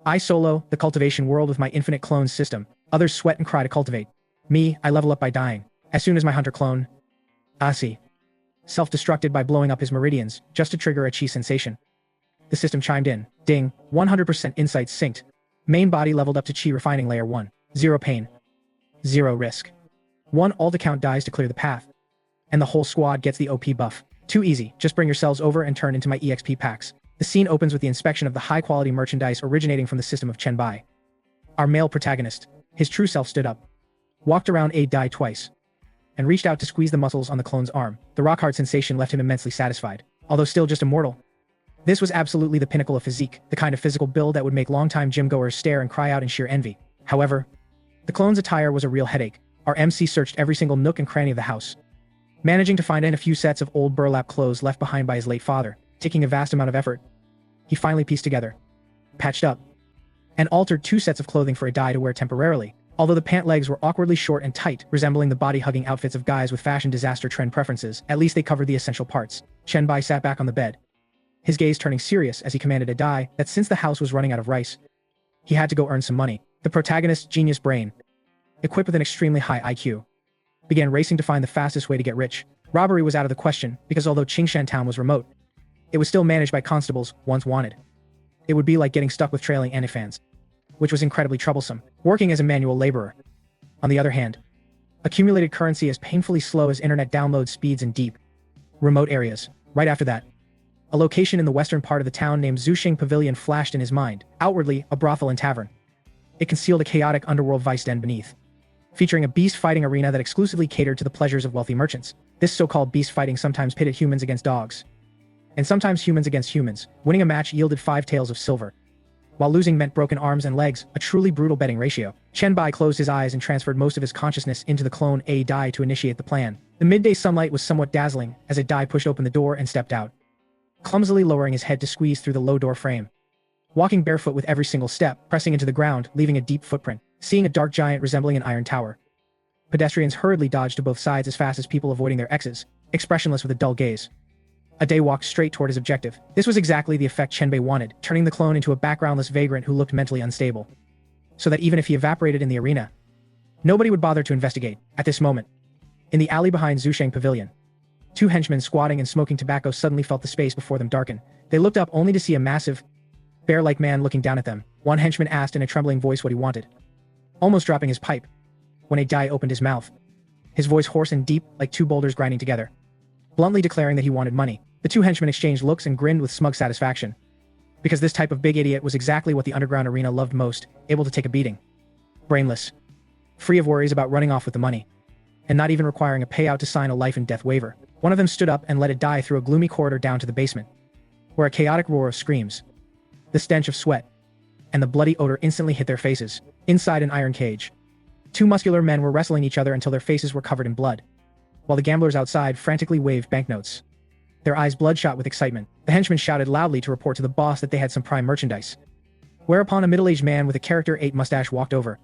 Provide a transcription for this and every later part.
I solo the cultivation world with my infinite clones system. Others sweat and cry to cultivate. Me, I level up by dying. As soon as my hunter clone, Asi, self-destructed by blowing up his meridians, just to trigger a chi sensation. The system chimed in. Ding, 100% insight synced. Main body leveled up to chi refining layer 1. 0 pain. 0 risk. 1 alt account dies to clear the path. And the whole squad gets the OP buff. Too easy, just bring yourselves over and turn into my EXP packs. The scene opens with the inspection of the high-quality merchandise originating from the system of Chenbai. Our male protagonist, his true self, stood up, walked around a die twice, and reached out to squeeze the muscles on the clone's arm. The rock-hard sensation left him immensely satisfied. Although still just a mortal, this was absolutely the pinnacle of physique, the kind of physical build that would make longtime gym-goers stare and cry out in sheer envy. However, the clone's attire was a real headache. Our MC searched every single nook and cranny of the house, managing to find a few sets of old burlap clothes left behind by his late father. Taking a vast amount of effort, he finally pieced together, patched up, and altered 2 sets of clothing for a die to wear temporarily. Although the pant legs were awkwardly short and tight, resembling the body-hugging outfits of guys with fashion disaster trend preferences, at least they covered the essential parts. Chenbai sat back on the bed, his gaze turning serious as he commanded a die that since the house was running out of rice, he had to go earn some money. The protagonist's genius brain, equipped with an extremely high IQ, began racing to find the fastest way to get rich. Robbery was out of the question, because although Qingshan town was remote, it was still managed by constables once wanted. It would be like getting stuck with trailing anifans, which was incredibly troublesome. Working as a manual laborer, on the other hand, accumulated currency as painfully slow as internet download speeds in deep, remote areas. Right after that, a location in the western part of the town named Zushing Pavilion flashed in his mind. Outwardly, a brothel and tavern, it concealed a chaotic underworld vice den beneath, featuring a beast fighting arena that exclusively catered to the pleasures of wealthy merchants. This so-called beast fighting sometimes pitted humans against dogs, and sometimes humans against humans. Winning a match yielded 5 taels of silver, while losing meant broken arms and legs, a truly brutal betting ratio. Chenbai closed his eyes and transferred most of his consciousness into the clone A die to initiate the plan. The midday sunlight was somewhat dazzling as a die pushed open the door and stepped out, clumsily lowering his head to squeeze through the low door frame, walking barefoot with every single step, pressing into the ground, leaving a deep footprint. Seeing a dark giant resembling an iron tower, pedestrians hurriedly dodged to both sides as fast as people avoiding their X's, expressionless with a dull gaze. A day walked straight toward his objective. This was exactly the effect Chenbai wanted, turning the clone into a backgroundless vagrant who looked mentally unstable, so that even if he evaporated in the arena, nobody would bother to investigate. At this moment, in the alley behind Zusheng Pavilion, 2 henchmen squatting and smoking tobacco suddenly felt the space before them darken. They looked up only to see a massive, bear-like man looking down at them. One henchman asked in a trembling voice what he wanted, almost dropping his pipe, when a die opened his mouth, his voice hoarse and deep like 2 boulders grinding together, bluntly declaring that he wanted money. The 2 henchmen exchanged looks and grinned with smug satisfaction, because this type of big idiot was exactly what the underground arena loved most, able to take a beating. Brainless, free of worries about running off with the money, and not even requiring a payout to sign a life and death waiver. One of them stood up and let it die through a gloomy corridor down to the basement, where a chaotic roar of screams, the stench of sweat, and the bloody odor instantly hit their faces. Inside an iron cage, 2 muscular men were wrestling each other until their faces were covered in blood, while the gamblers outside frantically waved banknotes, their eyes bloodshot with excitement. The henchmen shouted loudly to report to the boss that they had some prime merchandise, whereupon a middle-aged man with a character 8 mustache walked over,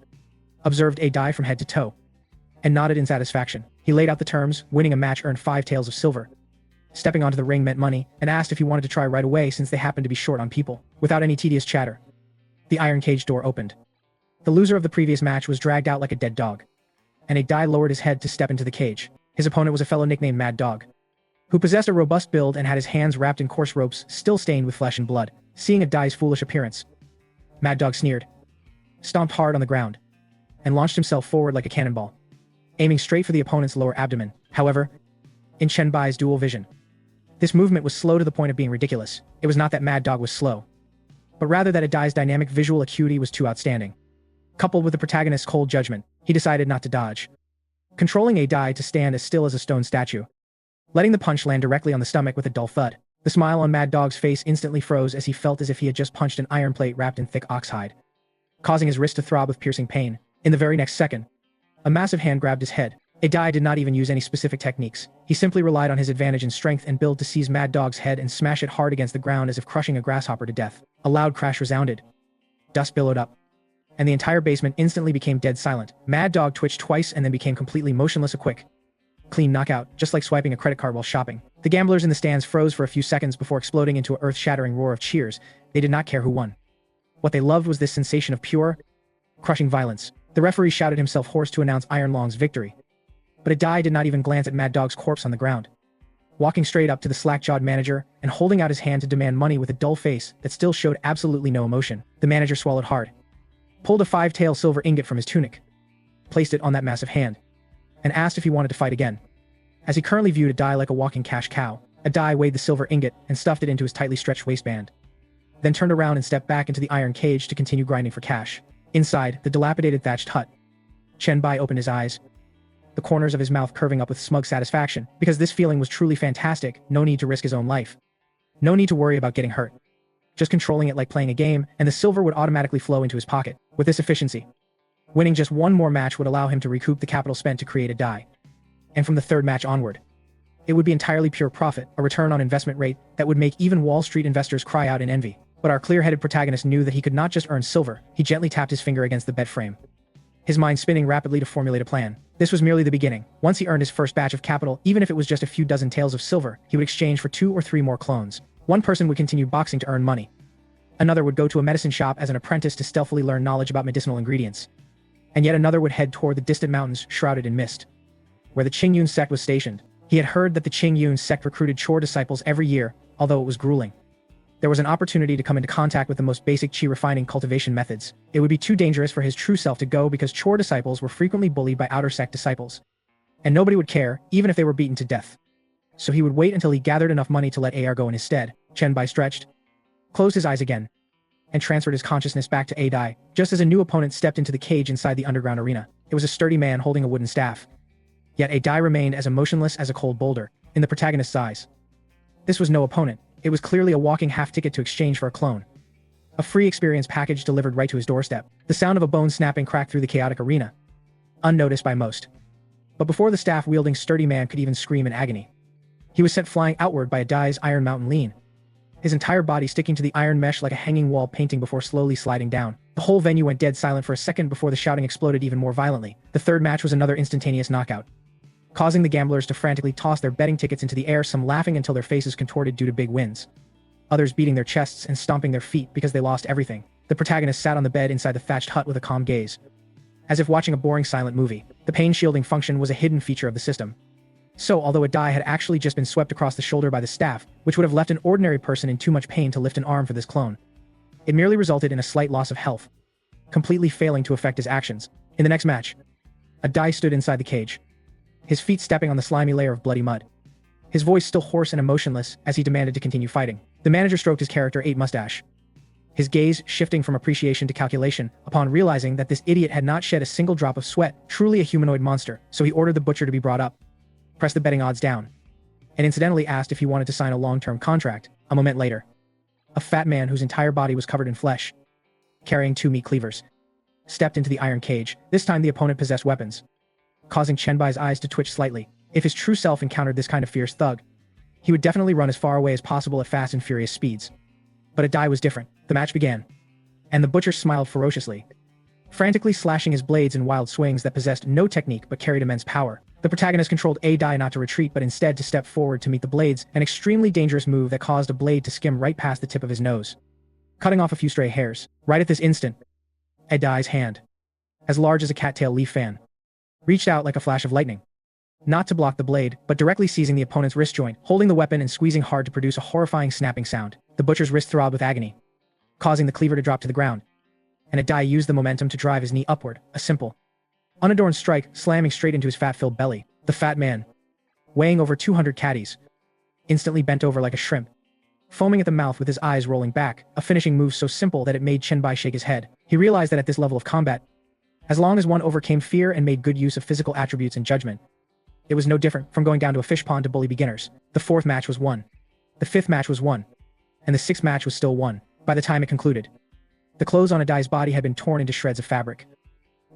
observed a die from head to toe, and nodded in satisfaction. He laid out the terms. Winning a match earned 5 taels of silver, stepping onto the ring meant money, and asked if he wanted to try right away since they happened to be short on people. Without any tedious chatter, the iron cage door opened. The loser of the previous match was dragged out like a dead dog, and a die lowered his head to step into the cage. His opponent was a fellow nicknamed Mad Dog, who possessed a robust build and had his hands wrapped in coarse ropes still stained with flesh and blood. Seeing a die's foolish appearance, Mad Dog sneered, stomped hard on the ground, and launched himself forward like a cannonball, aiming straight for the opponent's lower abdomen. However, in Chenbai's dual vision, this movement was slow to the point of being ridiculous. It was not that Mad Dog was slow, but rather that a die's dynamic visual acuity was too outstanding. Coupled with the protagonist's cold judgment, he decided not to dodge, controlling a die to stand as still as a stone statue, letting the punch land directly on the stomach with a dull thud. The smile on Mad Dog's face instantly froze as he felt as if he had just punched an iron plate wrapped in thick oxhide, causing his wrist to throb with piercing pain. In the very next second, a massive hand grabbed his head. A die did not even use any specific techniques. He simply relied on his advantage in strength and build to seize Mad Dog's head and smash it hard against the ground as if crushing a grasshopper to death. A loud crash resounded. Dust billowed up, and the entire basement instantly became dead silent. Mad Dog twitched twice and then became completely motionless. A quick, clean knockout, just like swiping a credit card while shopping. The gamblers in the stands froze for a few seconds before exploding into an earth-shattering roar of cheers. They did not care who won. What they loved was this sensation of pure, crushing violence. The referee shouted himself hoarse to announce Iron Long's victory. But a die did not even glance at Mad Dog's corpse on the ground. Walking straight up to the slack-jawed manager and holding out his hand to demand money with a dull face that still showed absolutely no emotion, the manager swallowed hard, pulled a 5-tael silver ingot from his tunic, placed it on that massive hand, and asked if he wanted to fight again. As he currently viewed a die like a walking cash cow, a die weighed the silver ingot and stuffed it into his tightly stretched waistband, then turned around and stepped back into the iron cage to continue grinding for cash. Inside the dilapidated thatched hut, Chen Bai opened his eyes, the corners of his mouth curving up with smug satisfaction, because this feeling was truly fantastic. No need to risk his own life. No need to worry about getting hurt. Just controlling it like playing a game, and the silver would automatically flow into his pocket. With this efficiency, winning just one more match would allow him to recoup the capital spent to create a die. And from the third match onward, it would be entirely pure profit, a return on investment rate that would make even Wall Street investors cry out in envy. But our clear-headed protagonist knew that he could not just earn silver. He gently tapped his finger against the bed frame, his mind spinning rapidly to formulate a plan. This was merely the beginning. Once he earned his first batch of capital, even if it was just a few dozen taels of silver, he would exchange for 2 or 3 more clones. One person would continue boxing to earn money. Another would go to a medicine shop as an apprentice to stealthily learn knowledge about medicinal ingredients. And yet another would head toward the distant mountains shrouded in mist, where the Qingyun sect was stationed. He had heard that the Qingyun sect recruited chore disciples every year, although it was grueling. There was an opportunity to come into contact with the most basic qi refining cultivation methods. It would be too dangerous for his true self to go because chore disciples were frequently bullied by outer sect disciples. And nobody would care, even if they were beaten to death. So he would wait until he gathered enough money to let AR go in his stead. Chen Bai stretched, closed his eyes again, and transferred his consciousness back to Dai, just as a new opponent stepped into the cage inside the underground arena. It was a sturdy man holding a wooden staff. Yet Dai remained as emotionless as a cold boulder, in the protagonist's eyes. This was no opponent. It was clearly a walking half-ticket to exchange for a clone. A free experience package delivered right to his doorstep. The sound of a bone snapping cracked through the chaotic arena, unnoticed by most. But before the staff-wielding sturdy man could even scream in agony, he was sent flying outward by a Dai's iron mountain lean, his entire body sticking to the iron mesh like a hanging wall painting before slowly sliding down. The whole venue went dead silent for a second before the shouting exploded even more violently. The third match was another instantaneous knockout, causing the gamblers to frantically toss their betting tickets into the air, some laughing until their faces contorted due to big wins, others beating their chests and stomping their feet because they lost everything. The protagonist sat on the bed inside the thatched hut with a calm gaze, as if watching a boring silent movie. The pain shielding function was a hidden feature of the system. So, although a die had actually just been swept across the shoulder by the staff, which would have left an ordinary person in too much pain to lift an arm for this clone, it merely resulted in a slight loss of health, completely failing to affect his actions. In the next match, a die stood inside the cage, his feet stepping on the slimy layer of bloody mud, his voice still hoarse and emotionless as he demanded to continue fighting. The manager stroked his character 8 mustache, his gaze shifting from appreciation to calculation upon realizing that this idiot had not shed a single drop of sweat, truly a humanoid monster. So he ordered the butcher to be brought up, pressed the betting odds down, and incidentally asked if he wanted to sign a long-term contract. A moment later, a fat man whose entire body was covered in flesh, carrying 2 meat cleavers, stepped into the iron cage. This time the opponent possessed weapons, causing Chen Bai's eyes to twitch slightly. If his true self encountered this kind of fierce thug, he would definitely run as far away as possible at fast and furious speeds. But a die was different. The match began, and the butcher smiled ferociously, frantically slashing his blades in wild swings that possessed no technique but carried immense power. The protagonist controlled a die not to retreat but instead to step forward to meet the blades, an extremely dangerous move that caused a blade to skim right past the tip of his nose, cutting off a few stray hairs. Right at this instant, a die's hand, as large as a cattail leaf fan, reached out like a flash of lightning, not to block the blade, but directly seizing the opponent's wrist joint, holding the weapon and squeezing hard to produce a horrifying snapping sound. The butcher's wrist throbbed with agony, causing the cleaver to drop to the ground, and a die used the momentum to drive his knee upward, a simple, unadorned strike slamming straight into his fat-filled belly. The fat man, weighing over 200 caddies, instantly bent over like a shrimp, foaming at the mouth with his eyes rolling back, a finishing move so simple that it made Chen Bai shake his head. He realized that at this level of combat, as long as one overcame fear and made good use of physical attributes and judgment, it was no different from going down to a fish pond to bully beginners. The 4th match was won, the 5th match was won, and the 6th match was still won. By the time it concluded, the clothes on a die's body had been torn into shreds of fabric,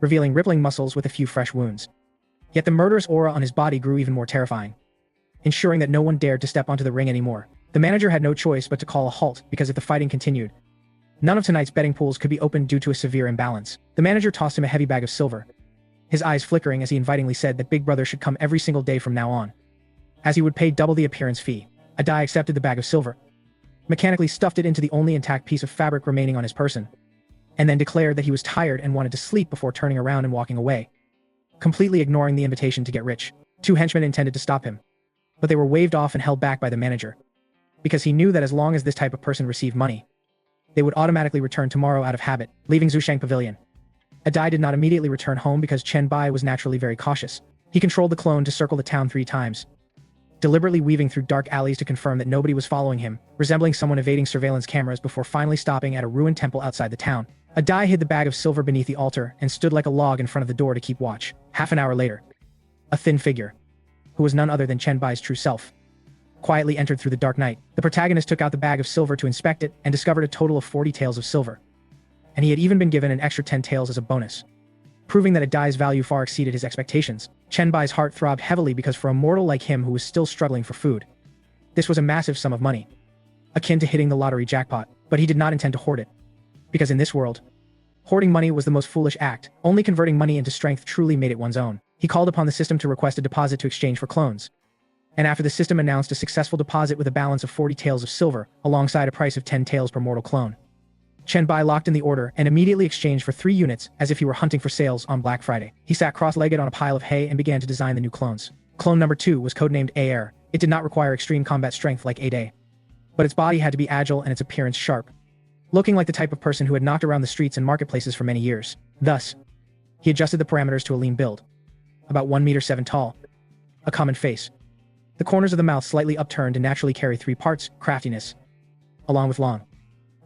revealing rippling muscles with a few fresh wounds. Yet the murderous aura on his body grew even more terrifying, ensuring that no one dared to step onto the ring anymore. The manager had no choice but to call a halt, because if the fighting continued, none of tonight's betting pools could be opened due to a severe imbalance. The manager tossed him a heavy bag of silver, his eyes flickering as he invitingly said that Big Brother should come every single day from now on, as he would pay double the appearance fee. Adai accepted the bag of silver, mechanically stuffed it into the only intact piece of fabric remaining on his person, and then declared that he was tired and wanted to sleep before turning around and walking away, completely ignoring the invitation to get rich. Two henchmen intended to stop him, but they were waved off and held back by the manager, because he knew that as long as this type of person received money, they would automatically return tomorrow out of habit, leaving Zusheng Pavilion. Adai did not immediately return home because Chen Bai was naturally very cautious. He controlled the clone to circle the town 3 times, deliberately weaving through dark alleys to confirm that nobody was following him, resembling someone evading surveillance cameras before finally stopping at a ruined temple outside the town. Adai hid the bag of silver beneath the altar and stood like a log in front of the door to keep watch. Half an hour later, a thin figure, who was none other than Chen Bai's true self, quietly entered through the dark night. The protagonist took out the bag of silver to inspect it and discovered a total of 40 taels of silver, and he had even been given an extra 10 taels as a bonus, proving that Adai's value far exceeded his expectations. Chen Bai's heart throbbed heavily because for a mortal like him who was still struggling for food, this was a massive sum of money, akin to hitting the lottery jackpot. But he did not intend to hoard it, because in this world, hoarding money was the most foolish act. Only converting money into strength truly made it one's own. He called upon the system to request a deposit to exchange for clones, and after the system announced a successful deposit with a balance of 40 taels of silver, alongside a price of 10 taels per mortal clone, Chen Bai locked in the order and immediately exchanged for 3 units as if he were hunting for sales on Black Friday. He sat cross-legged on a pile of hay and began to design the new clones. Clone number 2 was codenamed AR. It did not require extreme combat strength like Ade, but its body had to be agile and its appearance sharp, looking like the type of person who had knocked around the streets and marketplaces for many years. Thus, he adjusted the parameters to a lean build, about 1 meter 7 tall, a common face, the corners of the mouth slightly upturned to naturally carry 3 parts, craftiness, along with long,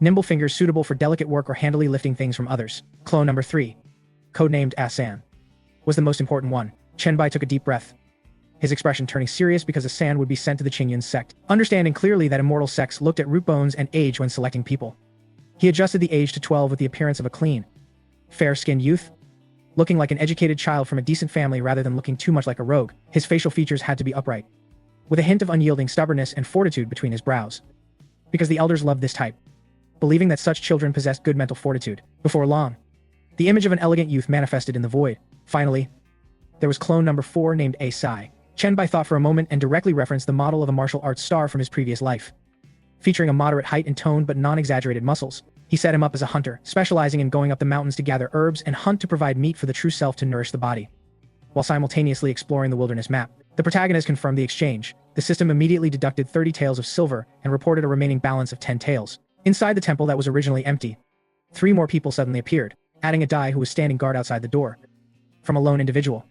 nimble fingers suitable for delicate work or handily lifting things from others. Clone number 3, codenamed Asan, was the most important one. Chen Bai took a deep breath, his expression turning serious because Asan would be sent to the Qingyun sect. Understanding clearly that immortal sects looked at root bones and age when selecting people, he adjusted the age to 12 with the appearance of a clean, fair-skinned youth, looking like an educated child from a decent family rather than looking too much like a rogue. His facial features had to be upright, with a hint of unyielding stubbornness and fortitude between his brows, because the elders loved this type, believing that such children possessed good mental fortitude. Before long, the image of an elegant youth manifested in the void. Finally, there was clone number 4 named Asai. Chen Bai thought for a moment and directly referenced the model of a martial arts star from his previous life, featuring a moderate height and toned but non-exaggerated muscles. He set him up as a hunter, specializing in going up the mountains to gather herbs and hunt to provide meat for the true self to nourish the body, while simultaneously exploring the wilderness map. The protagonist confirmed the exchange. The system immediately deducted 30 taels of silver and reported a remaining balance of 10 taels. Inside the temple that was originally empty, 3 more people suddenly appeared, adding a Dai who was standing guard outside the door. From a lone individual,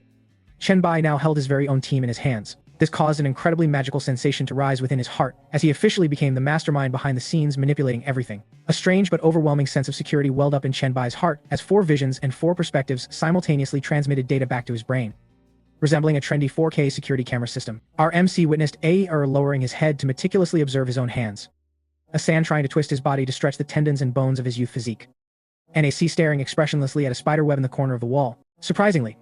Chen Bai now held his very own team in his hands. This caused an incredibly magical sensation to rise within his heart, as he officially became the mastermind behind the scenes manipulating everything. A strange but overwhelming sense of security welled up in Chen Bai's heart as 4 visions and 4 perspectives simultaneously transmitted data back to his brain, resembling a trendy 4K security camera system. Our MC witnessed A.R. lowering his head to meticulously observe his own hands, Asan trying to twist his body to stretch the tendons and bones of his youth physique, and AC staring expressionlessly at a spider web in the corner of the wall. Surprisingly,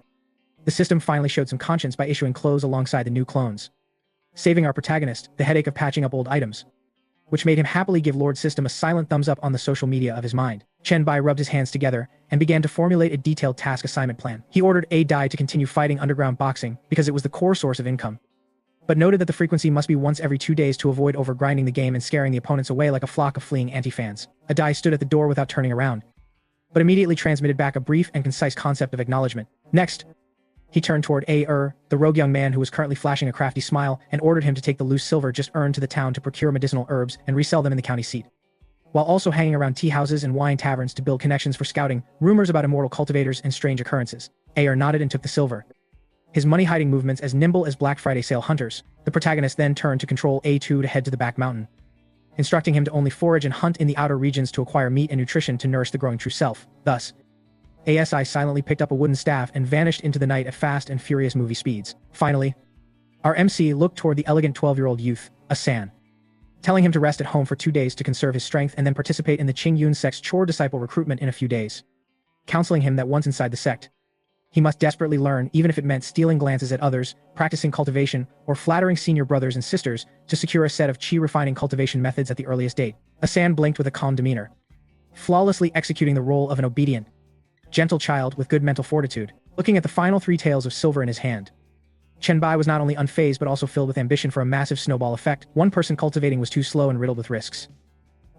the system finally showed some conscience by issuing clothes alongside the new clones, saving our protagonist the headache of patching up old items, which made him happily give Lord System a silent thumbs up on the social media of his mind. Chen Bai rubbed his hands together and began to formulate a detailed task assignment plan. He ordered A Dai to continue fighting underground boxing because it was the core source of income, but noted that the frequency must be once every 2 days to avoid overgrinding the game and scaring the opponents away like a flock of fleeing anti-fans. A Dai stood at the door without turning around, but immediately transmitted back a brief and concise concept of acknowledgement. Next, he turned toward A.R., the rogue young man who was currently flashing a crafty smile, and ordered him to take the loose silver just earned to the town to procure medicinal herbs and resell them in the county seat, while also hanging around tea houses and wine taverns to build connections for scouting rumors about immortal cultivators and strange occurrences. A.R. nodded and took the silver, his money-hiding movements as nimble as Black Friday sale hunters. The protagonist then turned to control A2 to head to the back mountain, instructing him to only forage and hunt in the outer regions to acquire meat and nutrition to nourish the growing true self. Thus, ASI silently picked up a wooden staff and vanished into the night at fast and furious movie speeds. Finally, our MC looked toward the elegant 12-year-old youth, Asan, telling him to rest at home for 2 days to conserve his strength and then participate in the Qingyun sect's chore disciple recruitment in a few days, counseling him that once inside the sect, he must desperately learn, even if it meant stealing glances at others, practicing cultivation, or flattering senior brothers and sisters to secure a set of chi-refining cultivation methods at the earliest date. Asan blinked with a calm demeanor, flawlessly executing the role of an obedient, gentle child with good mental fortitude. Looking at the final 3 taels of silver in his hand, Chen Bai was not only unfazed but also filled with ambition for a massive snowball effect. One person cultivating was too slow and riddled with risks,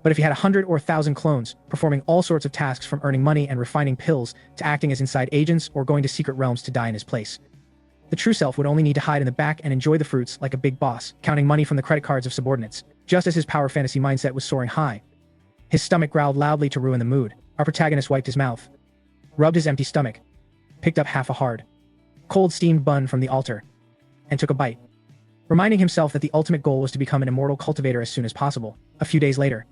But if he had 100 or 1,000 clones, performing all sorts of tasks from earning money and refining pills to acting as inside agents or going to secret realms to die in his place, the true self would only need to hide in the back and enjoy the fruits like a big boss, counting money from the credit cards of subordinates. Just as his power fantasy mindset was soaring high, his stomach growled loudly to ruin the mood. Our protagonist wiped his mouth, rubbed his empty stomach, picked up half a hard, cold steamed bun from the altar, and took a bite, reminding himself that the ultimate goal was to become an immortal cultivator as soon as possible. A few days later,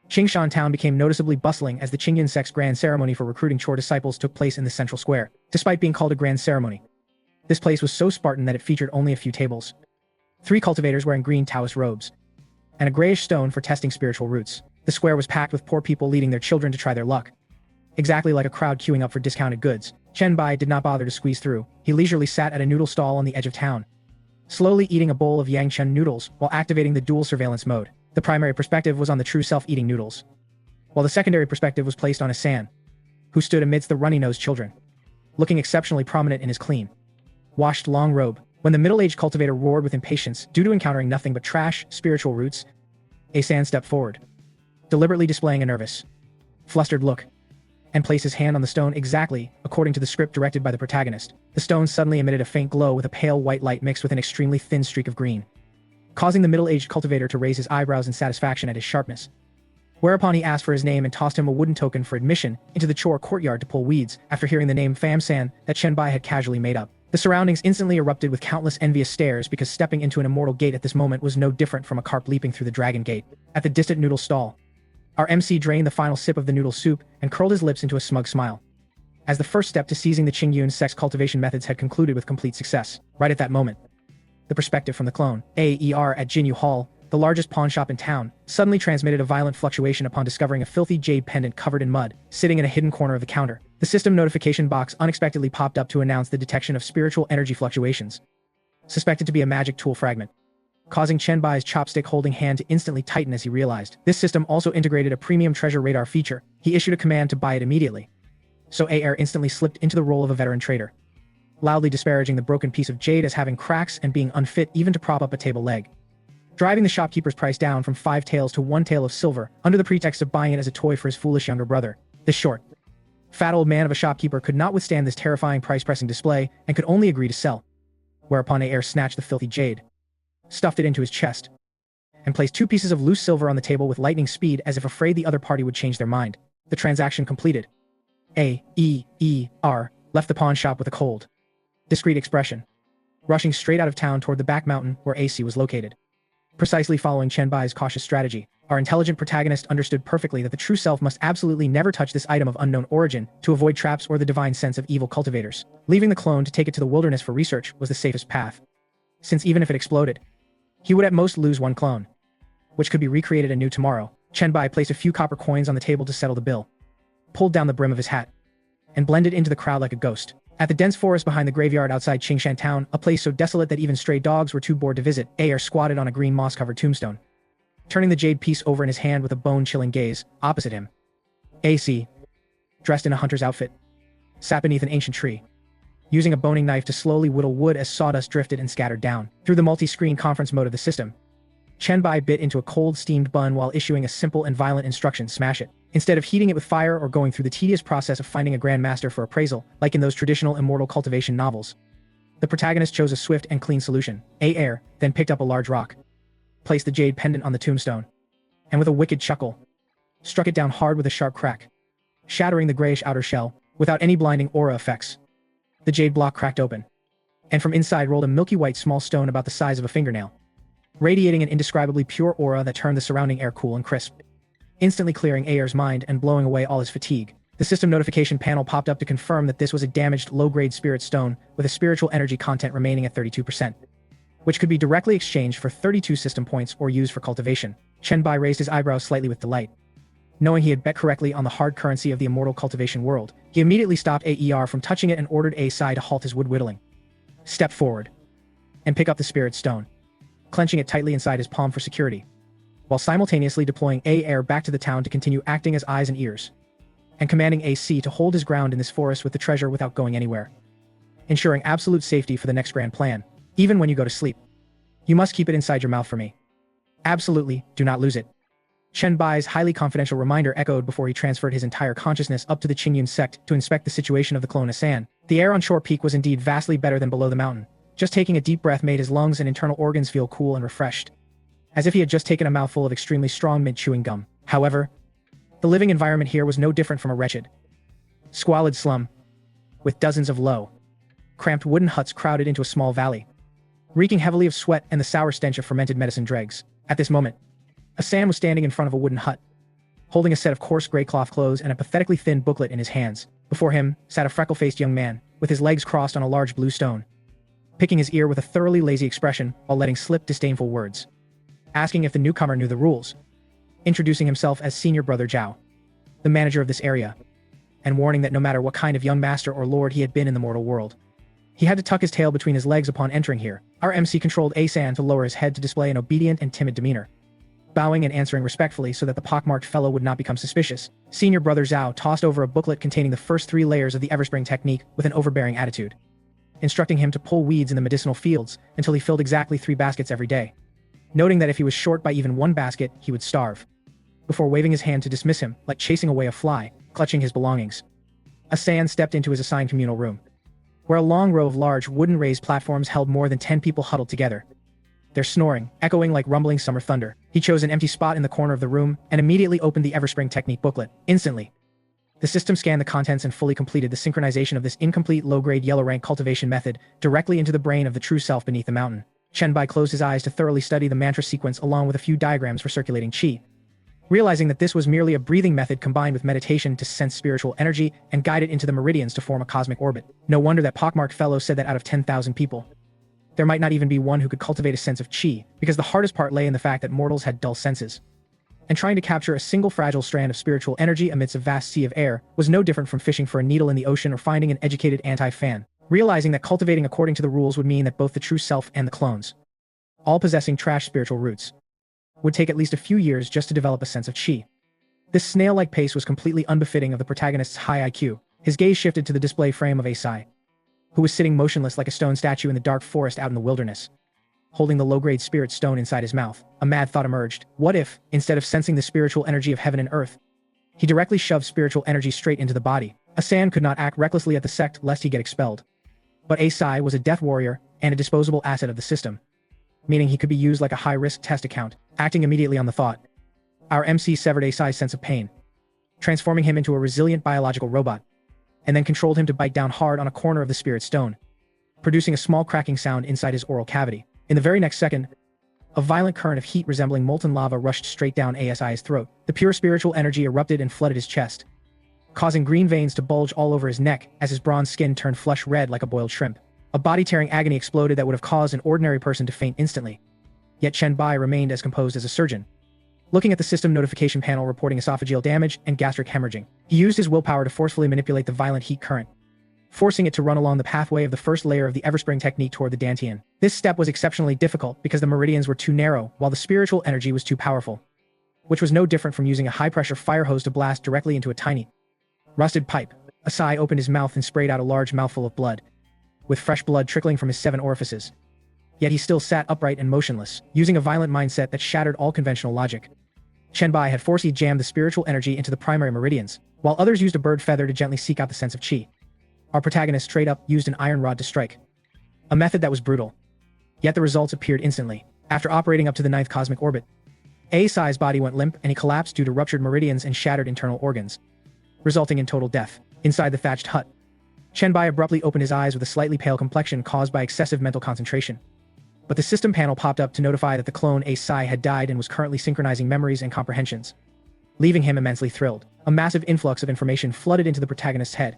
Qingshan town became noticeably bustling as the Qingyun sect's grand ceremony for recruiting chore disciples took place in the central square. Despite being called a grand ceremony, this place was so Spartan that it featured only a few tables, 3 cultivators wearing green Taoist robes, and a grayish stone for testing spiritual roots. The square was packed with poor people leading their children to try their luck. Exactly like a crowd queuing up for discounted goods, Chen Bai did not bother to squeeze through. He leisurely sat at a noodle stall on the edge of town, slowly eating a bowl of Yangchen noodles while activating the dual surveillance mode. The primary perspective was on the true self eating noodles, while the secondary perspective was placed on a San, who stood amidst the runny-nosed children, looking exceptionally prominent in his clean, washed long robe. When the middle-aged cultivator roared with impatience due to encountering nothing but trash, spiritual roots, a San stepped forward, deliberately displaying a nervous, flustered look, and placed his hand on the stone exactly according to the script directed by the protagonist. The stone suddenly emitted a faint glow with a pale white light mixed with an extremely thin streak of green, causing the middle-aged cultivator to raise his eyebrows in satisfaction at his sharpness. Whereupon he asked for his name and tossed him a wooden token for admission into the chore courtyard to pull weeds after hearing the name Pham San that Chen Bai had casually made up. The surroundings instantly erupted with countless envious stares because stepping into an immortal gate at this moment was no different from a carp leaping through the dragon gate. At the distant noodle stall, our MC drained the final sip of the noodle soup and curled his lips into a smug smile, as the first step to seizing the Qingyun sect's cultivation methods had concluded with complete success. Right at that moment, the perspective from the clone AER at Jinyu Hall, the largest pawn shop in town, suddenly transmitted a violent fluctuation upon discovering a filthy jade pendant covered in mud, sitting in a hidden corner of the counter. The system notification box unexpectedly popped up to announce the detection of spiritual energy fluctuations, suspected to be a magic tool fragment, causing Chen Bai's chopstick-holding hand to instantly tighten as he realized. This system also integrated a premium treasure radar feature. He issued a command to buy it immediately, so AR instantly slipped into the role of a veteran trader, loudly disparaging the broken piece of jade as having cracks and being unfit even to prop up a table leg, driving the shopkeeper's price down from 5 taels to 1 tael of silver under the pretext of buying it as a toy for his foolish younger brother. This short, fat old man of a shopkeeper could not withstand this terrifying price-pressing display and could only agree to sell, whereupon AR snatched the filthy jade, stuffed it into his chest, and placed 2 pieces of loose silver on the table with lightning speed as if afraid the other party would change their mind. The transaction completed, AER left the pawn shop with a cold, discreet expression, rushing straight out of town toward the back mountain where AC was located. Precisely following Chen Bai's cautious strategy, our intelligent protagonist understood perfectly that the true self must absolutely never touch this item of unknown origin to avoid traps or the divine sense of evil cultivators. Leaving the clone to take it to the wilderness for research was the safest path, since even if it exploded, he would at most lose 1 clone, which could be recreated anew tomorrow. Chen Bai placed a few copper coins on the table to settle the bill, pulled down the brim of his hat, and blended into the crowd like a ghost. At the dense forest behind the graveyard outside Qingshan town, a place so desolate that even stray dogs were too bored to visit, AR squatted on a green moss-covered tombstone, turning the jade piece over in his hand with a bone-chilling gaze. Opposite him, AC, dressed in a hunter's outfit, sat beneath an ancient tree, using a boning knife to slowly whittle wood as sawdust drifted and scattered down. Through the multi-screen conference mode of the system, Chen Bai bit into a cold steamed bun while issuing a simple and violent instruction: smash it. Instead of heating it with fire or going through the tedious process of finding a grandmaster for appraisal, like in those traditional immortal cultivation novels, the protagonist chose a swift and clean solution. AR then picked up a large rock, placed the jade pendant on the tombstone, and with a wicked chuckle, struck it down hard with a sharp crack, shattering the grayish outer shell. Without any blinding aura effects, the jade block cracked open, and from inside rolled a milky white small stone about the size of a fingernail, radiating an indescribably pure aura that turned the surrounding air cool and crisp, instantly clearing AR's mind and blowing away all his fatigue. The system notification panel popped up to confirm that this was a damaged, low-grade spirit stone with a spiritual energy content remaining at 32%, which could be directly exchanged for 32 system points or used for cultivation. Chen Bai raised his eyebrows slightly with delight. Knowing he had bet correctly on the hard currency of the immortal cultivation world, he immediately stopped AER from touching it and ordered Asai to halt his wood whittling, step forward, and pick up the spirit stone, clenching it tightly inside his palm for security, while simultaneously deploying AR back to the town to continue acting as eyes and ears, and commanding AC to hold his ground in this forest with the treasure without going anywhere, ensuring absolute safety for the next grand plan. Even when you go to sleep, you must keep it inside your mouth for me. Absolutely, do not lose it. Chen Bai's highly confidential reminder echoed before he transferred his entire consciousness up to the Qingyun sect to inspect the situation of the clone Asan. The air on Shore Peak was indeed vastly better than below the mountain. Just taking a deep breath made his lungs and internal organs feel cool and refreshed, as if he had just taken a mouthful of extremely strong mint chewing gum. However, the living environment here was no different from a wretched, squalid slum, with dozens of low, cramped wooden huts crowded into a small valley, reeking heavily of sweat and the sour stench of fermented medicine dregs. At this moment, Asan was standing in front of a wooden hut, holding a set of coarse gray cloth clothes and a pathetically thin booklet in his hands. Before him sat a freckle-faced young man, with his legs crossed on a large blue stone, picking his ear with a thoroughly lazy expression while letting slip disdainful words, asking if the newcomer knew the rules, introducing himself as Senior Brother Zhao, the manager of this area, and warning that no matter what kind of young master or lord he had been in the mortal world, he had to tuck his tail between his legs upon entering here. Our MC controlled Asan to lower his head to display an obedient and timid demeanor, bowing and answering respectfully so that the pockmarked fellow would not become suspicious. Senior Brother Zhao tossed over a booklet containing the first 3 layers of the Everspring technique with an overbearing attitude, instructing him to pull weeds in the medicinal fields until he filled exactly 3 baskets every day, noting that if he was short by even 1 basket, he would starve, before waving his hand to dismiss him, like chasing away a fly, clutching his belongings. Asan stepped into his assigned communal room, where a long row of large wooden raised platforms held more than 10 people huddled together, their snoring echoing like rumbling summer thunder. He chose an empty spot in the corner of the room and immediately opened the Everspring technique booklet. Instantly, the system scanned the contents and fully completed the synchronization of this incomplete low-grade yellow rank cultivation method directly into the brain of the true self beneath the mountain. Chen Bai closed his eyes to thoroughly study the mantra sequence along with a few diagrams for circulating qi, realizing that this was merely a breathing method combined with meditation to sense spiritual energy and guide it into the meridians to form a cosmic orbit. No wonder that pockmarked fellow said that out of 10,000 people, there might not even be one who could cultivate a sense of qi, because the hardest part lay in the fact that mortals had dull senses, and trying to capture a single fragile strand of spiritual energy amidst a vast sea of air was no different from fishing for a needle in the ocean or finding an educated anti-fan. Realizing that cultivating according to the rules would mean that both the true self and the clones, all possessing trash spiritual roots, would take at least a few years just to develop a sense of qi. This snail-like pace was completely unbefitting of the protagonist's high IQ. His gaze shifted to the display frame of Asai, who was sitting motionless like a stone statue in the dark forest out in the wilderness, holding the low-grade spirit stone inside his mouth. A mad thought emerged. What if, instead of sensing the spiritual energy of heaven and earth, he directly shoved spiritual energy straight into the body? Asan could not act recklessly at the sect lest he get expelled. But Asai was a death warrior and a disposable asset of the system, meaning he could be used like a high-risk test account. Acting immediately on the thought, our MC severed Asai's sense of pain, transforming him into a resilient biological robot, and then controlled him to bite down hard on a corner of the spirit stone, producing a small cracking sound inside his oral cavity. In the very next second, a violent current of heat resembling molten lava rushed straight down Asai's throat. The pure spiritual energy erupted and flooded his chest, causing green veins to bulge all over his neck as his bronze skin turned flush red like a boiled shrimp. A body-tearing agony exploded that would have caused an ordinary person to faint instantly. Yet Chen Bai remained as composed as a surgeon, looking at the system notification panel reporting esophageal damage and gastric hemorrhaging. He used his willpower to forcefully manipulate the violent heat current, forcing it to run along the pathway of the first layer of the Everspring technique toward the Dantian. This step was exceptionally difficult because the meridians were too narrow while the spiritual energy was too powerful, which was no different from using a high-pressure fire hose to blast directly into a tiny, rusted pipe. Asai opened his mouth and sprayed out a large mouthful of blood, with fresh blood trickling from his 7 orifices. Yet he still sat upright and motionless, using a violent mindset that shattered all conventional logic. Chen Bai had forcibly jammed the spiritual energy into the primary meridians, while others used a bird feather to gently seek out the sense of qi. Our protagonist straight up used an iron rod to strike, a method that was brutal. Yet the results appeared instantly. After operating up to the 9th cosmic orbit, Asai's body went limp and he collapsed due to ruptured meridians and shattered internal organs, resulting in total death. Inside the thatched hut, Chen Bai abruptly opened his eyes with a slightly pale complexion caused by excessive mental concentration. But the system panel popped up to notify that the clone Asai had died and was currently synchronizing memories and comprehensions, leaving him immensely thrilled. A massive influx of information flooded into the protagonist's head,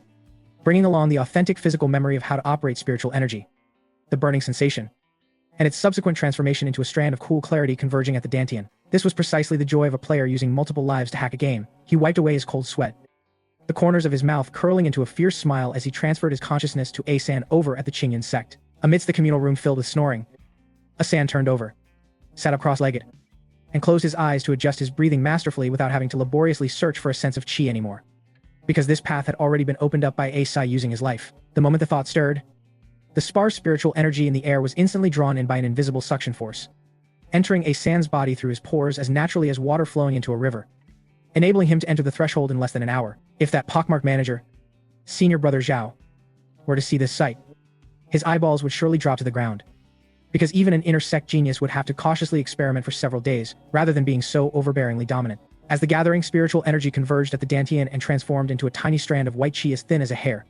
bringing along the authentic physical memory of how to operate spiritual energy, the burning sensation, and its subsequent transformation into a strand of cool clarity converging at the Dantian. This was precisely the joy of a player using multiple lives to hack a game. He wiped away his cold sweat, the corners of his mouth curling into a fierce smile as he transferred his consciousness to Asan over at the Qingyun sect. Amidst the communal room filled with snoring, Asan turned over, sat up cross-legged, and closed his eyes to adjust his breathing masterfully without having to laboriously search for a sense of qi anymore, because this path had already been opened up by Asai using his life. The moment the thought stirred, the sparse spiritual energy in the air was instantly drawn in by an invisible suction force, entering A San's body through his pores as naturally as water flowing into a river, enabling him to enter the threshold in less than an hour. If that pockmarked manager, senior brother Zhao, were to see this sight, his eyeballs would surely drop to the ground. Because even an inner sect genius would have to cautiously experiment for several days, rather than being so overbearingly dominant. As the gathering spiritual energy converged at the Dantian and transformed into a tiny strand of white chi as thin as a hair,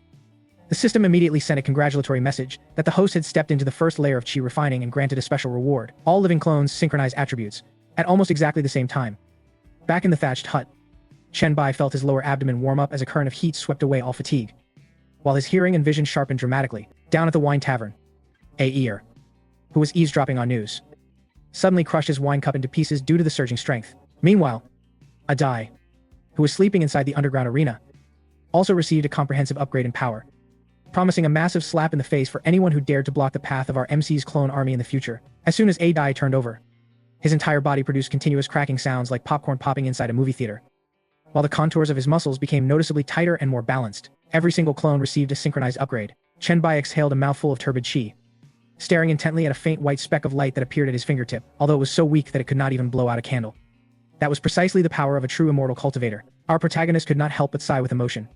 the system immediately sent a congratulatory message that the host had stepped into the first layer of chi refining and granted a special reward. All living clones synchronize attributes, at almost exactly the same time. Back in the thatched hut, Chen Bai felt his lower abdomen warm up as a current of heat swept away all fatigue, while his hearing and vision sharpened dramatically. Down at the wine tavern, A Ear, who was eavesdropping on news, suddenly crushed his wine cup into pieces due to the surging strength. Meanwhile, A Dai, who was sleeping inside the underground arena, also received a comprehensive upgrade in power, promising a massive slap in the face for anyone who dared to block the path of our MC's clone army in the future. As soon as A Dai turned over, his entire body produced continuous cracking sounds like popcorn popping inside a movie theater, while the contours of his muscles became noticeably tighter and more balanced. Every single clone received a synchronized upgrade. Chen Bai exhaled a mouthful of turbid chi, staring intently at a faint white speck of light that appeared at his fingertip, although it was so weak that it could not even blow out a candle. That was precisely the power of a true immortal cultivator. Our protagonist could not help but sigh with emotion,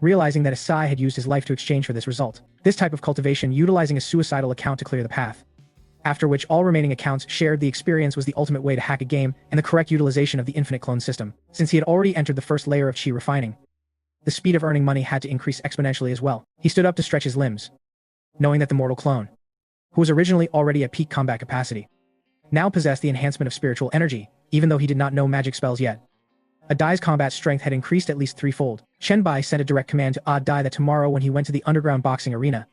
realizing that Asai had used his life to exchange for this result. This type of cultivation utilizing a suicidal account to clear the path, after which all remaining accounts shared the experience, was the ultimate way to hack a game and the correct utilization of the infinite clone system. Since he had already entered the first layer of chi refining, the speed of earning money had to increase exponentially as well. He stood up to stretch his limbs, knowing that the mortal clone, who was originally already at peak combat capacity, now possessed the enhancement of spiritual energy, even though he did not know magic spells yet. A Dai's combat strength had increased at least threefold. Chen Bai sent a direct command to A Dai that tomorrow when he went to the underground boxing arena,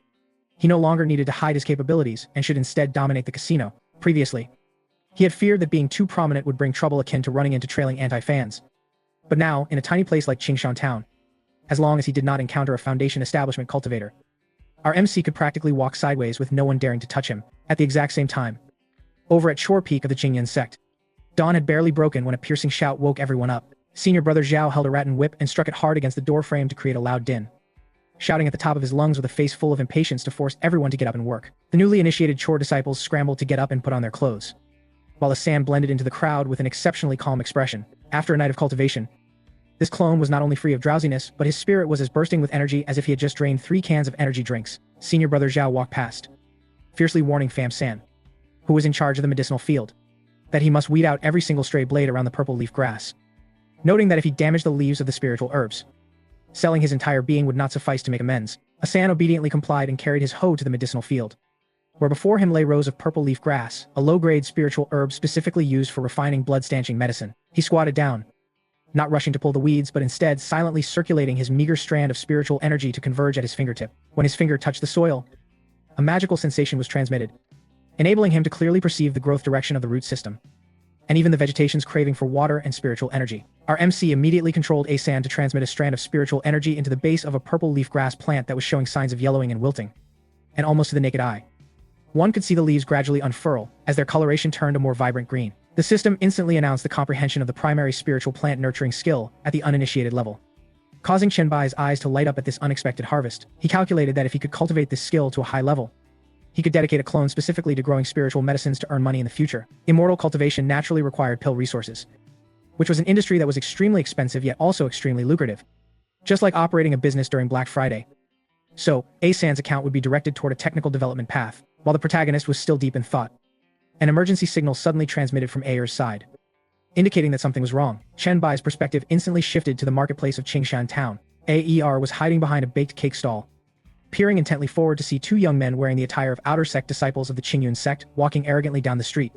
he no longer needed to hide his capabilities and should instead dominate the casino. Previously, he had feared that being too prominent would bring trouble akin to running into trailing anti-fans. But now, in a tiny place like Qingshan Town, as long as he did not encounter a Foundation establishment cultivator, our MC could practically walk sideways with no one daring to touch him. At the exact same time, over at Shore Peak of the Qingyan sect, dawn had barely broken when a piercing shout woke everyone up. Senior brother Zhao held a rattan whip and struck it hard against the door frame to create a loud din, shouting at the top of his lungs with a face full of impatience to force everyone to get up and work. The newly initiated chore disciples scrambled to get up and put on their clothes, while Asan blended into the crowd with an exceptionally calm expression. After a night of cultivation, this clone was not only free of drowsiness, but his spirit was as bursting with energy as if he had just drained 3 cans of energy drinks. Senior brother Zhao walked past, fiercely warning Fam San, who was in charge of the medicinal field, that he must weed out every single stray blade around the purple leaf grass, noting that if he damaged the leaves of the spiritual herbs, selling his entire being would not suffice to make amends. Asan obediently complied and carried his hoe to the medicinal field, where before him lay rows of purple leaf grass, a low-grade spiritual herb specifically used for refining blood-stanching medicine. He squatted down, not rushing to pull the weeds but instead silently circulating his meager strand of spiritual energy to converge at his fingertip. When his finger touched the soil, a magical sensation was transmitted, enabling him to clearly perceive the growth direction of the root system, and even the vegetation's craving for water and spiritual energy. Our MC immediately controlled Asan to transmit a strand of spiritual energy into the base of a purple leaf grass plant that was showing signs of yellowing and wilting, and almost to the naked eye, one could see the leaves gradually unfurl as their coloration turned a more vibrant green. The system instantly announced the comprehension of the primary spiritual plant nurturing skill at the uninitiated level, causing Chen Bai's eyes to light up at this unexpected harvest. He calculated that if he could cultivate this skill to a high level, he could dedicate a clone specifically to growing spiritual medicines to earn money in the future. Immortal cultivation naturally required pill resources, which was an industry that was extremely expensive yet also extremely lucrative, just like operating a business during Black Friday. So, Asan's account would be directed toward a technical development path. While the protagonist was still deep in thought, an emergency signal suddenly transmitted from Ayer's side, indicating that something was wrong. Chen Bai's perspective instantly shifted to the marketplace of Qingshan Town. Aer was hiding behind a baked cake stall, peering intently forward to see 2 young men wearing the attire of outer sect disciples of the Qingyun sect walking arrogantly down the street,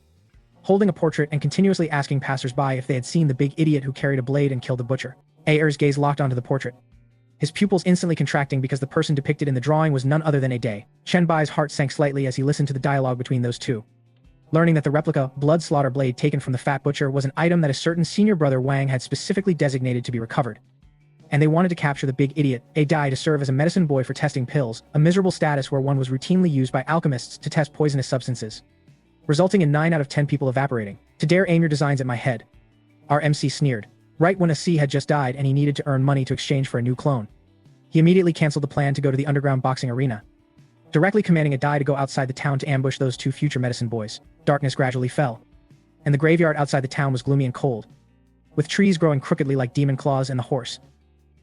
holding a portrait and continuously asking passersby if they had seen the big idiot who carried a blade and killed the butcher. Ayer's gaze locked onto the portrait, his pupils instantly contracting because the person depicted in the drawing was none other than A Day. Chen Bai's heart sank slightly as he listened to the dialogue between those two, learning that the replica blood slaughter blade taken from the fat butcher was an item that a certain senior brother Wang had specifically designated to be recovered, and they wanted to capture the big idiot, A Dai, to serve as a medicine boy for testing pills, a miserable status where one was routinely used by alchemists to test poisonous substances, resulting in 9 out of 10 people evaporating. To dare aim your designs at my head, our MC sneered. Right when Asi had just died and he needed to earn money to exchange for a new clone, he immediately canceled the plan to go to the underground boxing arena, directly commanding A Dai to go outside the town to ambush those 2 future medicine boys. Darkness gradually fell, and the graveyard outside the town was gloomy and cold, with trees growing crookedly like demon claws and the horse.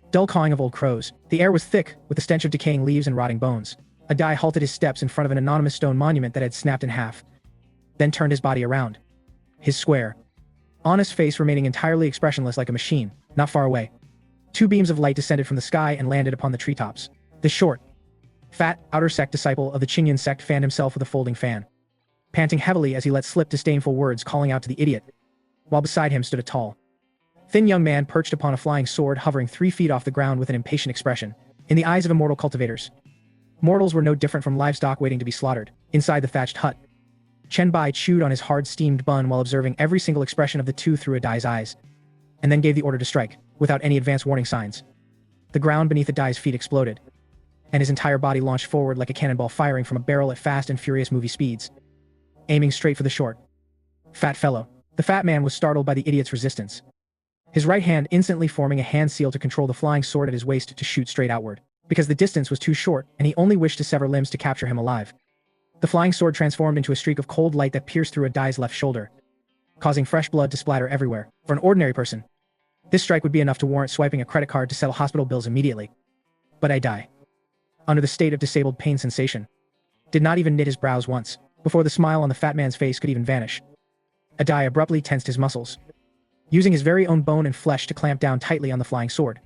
Dull cawing of old crows. The air was thick, with the stench of decaying leaves and rotting bones. Adai halted his steps in front of an anonymous stone monument that had snapped in half, then turned his body around. His square, honest face remaining entirely expressionless like a machine. Not far away, two beams of light descended from the sky and landed upon the treetops. The short, fat, outer sect disciple of the Qingyun sect fanned himself with a folding fan, panting heavily as he let slip disdainful words calling out to the idiot, while beside him stood a tall, thin young man perched upon a flying sword hovering 3 feet off the ground with an impatient expression. In the eyes of immortal cultivators, mortals were no different from livestock waiting to be slaughtered. Inside the thatched hut, Chen Bai chewed on his hard steamed bun while observing every single expression of the two through Adai's eyes, and then gave the order to strike, without any advance warning signs. The ground beneath Adai's feet exploded, and his entire body launched forward like a cannonball firing from a barrel at fast and furious movie speeds, aiming straight for the short, fat fellow. The fat man was startled by the idiot's resistance, his right hand instantly forming a hand seal to control the flying sword at his waist to shoot straight outward, because the distance was too short and he only wished to sever limbs to capture him alive. The flying sword transformed into a streak of cold light that pierced through Adai's left shoulder, causing fresh blood to splatter everywhere. For an ordinary person, this strike would be enough to warrant swiping a credit card to settle hospital bills immediately. But Adai, under the state of disabled pain sensation, did not even knit his brows once, before the smile on the fat man's face could even vanish. Adai abruptly tensed his muscles, using his very own bone and flesh to clamp down tightly on the flying sword,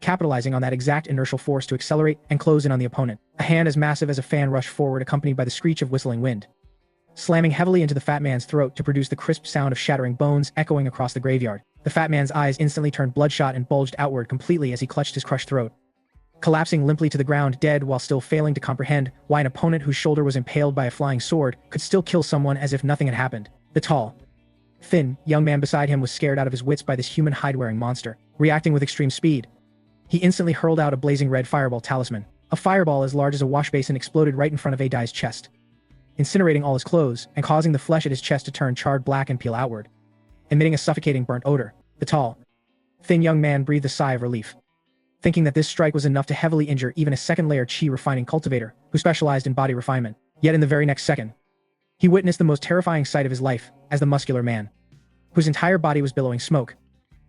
capitalizing on that exact inertial force to accelerate and close in on the opponent. A hand as massive as a fan rushed forward, accompanied by the screech of whistling wind, slamming heavily into the fat man's throat to produce the crisp sound of shattering bones echoing across the graveyard. The fat man's eyes instantly turned bloodshot and bulged outward completely as he clutched his crushed throat, collapsing limply to the ground dead while still failing to comprehend why an opponent whose shoulder was impaled by a flying sword could still kill someone as if nothing had happened. The tall, thin, young man beside him was scared out of his wits by this human hide-wearing monster. Reacting with extreme speed, he instantly hurled out a blazing red fireball talisman. A fireball as large as a wash basin exploded right in front of Adai's chest, incinerating all his clothes and causing the flesh at his chest to turn charred black and peel outward, emitting a suffocating burnt odor. The tall, thin young man breathed a sigh of relief, thinking that this strike was enough to heavily injure even a second-layer chi refining cultivator who specialized in body refinement. Yet in the very next second, he witnessed the most terrifying sight of his life as the muscular man, whose entire body was billowing smoke,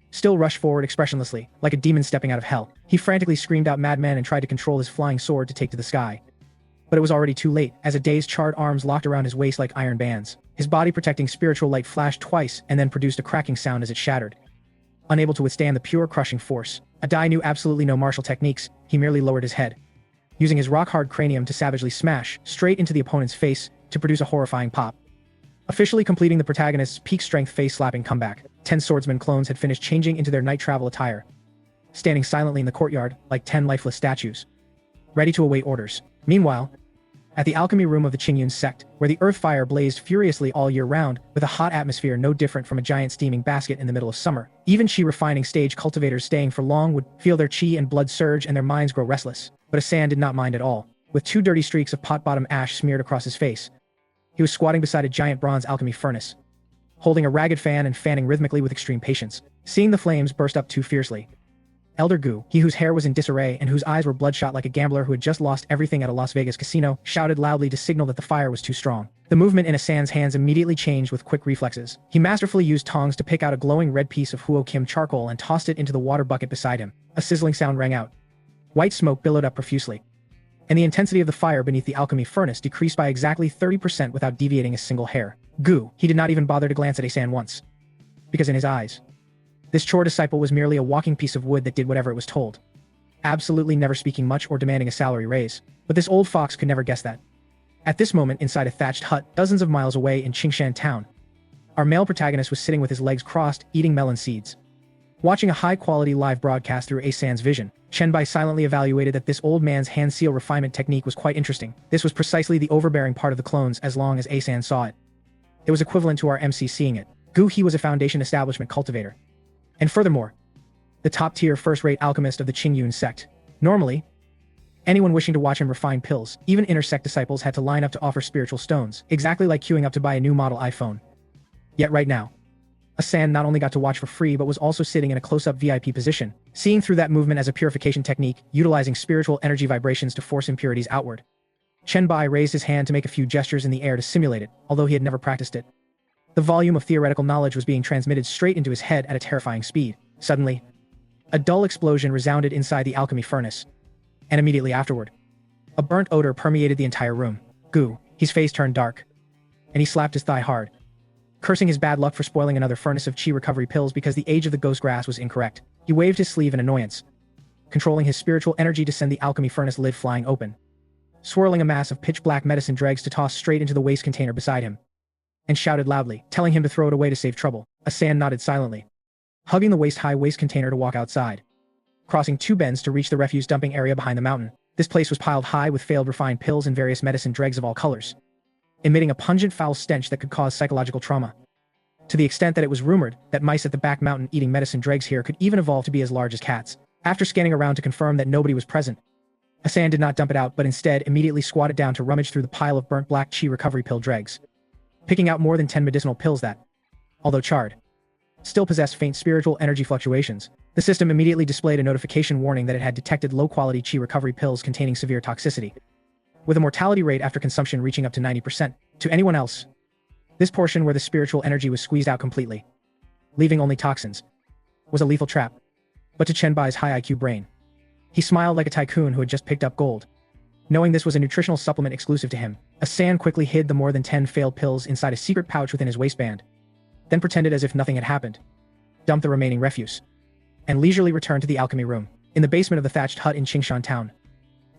still rushed forward expressionlessly, like a demon stepping out of hell. He frantically screamed out madman and tried to control his flying sword to take to the sky. But it was already too late, as Adai's charred arms locked around his waist like iron bands. His body-protecting spiritual light flashed twice and then produced a cracking sound as it shattered. Unable to withstand the pure crushing force, Adai knew absolutely no martial techniques. He merely lowered his head, using his rock-hard cranium to savagely smash straight into the opponent's face to produce a horrifying pop, officially completing the protagonist's peak-strength face-slapping comeback. 10 swordsman clones had finished changing into their night travel attire, standing silently in the courtyard like 10 lifeless statues, ready to await orders. Meanwhile, at the alchemy room of the Qingyun sect, where the earth fire blazed furiously all year round, with a hot atmosphere no different from a giant steaming basket in the middle of summer, even chi refining stage cultivators staying for long would feel their chi and blood surge and their minds grow restless. But Asan did not mind at all. With 2 dirty streaks of pot-bottom ash smeared across his face, he was squatting beside a giant bronze alchemy furnace, holding a ragged fan and fanning rhythmically with extreme patience. Seeing the flames burst up too fiercely, Elder Gu, he whose hair was in disarray and whose eyes were bloodshot like a gambler who had just lost everything at a Las Vegas casino, shouted loudly to signal that the fire was too strong. The movement in Asan's hands immediately changed with quick reflexes. He masterfully used tongs to pick out a glowing red piece of Huo Kim charcoal and tossed it into the water bucket beside him. A sizzling sound rang out. White smoke billowed up profusely, and the intensity of the fire beneath the alchemy furnace decreased by exactly 30% without deviating a single hair. Gu, he did not even bother to glance at Asan once, because in his eyes, this chore disciple was merely a walking piece of wood that did whatever it was told, absolutely never speaking much or demanding a salary raise. But this old fox could never guess that. At this moment, inside a thatched hut dozens of miles away in Qingshan town, our male protagonist was sitting with his legs crossed, eating melon seeds, watching a high-quality live broadcast through Asan's vision. Chenbai silently evaluated that this old man's hand seal refinement technique was quite interesting. This was precisely the overbearing part of the clones as long as Asan saw it. It was equivalent to our MC seeing it. Gu he was a foundation establishment cultivator, and furthermore, the top-tier first-rate alchemist of the Qingyun sect. Normally, anyone wishing to watch him refine pills, even inner sect disciples, had to line up to offer spiritual stones, exactly like queuing up to buy a new model iPhone. Yet right now, Asan not only got to watch for free but was also sitting in a close-up VIP position, seeing through that movement as a purification technique, utilizing spiritual energy vibrations to force impurities outward. Chenbai raised his hand to make a few gestures in the air to simulate it, although he had never practiced it. The volume of theoretical knowledge was being transmitted straight into his head at a terrifying speed. Suddenly, a dull explosion resounded inside the alchemy furnace, and immediately afterward, a burnt odor permeated the entire room. Goo, his face turned dark, and he slapped his thigh hard, cursing his bad luck for spoiling another furnace of chi recovery pills because the age of the ghost grass was incorrect. He waved his sleeve in annoyance, controlling his spiritual energy to send the alchemy furnace lid flying open, swirling a mass of pitch-black medicine dregs to toss straight into the waste container beside him, and shouted loudly, telling him to throw it away to save trouble. Asan nodded silently, hugging the waist-high waste container to walk outside, crossing 2 bends to reach the refuse dumping area behind the mountain. This place was piled high with failed refined pills and various medicine dregs of all colors, emitting a pungent foul stench that could cause psychological trauma, to the extent that it was rumored that mice at the back mountain eating medicine dregs here could even evolve to be as large as cats. After scanning around to confirm that nobody was present, Asan did not dump it out but instead immediately squatted down to rummage through the pile of burnt black chi recovery pill dregs, picking out more than 10 medicinal pills that, although charred, still possessed faint spiritual energy fluctuations. The system immediately displayed a notification warning that it had detected low-quality chi recovery pills containing severe toxicity, with a mortality rate after consumption reaching up to 90%. To anyone else, this portion where the spiritual energy was squeezed out completely, leaving only toxins, was a lethal trap. But to Chenbai's high IQ brain, he smiled like a tycoon who had just picked up gold. Knowing this was a nutritional supplement exclusive to him, Asan quickly hid the more than 10 failed pills inside a secret pouch within his waistband, then pretended as if nothing had happened, dumped the remaining refuse, and leisurely returned to the alchemy room. In the basement of the thatched hut in Qingshan town,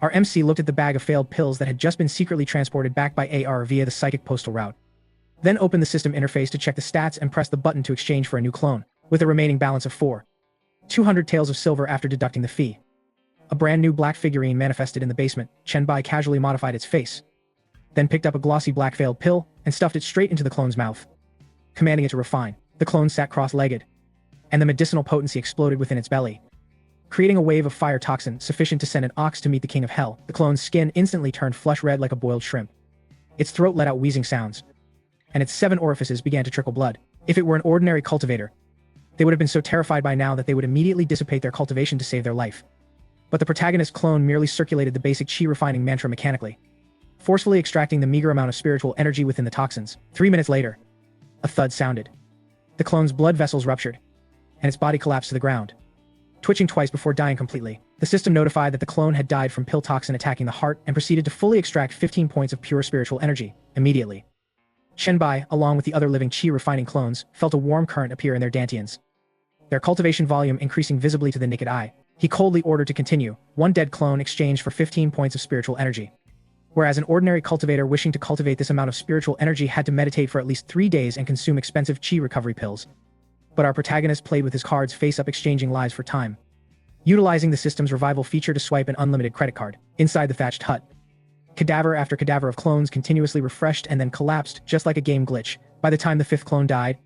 our MC looked at the bag of failed pills that had just been secretly transported back by AR via the psychic postal route, then opened the system interface to check the stats and pressed the button to exchange for a new clone, with a remaining balance of 200 taels of silver after deducting the fee. A brand new black figurine manifested in the basement. Chenbai casually modified its face, then picked up a glossy black failed pill and stuffed it straight into the clone's mouth, commanding it to refine. The clone sat cross-legged, and the medicinal potency exploded within its belly, creating a wave of fire toxin sufficient to send an ox to meet the king of hell. The clone's skin instantly turned flush red like a boiled shrimp. Its throat let out wheezing sounds, and its 7 orifices began to trickle blood. If it were an ordinary cultivator, they would have been so terrified by now that they would immediately dissipate their cultivation to save their life. But the protagonist's clone merely circulated the basic chi refining mantra mechanically, forcefully extracting the meager amount of spiritual energy within the toxins. 3 minutes later, a thud sounded. The clone's blood vessels ruptured, and its body collapsed to the ground, twitching twice before dying completely. The system notified that the clone had died from pill toxin attacking the heart and proceeded to fully extract 15 points of pure spiritual energy, immediately. Chenbai, along with the other living chi refining clones, felt a warm current appear in their dantians, their cultivation volume increasing visibly to the naked eye. He coldly ordered to continue. 1 dead clone exchanged for 15 points of spiritual energy, whereas an ordinary cultivator wishing to cultivate this amount of spiritual energy had to meditate for at least 3 days and consume expensive chi recovery pills. But our protagonist played with his cards face up, exchanging lives for time, utilizing the system's revival feature to swipe an unlimited credit card. Inside the thatched hut, cadaver after cadaver of clones continuously refreshed and then collapsed just like a game glitch. By the time the 5th clone died,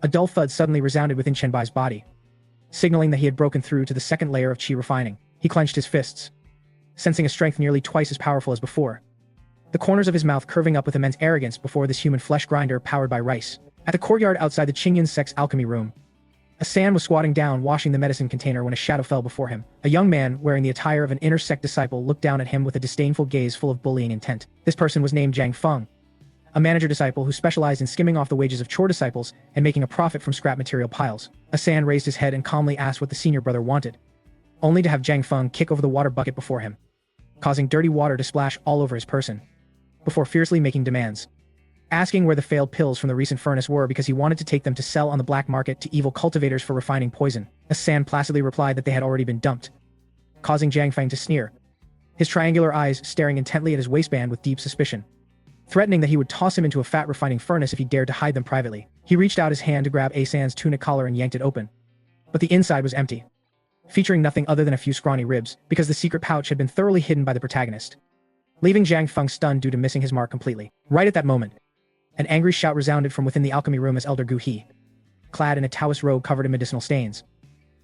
a dull thud suddenly resounded within Chenbai's body, signaling that he had broken through to the 2nd layer of chi refining. He clenched his fists, sensing a strength nearly twice as powerful as before, the corners of his mouth curving up with immense arrogance before this human flesh grinder powered by rice. At the courtyard outside the Qingyan sex alchemy room, Asan was squatting down washing the medicine container when a shadow fell before him. A young man wearing the attire of an inner sect disciple looked down at him with a disdainful gaze full of bullying intent. This person was named Zhang Feng, a manager disciple who specialized in skimming off the wages of chore disciples and making a profit from scrap material piles. Asan raised his head and calmly asked what the senior brother wanted, only to have Zhang Feng kick over the water bucket before him, causing dirty water to splash all over his person, before fiercely making demands, asking where the failed pills from the recent furnace were because he wanted to take them to sell on the black market to evil cultivators for refining poison. Asan placidly replied that they had already been dumped, causing Zhang Feng to sneer, his triangular eyes staring intently at his waistband with deep suspicion, threatening that he would toss him into a fat refining furnace if he dared to hide them privately. He reached out his hand to grab Asan's tunic collar and yanked it open, but the inside was empty, featuring nothing other than a few scrawny ribs, because the secret pouch had been thoroughly hidden by the protagonist, leaving Zhang Feng stunned due to missing his mark completely. Right at that moment, an angry shout resounded from within the alchemy room as Elder Gu He, clad in a Taoist robe covered in medicinal stains,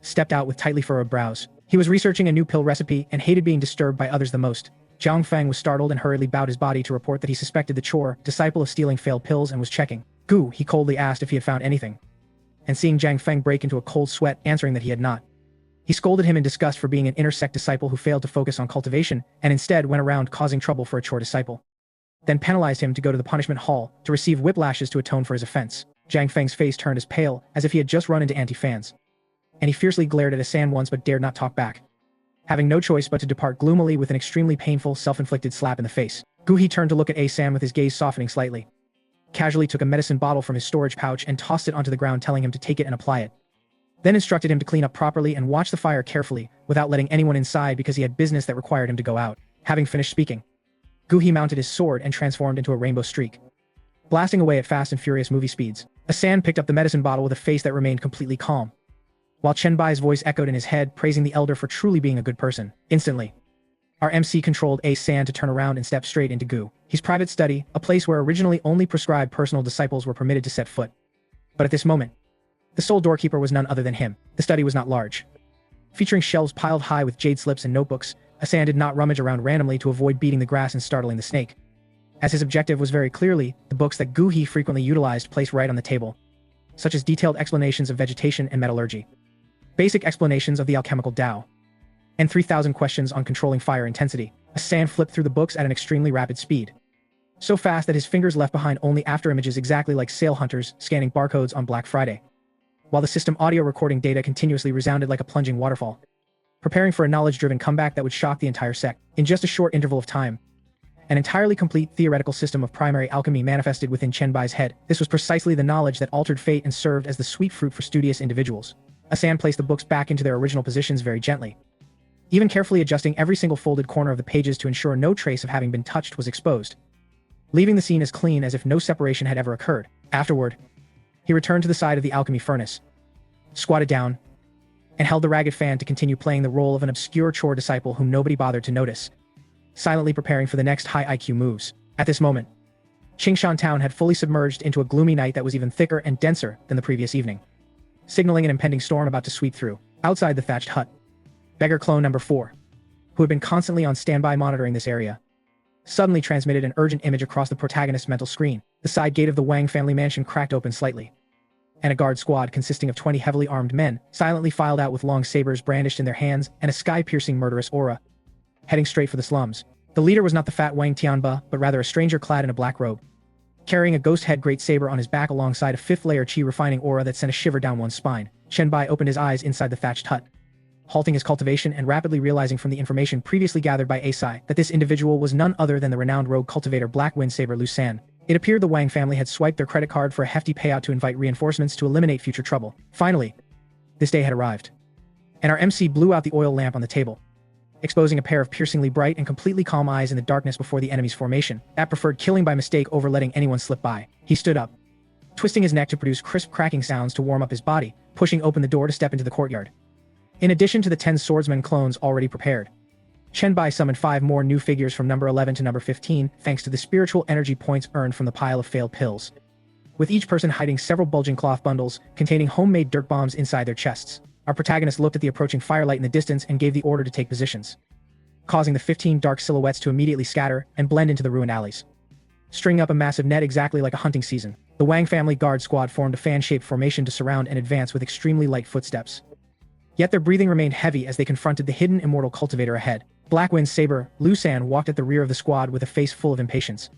stepped out with tightly furrowed brows. He was researching a new pill recipe and hated being disturbed by others the most. Zhang Feng was startled and hurriedly bowed his body to report that he suspected the chore disciple of stealing failed pills and was checking. Gu, he coldly asked if he had found anything, and seeing Zhang Feng break into a cold sweat, answering that he had not, he scolded him in disgust for being an inner sect disciple who failed to focus on cultivation and instead went around causing trouble for a chore disciple, then penalized him to go to the punishment hall to receive whiplashes to atone for his offense. Zhang Feng's face turned as pale as if he had just run into anti-fans, and he fiercely glared at Asan once but dared not talk back. Having no choice but to depart gloomily with an extremely painful, self-inflicted slap in the face, Gu He turned to look at Asan with his gaze softening slightly, casually took a medicine bottle from his storage pouch and tossed it onto the ground, telling him to take it and apply it. Then instructed him to clean up properly and watch the fire carefully without letting anyone inside because he had business that required him to go out. Having finished speaking, Gu He mounted his sword and transformed into a rainbow streak, blasting away at fast and furious movie speeds. Asan picked up the medicine bottle with a face that remained completely calm, while Chen Bai's voice echoed in his head, praising the elder for truly being a good person. Instantly, our MC controlled Asan to turn around and step straight into Gu He's private study, a place where originally only prescribed personal disciples were permitted to set foot. But at this moment, the sole doorkeeper was none other than him. The study was not large, featuring shelves piled high with jade slips and notebooks. Asan did not rummage around randomly to avoid beating the grass and startling the snake, as his objective was very clearly the books that Gu He frequently utilized placed right on the table, such as detailed explanations of vegetation and metallurgy, basic explanations of the alchemical Tao, and 3,000 questions on controlling fire intensity. Asan flipped through the books at an extremely rapid speed, so fast that his fingers left behind only after images exactly like sale hunters scanning barcodes on Black Friday, while the system audio recording data continuously resounded like a plunging waterfall, preparing for a knowledge-driven comeback that would shock the entire sect. In just a short interval of time, an entirely complete theoretical system of primary alchemy manifested within Chen Bai's head. This was precisely the knowledge that altered fate and served as the sweet fruit for studious individuals. Asan placed the books back into their original positions very gently, even carefully adjusting every single folded corner of the pages to ensure no trace of having been touched was exposed, leaving the scene as clean as if no separation had ever occurred. Afterward, he returned to the side of the alchemy furnace, squatted down, and held the ragged fan to continue playing the role of an obscure chore disciple whom nobody bothered to notice, silently preparing for the next high IQ moves. At this moment, Qingshan Town had fully submerged into a gloomy night that was even thicker and denser than the previous evening, signaling an impending storm about to sweep through. Outside the thatched hut, beggar clone number 4, who had been constantly on standby monitoring this area, suddenly transmitted an urgent image across the protagonist's mental screen. The side gate of the Wang family mansion cracked open slightly, and a guard squad consisting of 20 heavily armed men silently filed out with long sabers brandished in their hands and a sky-piercing murderous aura, heading straight for the slums. The leader was not the fat Wang Tianba, but rather a stranger clad in a black robe, carrying a ghost head great saber on his back alongside a fifth-layer chi refining aura that sent a shiver down one's spine. Chen Bai opened his eyes inside the thatched hut, halting his cultivation and rapidly realizing from the information previously gathered by Asai that this individual was none other than the renowned rogue cultivator Black Wind Saber Lu San. It appeared the Wang family had swiped their credit card for a hefty payout to invite reinforcements to eliminate future trouble. Finally, this day had arrived, and our MC blew out the oil lamp on the table, exposing a pair of piercingly bright and completely calm eyes in the darkness before the enemy's formation that preferred killing by mistake over letting anyone slip by. He stood up, twisting his neck to produce crisp cracking sounds to warm up his body, pushing open the door to step into the courtyard. In addition to the 10 swordsman clones already prepared, Chen Bai summoned 5 more new figures from number 11 to number 15 thanks to the spiritual energy points earned from the pile of failed pills, with each person hiding several bulging cloth bundles containing homemade dirt bombs inside their chests. Our protagonist looked at the approaching firelight in the distance and gave the order to take positions, causing the 15 dark silhouettes to immediately scatter and blend into the ruined alleys, stringing up a massive net exactly like a hunting season. The Wang family guard squad formed a fan-shaped formation to surround and advance with extremely light footsteps, yet their breathing remained heavy as they confronted the hidden immortal cultivator ahead. Black Wind Saber Lu San walked at the rear of the squad with a face full of impatience,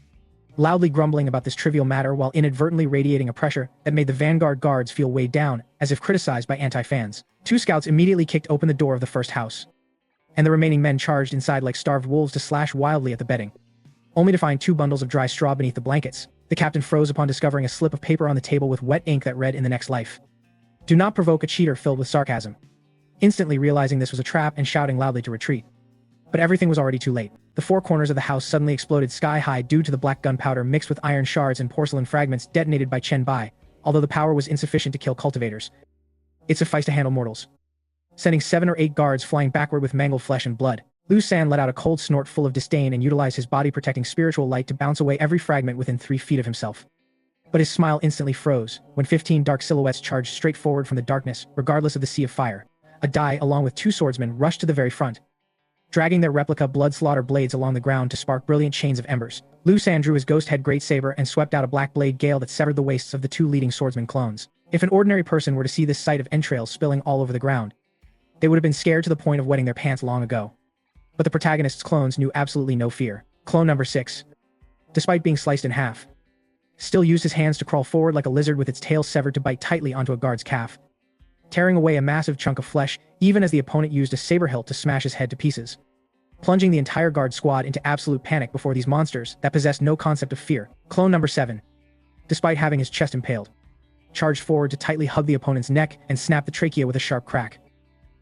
loudly grumbling about this trivial matter while inadvertently radiating a pressure that made the vanguard guards feel weighed down, as if criticized by anti-fans. 2 scouts immediately kicked open the door of the first house, and the remaining men charged inside like starved wolves to slash wildly at the bedding, only to find 2 bundles of dry straw beneath the blankets. The captain froze upon discovering a slip of paper on the table with wet ink that read in the next life, "Do not provoke a cheater," filled with sarcasm, instantly realizing this was a trap and shouting loudly to retreat. But everything was already too late. The 4 corners of the house suddenly exploded sky-high due to the black gunpowder mixed with iron shards and porcelain fragments detonated by Chen Bai. Although the power was insufficient to kill cultivators, it sufficed to handle mortals, sending 7 or 8 guards flying backward with mangled flesh and blood. Lu San let out a cold snort full of disdain and utilized his body-protecting spiritual light to bounce away every fragment within 3 feet of himself. But his smile instantly froze when 15 dark silhouettes charged straight forward from the darkness, regardless of the sea of fire. A Dai, along with 2 swordsmen, rushed to the very front, dragging their replica blood slaughter blades along the ground to spark brilliant chains of embers. Lu San drew his ghost head great saber and swept out a black blade gale that severed the waists of the 2 leading swordsman clones. If an ordinary person were to see this sight of entrails spilling all over the ground, they would have been scared to the point of wetting their pants long ago. But the protagonist's clones knew absolutely no fear. Clone number 6, despite being sliced in half, Still used his hands to crawl forward like a lizard with its tail severed to bite tightly onto a guard's calf, tearing away a massive chunk of flesh even as the opponent used a saber hilt to smash his head to pieces, plunging the entire guard squad into absolute panic before these monsters that possessed no concept of fear. Clone number 7, despite having his chest impaled, charged forward to tightly hug the opponent's neck and snap the trachea with a sharp crack,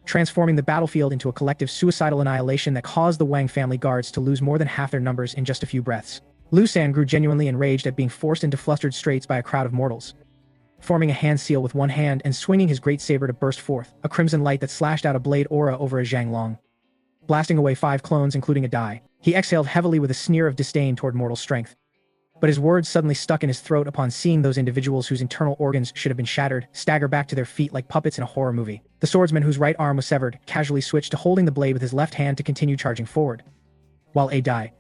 transforming the battlefield into a collective suicidal annihilation that caused the Wang family guards to lose more than half their numbers in just a few breaths. Liu San grew genuinely enraged at being forced into flustered straits by a crowd of mortals, forming a hand seal with one hand and swinging his great saber to burst forth a crimson light that slashed out a blade aura over a Zhang Long, blasting away 5 clones including a Dai. He exhaled heavily with a sneer of disdain toward mortal strength, but his words suddenly stuck in his throat upon seeing those individuals whose internal organs should have been shattered stagger back to their feet like puppets in a horror movie. The swordsman whose right arm was severed casually switched to holding the blade with his left hand to continue charging forward, while a Dai,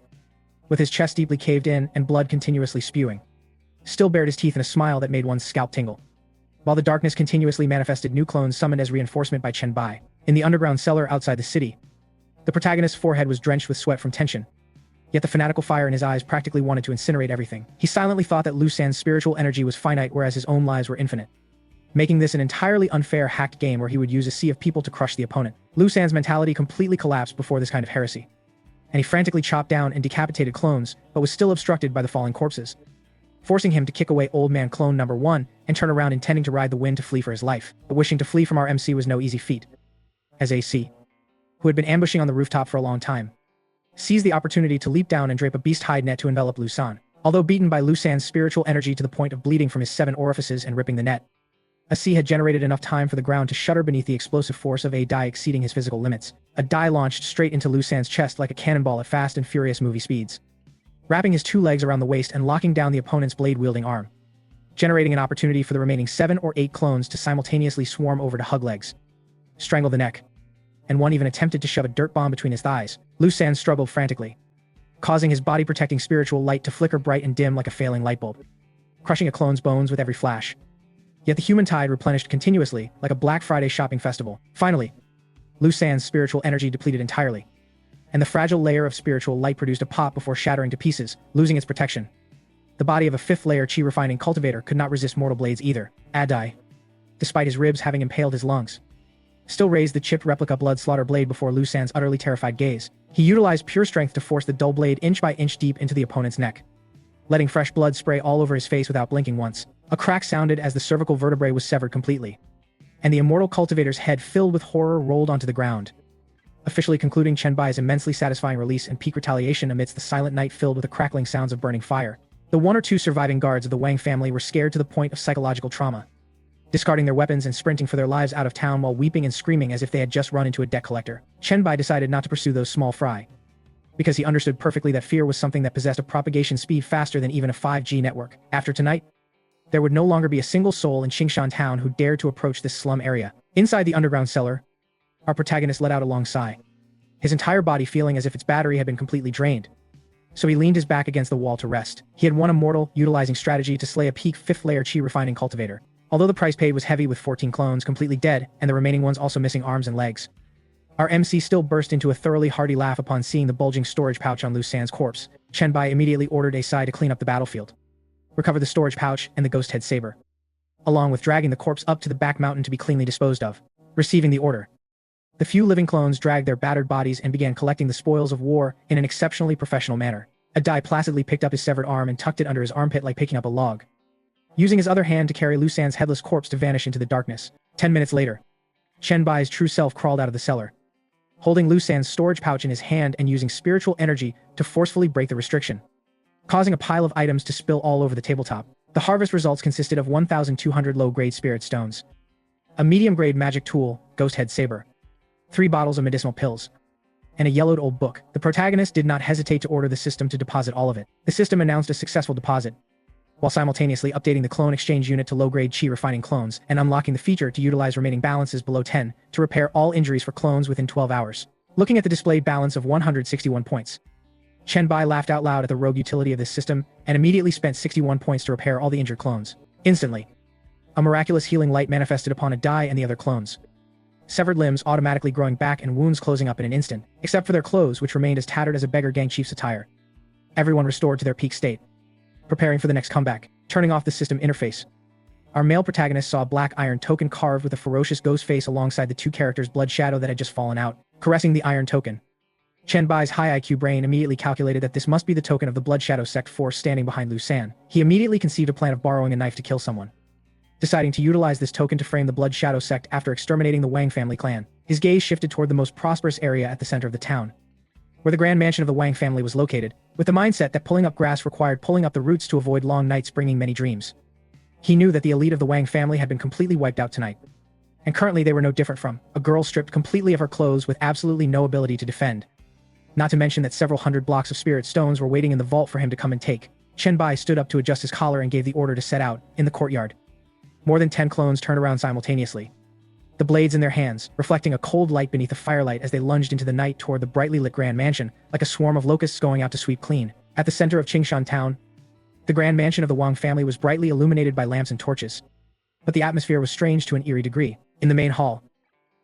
with his chest deeply caved in and blood continuously spewing, still bared his teeth in a smile that made one's scalp tingle, while the darkness continuously manifested new clones summoned as reinforcement by Chen Bai. In the underground cellar outside the city, the protagonist's forehead was drenched with sweat from tension, yet the fanatical fire in his eyes practically wanted to incinerate everything. He silently thought that Liu San's spiritual energy was finite whereas his own lives were infinite, making this an entirely unfair hacked game where he would use a sea of people to crush the opponent. Liu San's mentality completely collapsed before this kind of heresy, and he frantically chopped down and decapitated clones, but was still obstructed by the falling corpses, forcing him to kick away old man clone number 1 and turn around intending to ride the wind to flee for his life. But wishing to flee from our MC was no easy feat, as AC, who had been ambushing on the rooftop for a long time, seized the opportunity to leap down and drape a beast hide net to envelop Liu San. Although beaten by Liu San's spiritual energy to the point of bleeding from his 7 orifices and ripping the net, AC had generated enough time for the ground to shudder beneath the explosive force of a Dai exceeding his physical limits. A Dai launched straight into Liu San's chest like a cannonball at fast and furious movie speeds, wrapping his 2 legs around the waist and locking down the opponent's blade-wielding arm, generating an opportunity for the remaining 7 or 8 clones to simultaneously swarm over to hug legs, strangle the neck, and one even attempted to shove a dirt bomb between his thighs. Liu San struggled frantically, causing his body-protecting spiritual light to flicker bright and dim like a failing light bulb, crushing a clone's bones with every flash. Yet the human tide replenished continuously, like a Black Friday shopping festival. Finally, Liu San's spiritual energy depleted entirely, and the fragile layer of spiritual light produced a pop before shattering to pieces, losing its protection. The body of a 5th-layer chi-refining cultivator could not resist mortal blades either. Adai, despite his ribs having impaled his lungs, still raised the chipped replica blood slaughter blade before Liu San's utterly terrified gaze. He utilized pure strength to force the dull blade inch by inch deep into the opponent's neck, letting fresh blood spray all over his face without blinking once. A crack sounded as the cervical vertebrae was severed completely, and the immortal cultivator's head filled with horror rolled onto the ground, officially concluding Chen Bai's immensely satisfying release and peak retaliation amidst the silent night filled with the crackling sounds of burning fire. The 1 or 2 surviving guards of the Wang family were scared to the point of psychological trauma, discarding their weapons and sprinting for their lives out of town while weeping and screaming as if they had just run into a debt collector. Chen Bai decided not to pursue those small fry, because he understood perfectly that fear was something that possessed a propagation speed faster than even a 5G network. After tonight, there would no longer be a single soul in Qingshan town who dared to approach this slum area. Inside the underground cellar, our protagonist let out a long sigh, his entire body feeling as if its battery had been completely drained. So he leaned his back against the wall to rest. He had won a mortal, utilizing strategy to slay a peak 5th-layer chi-refining cultivator. Although the price paid was heavy with 14 clones completely dead and the remaining ones also missing arms and legs, our MC still burst into a thoroughly hearty laugh upon seeing the bulging storage pouch on Liu San's corpse. Chen Bai immediately ordered Asai to clean up the battlefield, recover the storage pouch and the ghost head saber, along with dragging the corpse up to the back mountain to be cleanly disposed of. Receiving the order, the few living clones dragged their battered bodies and began collecting the spoils of war in an exceptionally professional manner. A Dai placidly picked up his severed arm and tucked it under his armpit like picking up a log, using his other hand to carry Liu San's headless corpse to vanish into the darkness. 10 minutes later, Chen Bai's true self crawled out of the cellar, holding Liu San's storage pouch in his hand and using spiritual energy to forcefully break the restriction, causing a pile of items to spill all over the tabletop. The harvest results consisted of 1,200 low-grade spirit stones, a medium-grade magic tool, ghost head saber, 3 bottles of medicinal pills, and a yellowed old book. The protagonist did not hesitate to order the system to deposit all of it. The system announced a successful deposit, while simultaneously updating the clone exchange unit to low-grade chi-refining clones and unlocking the feature to utilize remaining balances below 10 to repair all injuries for clones within 12 hours. Looking at the displayed balance of 161 points, Chen Bai laughed out loud at the rogue utility of this system and immediately spent 61 points to repair all the injured clones. Instantly, a miraculous healing light manifested upon a Dai and the other clones, severed limbs automatically growing back and wounds closing up in an instant, except for their clothes which remained as tattered as a beggar gang chief's attire. Everyone restored to their peak state, preparing for the next comeback. turning off the system interface. Our male protagonist saw a black iron token carved with a ferocious ghost face alongside the two characters' blood shadow that had just fallen out, caressing the iron token. Chen Bai's high IQ brain immediately calculated that this must be the token of the Blood Shadow sect force standing behind Lu San. He immediately conceived a plan of borrowing a knife to kill someone, deciding to utilize this token to frame the Blood Shadow sect after exterminating the Wang family clan. His gaze shifted toward the most prosperous area at the center of the town, where the grand mansion of the Wang family was located, with the mindset that pulling up grass required pulling up the roots to avoid long nights bringing many dreams. He knew that the elite of the Wang family had been completely wiped out tonight, and currently they were no different from a girl stripped completely of her clothes with absolutely no ability to defend. Not to mention that several hundred blocks of spirit stones were waiting in the vault for him to come and take. Chen Bai stood up to adjust his collar and gave the order to set out. In the courtyard, more than 10 clones turned around simultaneously, the blades in their hands, reflecting a cold light beneath the firelight as they lunged into the night toward the brightly lit grand mansion, like a swarm of locusts going out to sweep clean. At the center of Qingshan town, the grand mansion of the Wang family was brightly illuminated by lamps and torches. But the atmosphere was strange to an eerie degree. In the main hall,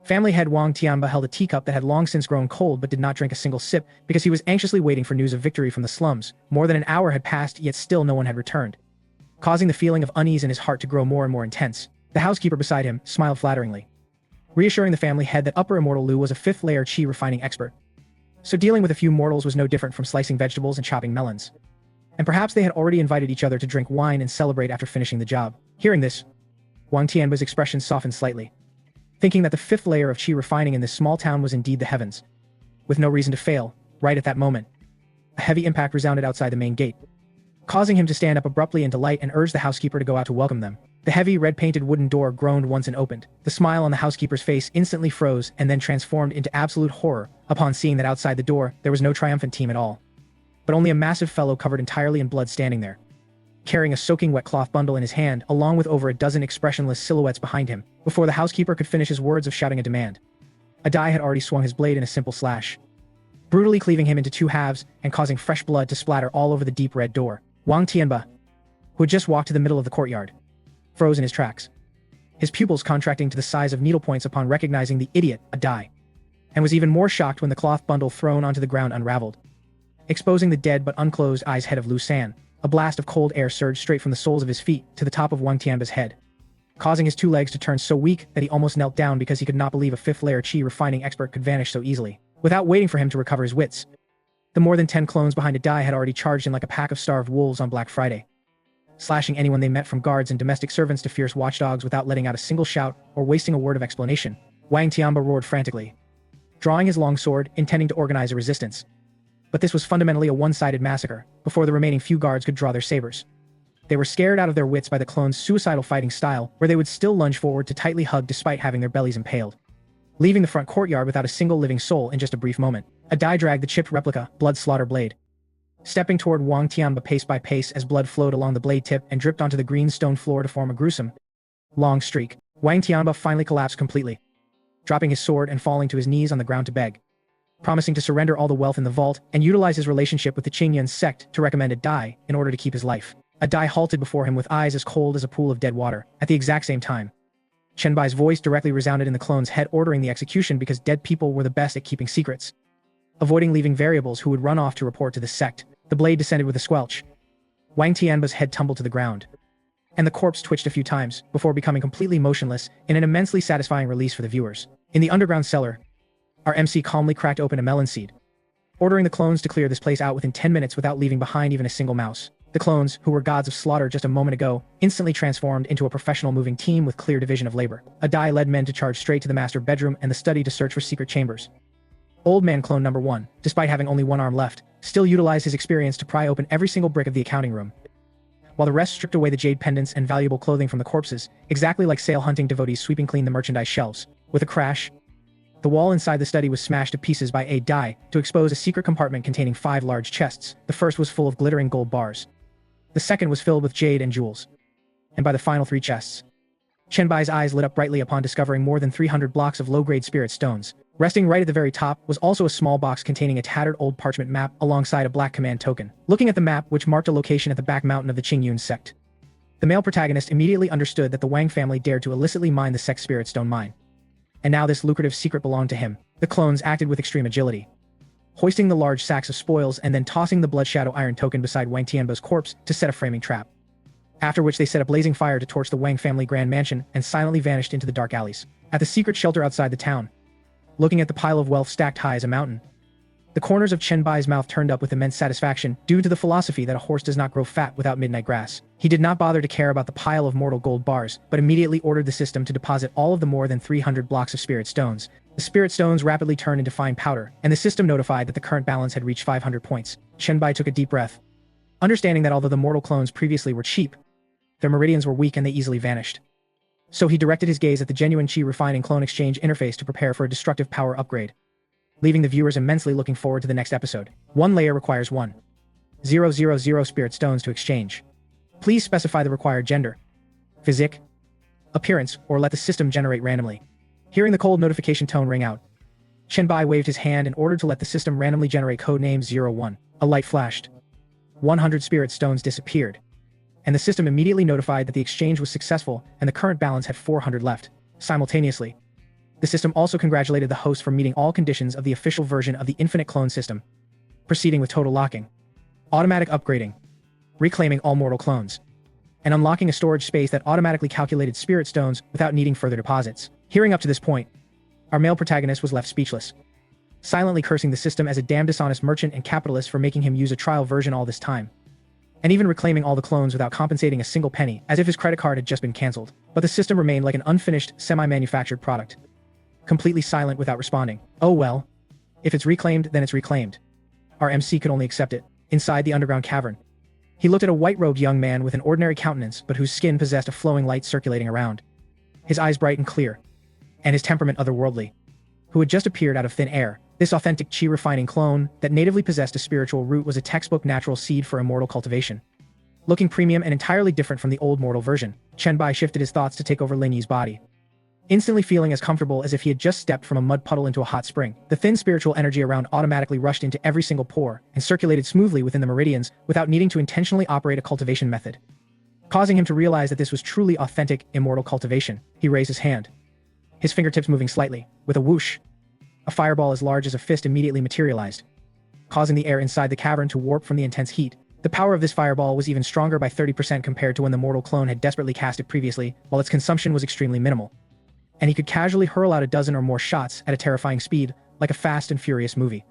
family head Wang Tianba held a teacup that had long since grown cold but did not drink a single sip because he was anxiously waiting for news of victory from the slums. More than an hour had passed, yet still no one had returned, causing the feeling of unease in his heart to grow more and more intense. The housekeeper beside him smiled flatteringly, reassuring the family head that Upper Immortal Lu was a fifth-layer qi refining expert. So dealing with a few mortals was no different from slicing vegetables and chopping melons. And perhaps they had already invited each other to drink wine and celebrate after finishing the job. Hearing this, Wang Tianba's expression softened slightly, thinking that the fifth layer of qi refining in this small town was indeed the heavens. With no reason to fail, right at that moment, a heavy impact resounded outside the main gate, causing him to stand up abruptly in delight and urge the housekeeper to go out to welcome them. The heavy, red-painted wooden door groaned once and opened. The smile on the housekeeper's face instantly froze and then transformed into absolute horror upon seeing that outside the door there was no triumphant team at all, but only a massive fellow covered entirely in blood standing there, carrying a soaking wet cloth bundle in his hand along with over a dozen expressionless silhouettes behind him. Before the housekeeper could finish his words of shouting a demand, a dai had already swung his blade in a simple slash, brutally cleaving him into two halves and causing fresh blood to splatter all over the deep red door. Wang Tianba, who had just walked to the middle of the courtyard, froze in his tracks, his pupils contracting to the size of needlepoints upon recognizing the idiot, a dai, and was even more shocked when the cloth bundle thrown onto the ground unraveled, exposing the dead but unclosed eyes head of Lu San. A blast of cold air surged straight from the soles of his feet to the top of Wang Tianba's head, causing his two legs to turn so weak that he almost knelt down because he could not believe a fifth-layer qi refining expert could vanish so easily. Without waiting for him to recover his wits, the more than 10 clones behind a dai had already charged in like a pack of starved wolves on Black Friday, slashing anyone they met from guards and domestic servants to fierce watchdogs without letting out a single shout or wasting a word of explanation. Wang Tianba roared frantically, drawing his long sword, intending to organize a resistance. But this was fundamentally a one-sided massacre. Before the remaining few guards could draw their sabers, they were scared out of their wits by the clones' suicidal fighting style, where they would still lunge forward to tightly hug despite having their bellies impaled, leaving the front courtyard without a single living soul in just a brief moment. A dai dragged the chipped replica, blood slaughter blade, stepping toward Wang Tianba pace by pace as blood flowed along the blade tip and dripped onto the green stone floor to form a gruesome, long streak. Wang Tianba finally collapsed completely, dropping his sword and falling to his knees on the ground to beg, promising to surrender all the wealth in the vault and utilize his relationship with the Qingyun sect to recommend a dai in order to keep his life. A dai halted before him with eyes as cold as a pool of dead water. At the exact same time, Chen Bai's voice directly resounded in the clone's head, ordering the execution because dead people were the best at keeping secrets, avoiding leaving variables who would run off to report to the sect. The blade descended with a squelch. Wang Tianba's head tumbled to the ground, and the corpse twitched a few times before becoming completely motionless in an immensely satisfying release for the viewers. In the underground cellar, our MC calmly cracked open a melon seed, ordering the clones to clear this place out within 10 minutes without leaving behind even a single mouse. The clones, who were gods of slaughter just a moment ago, instantly transformed into a professional moving team with clear division of labor. A dai led men to charge straight to the master bedroom and the study to search for secret chambers. Old man clone number 1, despite having only one arm left, still utilized his experience to pry open every single brick of the accounting room, while the rest stripped away the jade pendants and valuable clothing from the corpses, exactly like sale hunting devotees sweeping clean the merchandise shelves. With a crash, the wall inside the study was smashed to pieces by a dai to expose a secret compartment containing 5 large chests. The first was full of glittering gold bars. The second was filled with jade and jewels. And by the final 3 chests, Chen Bai's eyes lit up brightly upon discovering more than 300 blocks of low-grade spirit stones. Resting right at the very top was also a small box containing a tattered old parchment map alongside a black command token. Looking at the map, which marked a location at the back mountain of the Qingyun sect, the male protagonist immediately understood that the Wang family dared to illicitly mine the sect's spirit stone mine, and now this lucrative secret belonged to him. The clones acted with extreme agility, hoisting the large sacks of spoils and then tossing the blood shadow iron token beside Wang Tianba's corpse to set a framing trap. after which they set a blazing fire to torch the Wang family grand mansion and silently vanished into the dark alleys. At the secret shelter outside the town, looking at the pile of wealth stacked high as a mountain, the corners of Chen Bai's mouth turned up with immense satisfaction due to the philosophy that a horse does not grow fat without midnight grass. He did not bother to care about the pile of mortal gold bars, but immediately ordered the system to deposit all of the more than 300 blocks of spirit stones. The spirit stones rapidly turned into fine powder, and the system notified that the current balance had reached 500 points. Chen Bai took a deep breath, understanding that although the mortal clones previously were cheap, their meridians were weak and they easily vanished. So he directed his gaze at the genuine chi refining clone exchange interface to prepare for a destructive power upgrade, leaving the viewers immensely looking forward to the next episode. One layer requires 1,000 spirit stones to exchange. Please specify the required gender, physique, appearance, or let the system generate randomly. Hearing the cold notification tone ring out, Chen Bai waved his hand in order to let the system randomly generate codename 01. A light flashed. 100 spirit stones disappeared, and the system immediately notified that the exchange was successful and the current balance had 400 left. Simultaneously, the system also congratulated the host for meeting all conditions of the official version of the infinite clone system, proceeding with total locking, automatic upgrading, reclaiming all mortal clones, and unlocking a storage space that automatically calculated spirit stones without needing further deposits. Hearing up to this point, our male protagonist was left speechless, silently cursing the system as a damn dishonest merchant and capitalist for making him use a trial version all this time, and even reclaiming all the clones without compensating a single penny, as if his credit card had just been cancelled. But the system remained like an unfinished, semi-manufactured product, completely silent without responding. Oh well. If it's reclaimed, then it's reclaimed. Our MC could only accept it. Inside the underground cavern, he looked at a white-robed young man with an ordinary countenance but whose skin possessed a flowing light circulating around, his eyes bright and clear, and his temperament otherworldly, who had just appeared out of thin air. This authentic chi-refining clone that natively possessed a spiritual root was a textbook natural seed for immortal cultivation. Looking premium and entirely different from the old mortal version, Chen Bai shifted his thoughts to take over Lin Yi's body, instantly feeling as comfortable as if he had just stepped from a mud puddle into a hot spring. The thin spiritual energy around automatically rushed into every single pore and circulated smoothly within the meridians without needing to intentionally operate a cultivation method, causing him to realize that this was truly authentic, immortal cultivation. He raised his hand, his fingertips moving slightly. With a whoosh, a fireball as large as a fist immediately materialized, causing the air inside the cavern to warp from the intense heat. The power of this fireball was even stronger by 30% compared to when the mortal clone had desperately cast it previously, while its consumption was extremely minimal, and he could casually hurl out a dozen or more shots at a terrifying speed, like a Fast and Furious movie,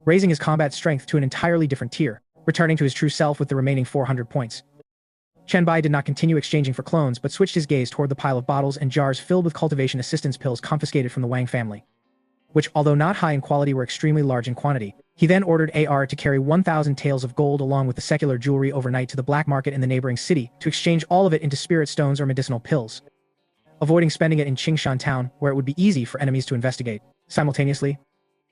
raising his combat strength to an entirely different tier, returning to his true self with the remaining 400 points. Chen Bai did not continue exchanging for clones but switched his gaze toward the pile of bottles and jars filled with cultivation assistance pills confiscated from the Wang family, which, although not high in quality, were extremely large in quantity. He then ordered AR to carry 1,000 taels of gold along with the secular jewelry overnight to the black market in the neighboring city to exchange all of it into spirit stones or medicinal pills, avoiding spending it in Qingshan town, where it would be easy for enemies to investigate. Simultaneously,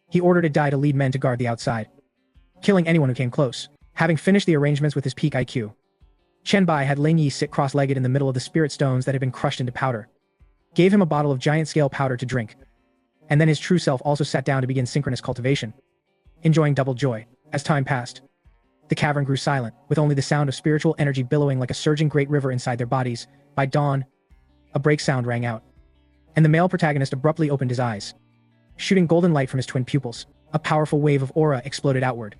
he ordered a Dai to lead men to guard the outside, killing anyone who came close. Having finished the arrangements with his peak IQ, Chen Bai had Lin Yi sit cross-legged in the middle of the spirit stones that had been crushed into powder, gave him a bottle of giant-scale powder to drink, and then his true self also sat down to begin synchronous cultivation, enjoying double joy. As time passed, the cavern grew silent, with only the sound of spiritual energy billowing like a surging great river inside their bodies. By dawn, a break sound rang out, and the male protagonist abruptly opened his eyes, shooting golden light from his twin pupils. A powerful wave of aura exploded outward,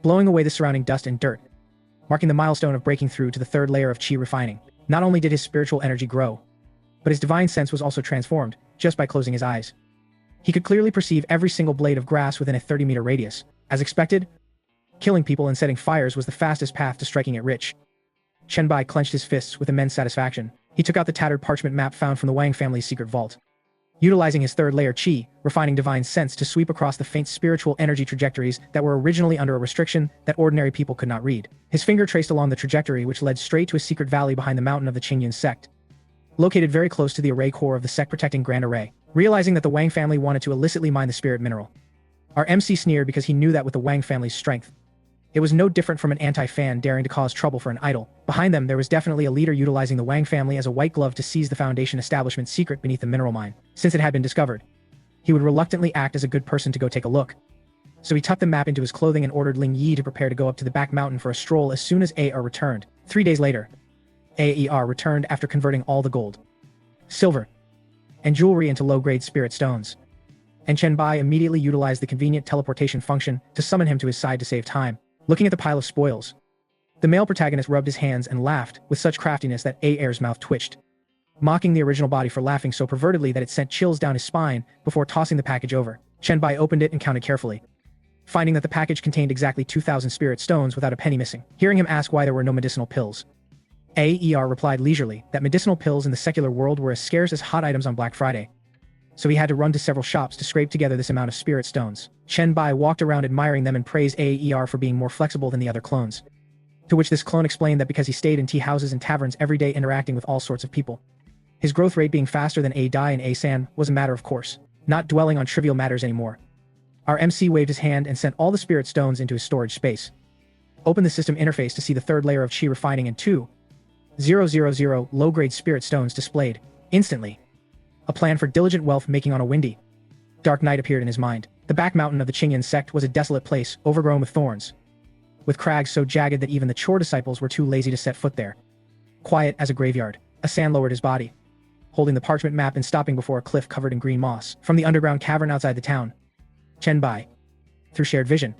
blowing away the surrounding dust and dirt, marking the milestone of breaking through to the third layer of chi refining. Not only did his spiritual energy grow, but his divine sense was also transformed, just by closing his eyes. He could clearly perceive every single blade of grass within a 30-meter radius. As expected, killing people and setting fires was the fastest path to striking it rich. Chen Bai clenched his fists with immense satisfaction. He took out the tattered parchment map found from the Wang family's secret vault, utilizing his third layer chi, refining divine sense to sweep across the faint spiritual energy trajectories that were originally under a restriction that ordinary people could not read. His finger traced along the trajectory which led straight to a secret valley behind the mountain of the Qingyun sect, located very close to the array core of the sect-protecting Grand Array. Realizing that the Wang family wanted to illicitly mine the spirit mineral, our MC sneered because he knew that with the Wang family's strength, it was no different from an anti-fan daring to cause trouble for an idol. Behind them, there was definitely a leader utilizing the Wang family as a white glove to seize the Foundation establishment's secret beneath the mineral mine. Since it had been discovered, he would reluctantly act as a good person to go take a look. So he tucked the map into his clothing and ordered Ling Yi to prepare to go up to the back mountain for a stroll as soon as AR returned. 3 days later, AER returned after converting all the gold, silver, and jewelry into low-grade spirit stones, and Chen Bai immediately utilized the convenient teleportation function to summon him to his side to save time. Looking at the pile of spoils, The male protagonist rubbed his hands and laughed with such craftiness that Air's mouth twitched, mocking the original body for laughing so pervertedly that it sent chills down his spine before tossing the package over. Chenbai opened it and counted carefully, finding that the package contained exactly 2,000 spirit stones without a penny missing. Hearing him ask why there were no medicinal pills, Aer replied leisurely that medicinal pills in the secular world were as scarce as hot items on Black Friday, so he had to run to several shops to scrape together this amount of spirit stones. Chenbai walked around admiring them and praised Aer for being more flexible than the other clones, to which this clone explained that because he stayed in tea houses and taverns every day interacting with all sorts of people, his growth rate being faster than A-Dai and A-San was a matter of course, not dwelling on trivial matters anymore. Our MC waved his hand and sent all the spirit stones into his storage space. Open the system interface to see the third layer of chi refining and 2,000 low-grade spirit stones displayed. Instantly, a plan for diligent wealth making on a windy, dark night appeared in his mind. The back mountain of the Qingyan sect was a desolate place, overgrown with thorns, with crags so jagged that even the chore disciples were too lazy to set foot there. Quiet as a graveyard, Asan lowered his body, holding the parchment map and stopping before a cliff covered in green moss. From the underground cavern outside the town, Chenbai, through shared vision,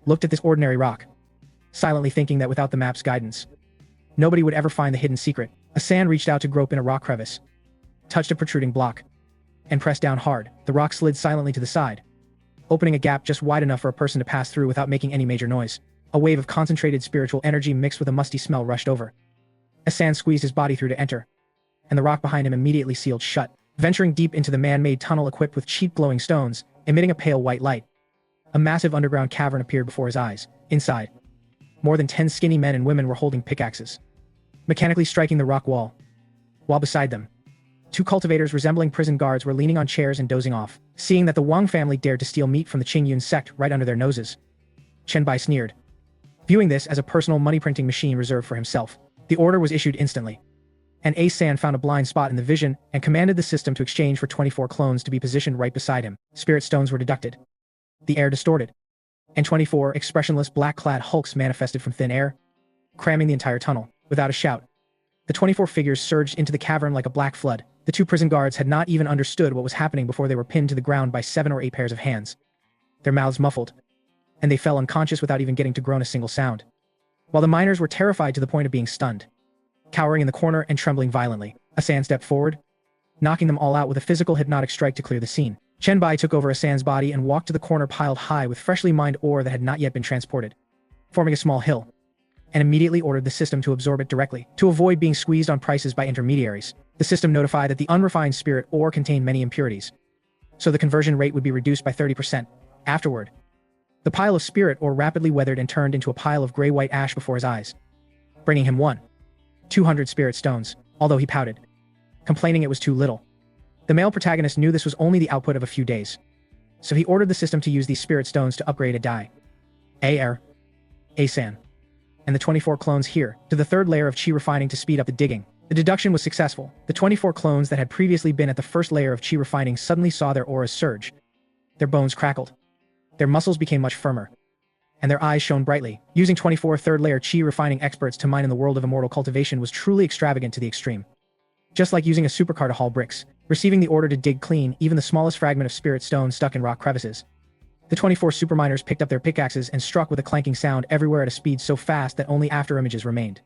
looked at this ordinary rock, silently thinking that without the map's guidance, nobody would ever find the hidden secret. Asan reached out to grope in a rock crevice, touched a protruding block, and pressed down hard. The rock slid silently to the side, opening a gap just wide enough for a person to pass through without making any major noise. A wave of concentrated spiritual energy mixed with a musty smell rushed over. Asan squeezed his body through to enter, and the rock behind him immediately sealed shut. Venturing deep into the man-made tunnel equipped with cheap glowing stones, emitting a pale white light, a massive underground cavern appeared before his eyes. Inside, more than 10 skinny men and women were holding pickaxes, mechanically striking the rock wall, while beside them, 2 cultivators resembling prison guards were leaning on chairs and dozing off. Seeing that the Wang family dared to steal meat from the Qingyun sect right under their noses, Chenbai sneered, viewing this as a personal money-printing machine reserved for himself. The order was issued instantly, and A-San found a blind spot in the vision and commanded the system to exchange for 24 clones to be positioned right beside him. Spirit stones were deducted, the air distorted, and 24 expressionless black-clad hulks manifested from thin air, cramming the entire tunnel. Without a shout, the 24 figures surged into the cavern like a black flood. The 2 prison guards had not even understood what was happening before they were pinned to the ground by 7 or 8 pairs of hands, their mouths muffled, and they fell unconscious without even getting to groan a single sound. While the miners were terrified to the point of being stunned, cowering in the corner and trembling violently, Asan stepped forward, knocking them all out with a physical hypnotic strike to clear the scene. Chenbai took over Asan's body and walked to the corner piled high with freshly mined ore that had not yet been transported, forming a small hill, and immediately ordered the system to absorb it directly. To avoid being squeezed on prices by intermediaries, the system notified that the unrefined spirit ore contained many impurities, so the conversion rate would be reduced by 30%. Afterward, the pile of spirit ore rapidly weathered and turned into a pile of gray-white ash before his eyes, bringing him 200 spirit stones, although he pouted, complaining it was too little. The male protagonist knew this was only the output of a few days, so he ordered the system to use these spirit stones to upgrade A-Dai, A-Air, A-San, and the 24 clones here to the third layer of chi refining to speed up the digging. The deduction was successful. The 24 clones that had previously been at the first layer of chi refining suddenly saw their auras surge. Their bones crackled, their muscles became much firmer, and their eyes shone brightly. Using 24 third-layer chi refining experts to mine in the world of immortal cultivation was truly extravagant to the extreme. Just like using a supercar to haul bricks, receiving the order to dig clean even the smallest fragment of spirit stone stuck in rock crevices. The 24 superminers picked up their pickaxes and struck with a clanking sound everywhere at a speed so fast that only afterimages remained.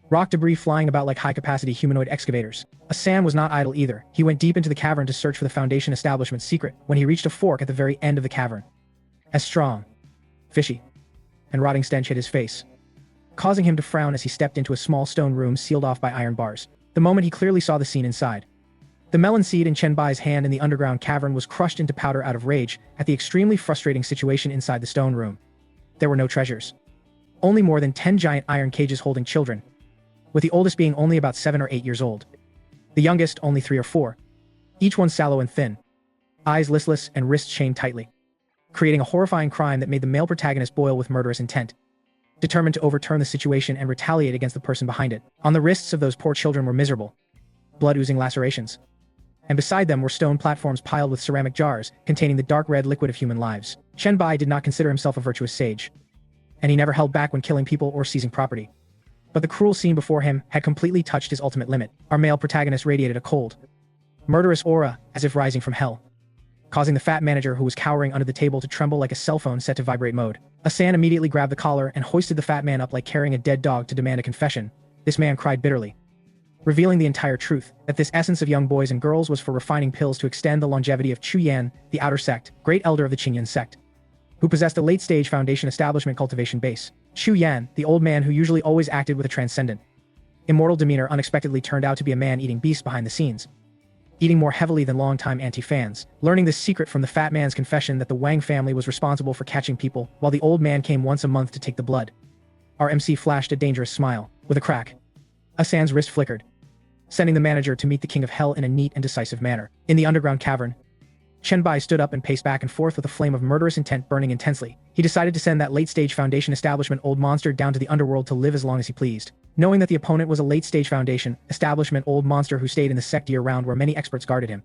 Rock debris flying about like high-capacity humanoid excavators. Asan was not idle either. He went deep into the cavern to search for the Foundation establishment's secret when he reached a fork at the very end of the cavern. A strong, fishy, and rotting stench hit his face, causing him to frown as he stepped into a small stone room sealed off by iron bars. The moment he clearly saw the scene inside, the melon seed in Chenbai's hand in the underground cavern was crushed into powder out of rage at the extremely frustrating situation inside the stone room. There were no treasures. Only more than 10 giant iron cages holding children, with the oldest being only about 7 or 8 years old. The youngest only 3 or 4, each one sallow and thin, eyes listless and wrists chained tightly, creating a horrifying crime that made the male protagonist boil with murderous intent, determined to overturn the situation and retaliate against the person behind it. On the wrists of those poor children were miserable, blood-oozing lacerations, and beside them were stone platforms piled with ceramic jars containing the dark red liquid of human lives. Chenbai did not consider himself a virtuous sage, and he never held back when killing people or seizing property. But the cruel scene before him had completely touched his ultimate limit. Our male protagonist radiated a cold, murderous aura as if rising from hell, causing the fat manager who was cowering under the table to tremble like a cell phone set to vibrate mode. Asan immediately grabbed the collar and hoisted the fat man up like carrying a dead dog to demand a confession. This man cried bitterly, revealing the entire truth, that this essence of young boys and girls was for refining pills to extend the longevity of Chu Yan, the outer sect, great elder of the Qingyan sect, who possessed a late-stage foundation establishment cultivation base. Chu Yan, the old man who usually always acted with a transcendent, immortal demeanor, unexpectedly turned out to be a man-eating beast behind the scenes, eating more heavily than longtime anti-fans. Learning this secret from the fat man's confession that the Wang family was responsible for catching people, while the old man came once a month to take the blood. Our MC flashed a dangerous smile. With a crack, Asan's wrist flickered, sending the manager to meet the king of hell in a neat and decisive manner. In the underground cavern, Chen Bai stood up and paced back and forth with a flame of murderous intent burning intensely. He decided to send that late-stage foundation establishment old monster down to the underworld to live as long as he pleased. Knowing that the opponent was a late-stage foundation establishment old monster who stayed in the sect year-round where many experts guarded him,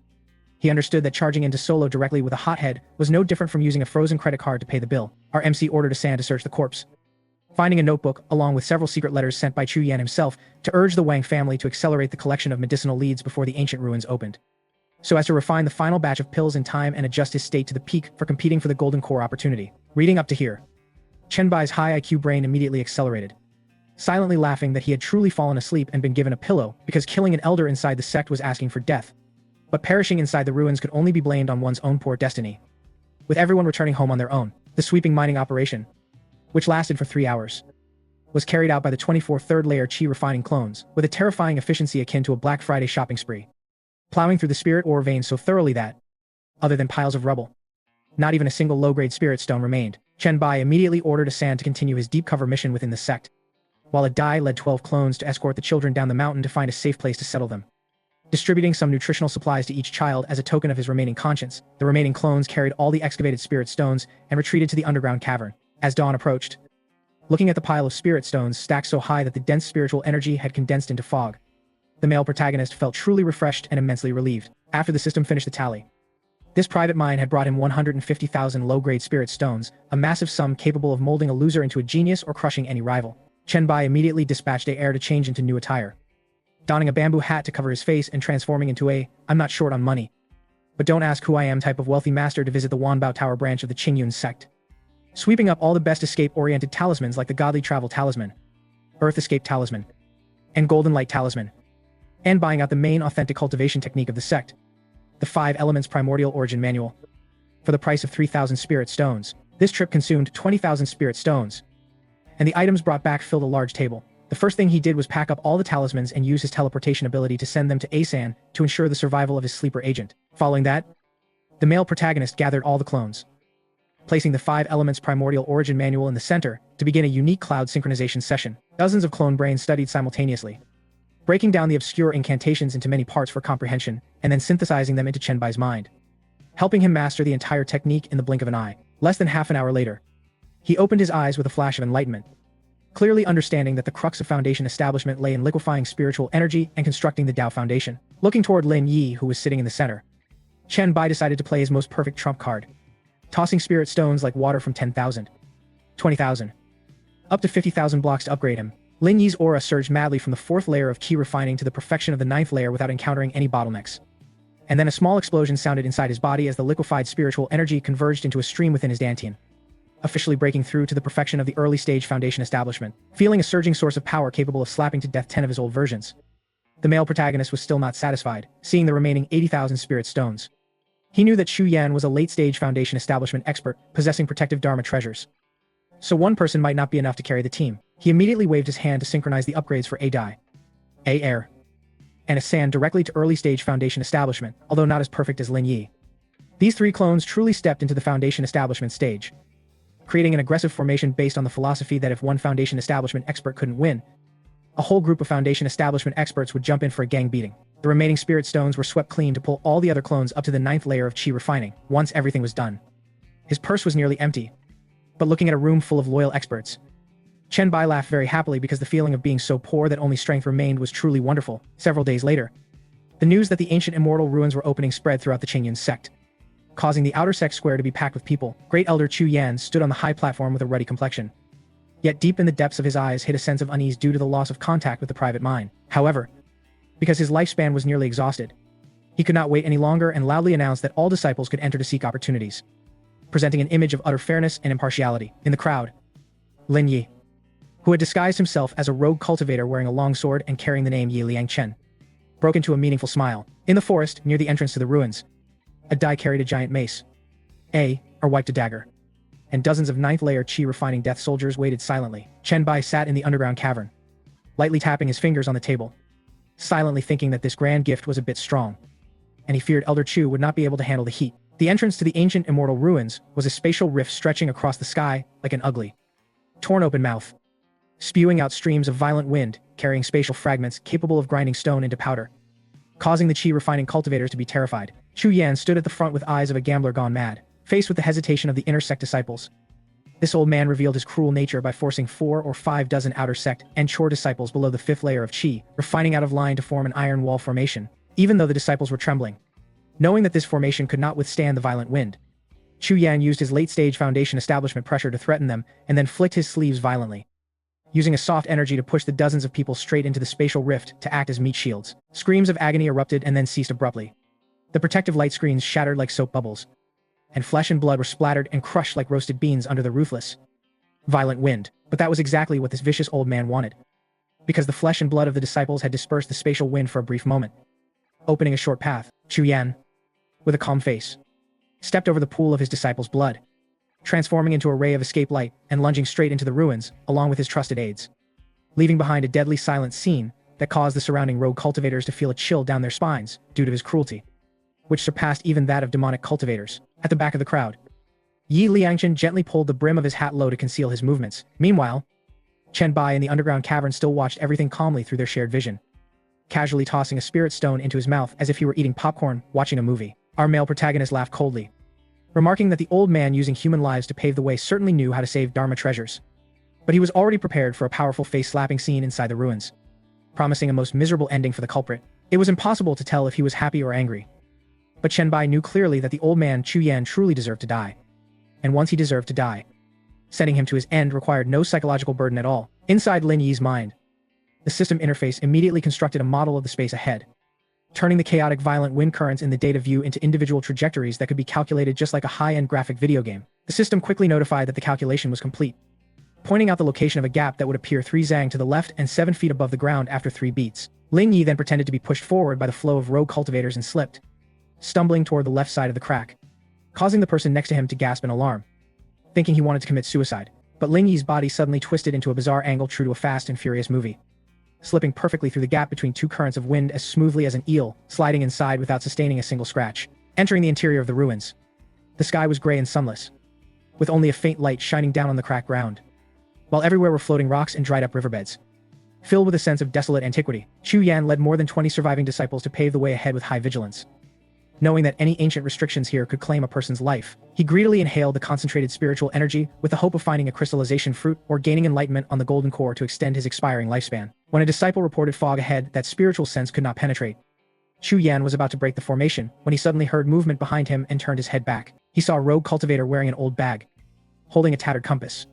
he understood that charging into solo directly with a hothead was no different from using a frozen credit card to pay the bill. Our MC ordered Asan to search the corpse, finding a notebook along with several secret letters sent by Chu Yan himself to urge the Wang family to accelerate the collection of medicinal leads before the ancient ruins opened, so as to refine the final batch of pills in time and adjust his state to the peak for competing for the golden core opportunity. Reading up to here, Chen Bai's high IQ brain immediately accelerated, silently laughing that he had truly fallen asleep and been given a pillow, because killing an elder inside the sect was asking for death. But perishing inside the ruins could only be blamed on one's own poor destiny. With everyone returning home on their own, the sweeping mining operation, which lasted for 3 hours, was carried out by the 24 third-layer Qi refining clones, with a terrifying efficiency akin to a Black Friday shopping spree, plowing through the spirit ore veins so thoroughly that, other than piles of rubble, not even a single low-grade spirit stone remained. Chen Bai immediately ordered Asan to continue his deep cover mission within the sect, while a Dai led 12 clones to escort the children down the mountain to find a safe place to settle them. Distributing some nutritional supplies to each child as a token of his remaining conscience, the remaining clones carried all the excavated spirit stones and retreated to the underground cavern. As dawn approached, looking at the pile of spirit stones stacked so high that the dense spiritual energy had condensed into fog, the male protagonist felt truly refreshed and immensely relieved. After the system finished the tally, this private mine had brought him 150,000 low-grade spirit stones, a massive sum capable of molding a loser into a genius or crushing any rival. Chen Bai immediately dispatched a heir to change into new attire, donning a bamboo hat to cover his face and transforming into a "I'm not short on money, but don't ask who I am" type of wealthy master to visit the Wanbao Tower branch of the Qingyun sect, sweeping up all the best escape-oriented talismans like the Godly Travel Talisman, Earth Escape Talisman, and Golden Light Talisman, and buying out the main authentic cultivation technique of the sect, the 5 Elements Primordial Origin Manual, for the price of 3,000 spirit stones. This trip consumed 20,000 spirit stones, and the items brought back filled a large table. The first thing he did was pack up all the talismans and use his teleportation ability to send them to Asan to ensure the survival of his sleeper agent. Following that, the male protagonist gathered all the clones, placing the 5 Elements Primordial Origin Manual in the center to begin a unique cloud synchronization session. Dozens of clone brains studied simultaneously, breaking down the obscure incantations into many parts for comprehension and then synthesizing them into Chen Bai's mind, helping him master the entire technique in the blink of an eye. Less than half an hour later, he opened his eyes with a flash of enlightenment, clearly understanding that the crux of Foundation establishment lay in liquefying spiritual energy and constructing the Dao Foundation. Looking toward Lin Yi, who was sitting in the center, Chen Bai decided to play his most perfect trump card, tossing spirit stones like water from 10,000, 20,000, up to 50,000 blocks to upgrade him. Lin Yi's aura surged madly from the 4th layer of Qi refining to the perfection of the 9th layer without encountering any bottlenecks. And then a small explosion sounded inside his body as the liquefied spiritual energy converged into a stream within his dantian, officially breaking through to the perfection of the early stage Foundation establishment. Feeling a surging source of power capable of slapping to death 10 of his old versions, the male protagonist was still not satisfied, seeing the remaining 80,000 spirit stones. He knew that Chu Yan was a late-stage Foundation establishment expert, possessing protective Dharma treasures, so one person might not be enough to carry the team. He immediately waved his hand to synchronize the upgrades for A Dai, A Air, and Asan directly to early-stage Foundation establishment, although not as perfect as Lin Yi. These 3 clones truly stepped into the Foundation establishment stage, creating an aggressive formation based on the philosophy that if one Foundation establishment expert couldn't win, a whole group of Foundation establishment experts would jump in for a gang beating. The remaining spirit stones were swept clean to pull all the other clones up to the 9th layer of Qi refining. Once everything was done, his purse was nearly empty, but looking at a room full of loyal experts, Chen Bai laughed very happily because the feeling of being so poor that only strength remained was truly wonderful. Several days later, the news that the ancient immortal ruins were opening spread throughout the Qingyun sect, causing the outer sect square to be packed with people. Great Elder Chu Yan stood on the high platform with a ruddy complexion, yet deep in the depths of his eyes hid a sense of unease due to the loss of contact with the private mine. However, because his lifespan was nearly exhausted, He could not wait any longer and loudly announced that all disciples could enter to seek opportunities, presenting an image of utter fairness and impartiality. In the crowd, Lin Yi, who had disguised himself as a rogue cultivator wearing a long sword and carrying the name Yi Liangchen, broke into a meaningful smile. In the forest, near the entrance to the ruins, a Dai carried a giant mace. Or wiped a dagger. And dozens of 9th layer chi refining death soldiers waited silently. Chen Bai sat in the underground cavern, lightly tapping his fingers on the table, silently thinking that this grand gift was a bit strong, and he feared Elder Chu would not be able to handle the heat. The entrance to the ancient immortal ruins was a spatial rift stretching across the sky like an ugly, torn open mouth, spewing out streams of violent wind, carrying spatial fragments capable of grinding stone into powder, causing the chi refining cultivators to be terrified. Chu Yan stood at the front with eyes of a gambler gone mad, faced with the hesitation of the inner sect disciples. This old man revealed his cruel nature by forcing 4 or 5 dozen outer sect and chore disciples below the 5th layer of chi, refining out of line to form an iron wall formation, even though the disciples were trembling. Knowing that this formation could not withstand the violent wind, Chu Yan used his late-stage foundation establishment pressure to threaten them and then flicked his sleeves violently, using a soft energy to push the dozens of people straight into the spatial rift to act as meat shields. Screams of agony erupted and then ceased abruptly. The protective light screens shattered like soap bubbles, and flesh and blood were splattered and crushed like roasted beans under the ruthless, violent wind. But that was exactly what this vicious old man wanted, because the flesh and blood of the disciples had dispersed the spatial wind for a brief moment, opening a short path. Chu Yan, with a calm face, stepped over the pool of his disciples' blood, transforming into a ray of escape light and lunging straight into the ruins, along with his trusted aides, leaving behind a deadly silent scene that caused the surrounding rogue cultivators to feel a chill down their spines due to his cruelty, which surpassed even that of demonic cultivators. At the back of the crowd, Yi Liangchen gently pulled the brim of his hat low to conceal his movements. Meanwhile, Chen Bai in the underground cavern still watched everything calmly through their shared vision, casually tossing a spirit stone into his mouth as if he were eating popcorn watching a movie. Our male protagonist laughed coldly, remarking that the old man using human lives to pave the way certainly knew how to save Dharma treasures. But he was already prepared for a powerful face-slapping scene inside the ruins, promising a most miserable ending for the culprit. It was impossible to tell if he was happy or angry, but Chen Bai knew clearly that the old man Chu Yan truly deserved to die. And once he deserved to die, sending him to his end required no psychological burden at all. Inside Lin Yi's mind, the system interface immediately constructed a model of the space ahead, turning the chaotic violent wind currents in the data view into individual trajectories that could be calculated just like a high-end graphic video game. The system quickly notified that the calculation was complete, pointing out the location of a gap that would appear 3 zang to the left and 7 feet above the ground after 3 beats. Lin Yi then pretended to be pushed forward by the flow of rogue cultivators and slipped, stumbling toward the left side of the crack, causing the person next to him to gasp in alarm, thinking he wanted to commit suicide. But Lin Yi's body suddenly twisted into a bizarre angle true to a Fast and Furious movie, slipping perfectly through the gap between 2 currents of wind as smoothly as an eel, sliding inside without sustaining a single scratch. Entering the interior of the ruins, the sky was gray and sunless, with only a faint light shining down on the cracked ground, while everywhere were floating rocks and dried-up riverbeds. Filled with a sense of desolate antiquity, Chu Yan led more than 20 surviving disciples to pave the way ahead with high vigilance. Knowing that any ancient restrictions here could claim a person's life, he greedily inhaled the concentrated spiritual energy with the hope of finding a crystallization fruit or gaining enlightenment on the golden core to extend his expiring lifespan. When a disciple reported fog ahead that spiritual sense could not penetrate, Chu Yan was about to break the formation when he suddenly heard movement behind him and turned his head back. He saw a rogue cultivator wearing an old bag, holding a tattered compass,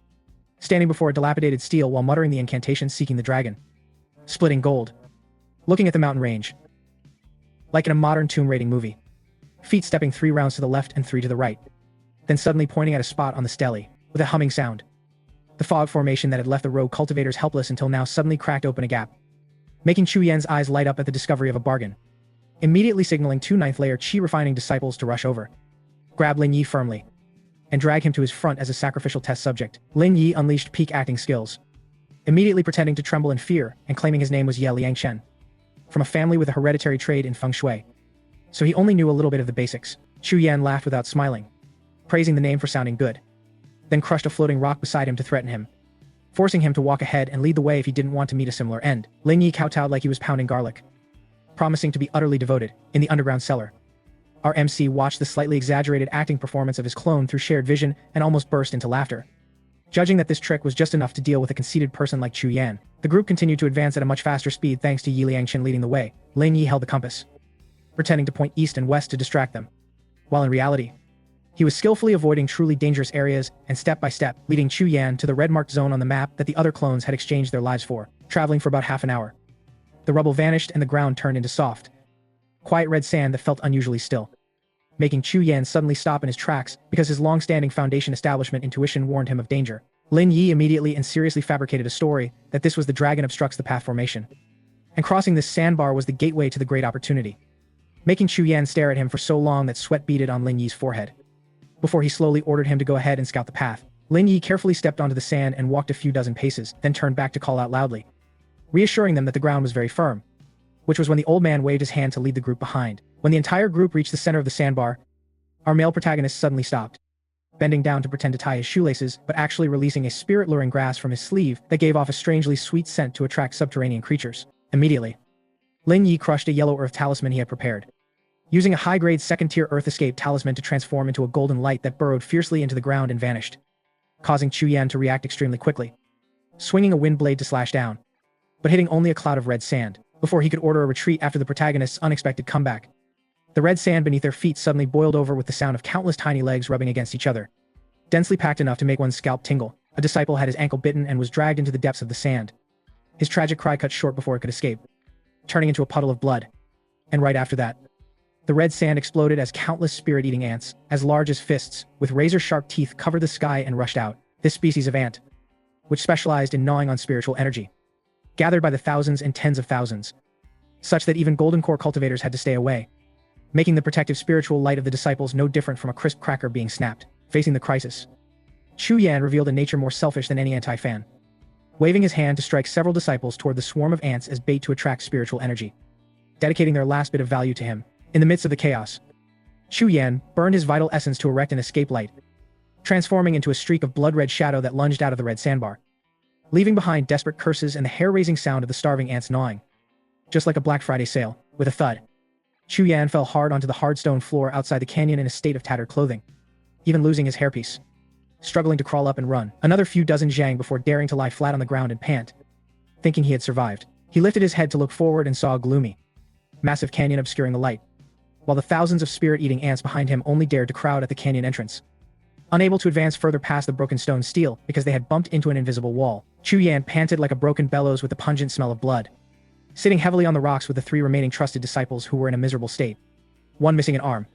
standing before a dilapidated steel while muttering the incantation seeking the dragon, splitting gold, looking at the mountain range, like in a modern tomb raiding movie. Feet stepping 3 rounds to the left and 3 to the right, then suddenly pointing at a spot on the stele, with a humming sound. The fog formation that had left the rogue cultivators helpless until now suddenly cracked open a gap, making Chu Yan's eyes light up at the discovery of a bargain, immediately signaling 2 9th layer chi refining disciples to rush over, grab Lin Yi firmly, and drag him to his front as a sacrificial test subject. Lin Yi unleashed peak acting skills, immediately pretending to tremble in fear and claiming his name was Ye Liangchen, from a family with a hereditary trade in feng shui, so he only knew a little bit of the basics. Chu Yan laughed without smiling, praising the name for sounding good, then crushed a floating rock beside him to threaten him, forcing him to walk ahead and lead the way if he didn't want to meet a similar end. Lin Yi kowtowed like he was pounding garlic, promising to be utterly devoted. In the underground cellar, our MC watched the slightly exaggerated acting performance of his clone through shared vision and almost burst into laughter. Judging that this trick was just enough to deal with a conceited person like Chu Yan, the group continued to advance at a much faster speed thanks to Yi Liangchen leading the way. Lin Yi held the compass, pretending to point east and west to distract them, while in reality, he was skillfully avoiding truly dangerous areas and step by step leading Chu Yan to the red-marked zone on the map that the other clones had exchanged their lives for. Traveling for about half an hour, the rubble vanished and the ground turned into soft, quiet red sand that felt unusually still, making Chu Yan suddenly stop in his tracks because his long-standing Foundation establishment intuition warned him of danger. Lin Yi immediately and seriously fabricated a story that this was the dragon obstructs the path formation, and crossing this sandbar was the gateway to the great opportunity, making Chu Yan stare at him for so long that sweat beaded on Lin Yi's forehead. Before he slowly ordered him to go ahead and scout the path, Lin Yi carefully stepped onto the sand and walked a few dozen paces, then turned back to call out loudly, reassuring them that the ground was very firm, which was when the old man waved his hand to lead the group behind. When the entire group reached the center of the sandbar, our male protagonist suddenly stopped, bending down to pretend to tie his shoelaces, but actually releasing a spirit-luring grass from his sleeve that gave off a strangely sweet scent to attract subterranean creatures. Immediately, Lin Yi crushed a yellow earth talisman he had prepared, using a high-grade second-tier earth escape talisman to transform into a golden light that burrowed fiercely into the ground and vanished, causing Chu Yan to react extremely quickly, swinging a wind blade to slash down, but hitting only a cloud of red sand, before he could order a retreat after the protagonist's unexpected comeback. The red sand beneath their feet suddenly boiled over with the sound of countless tiny legs rubbing against each other, densely packed enough to make one's scalp tingle. A disciple had his ankle bitten and was dragged into the depths of the sand, his tragic cry cut short before it could escape, turning into a puddle of blood. And right after that, the red sand exploded as countless spirit-eating ants, as large as fists, with razor-sharp teeth covered the sky and rushed out. This species of ant, which specialized in gnawing on spiritual energy, gathered by the thousands and tens of thousands, such that even golden core cultivators had to stay away, making the protective spiritual light of the disciples no different from a crisp cracker being snapped. Facing the crisis, Chu Yan revealed a nature more selfish than any anti-fan, waving his hand to strike several disciples toward the swarm of ants as bait to attract spiritual energy, dedicating their last bit of value to him. In the midst of the chaos, Chu Yan burned his vital essence to erect an escape light, transforming into a streak of blood-red shadow that lunged out of the red sandbar, leaving behind desperate curses and the hair-raising sound of the starving ants gnawing. Just like a Black Friday sale, with a thud, Chu Yan fell hard onto the hard stone floor outside the canyon in a state of tattered clothing, even losing his hairpiece, struggling to crawl up and run another few dozen zhang before daring to lie flat on the ground and pant, thinking he had survived. He lifted his head to look forward and saw a gloomy, massive canyon obscuring the light, while the thousands of spirit-eating ants behind him only dared to crowd at the canyon entrance, unable to advance further past the broken stone steel because they had bumped into an invisible wall. Chu Yan panted like a broken bellows with the pungent smell of blood, sitting heavily on the rocks with the three remaining trusted disciples who were in a miserable state, one missing an arm,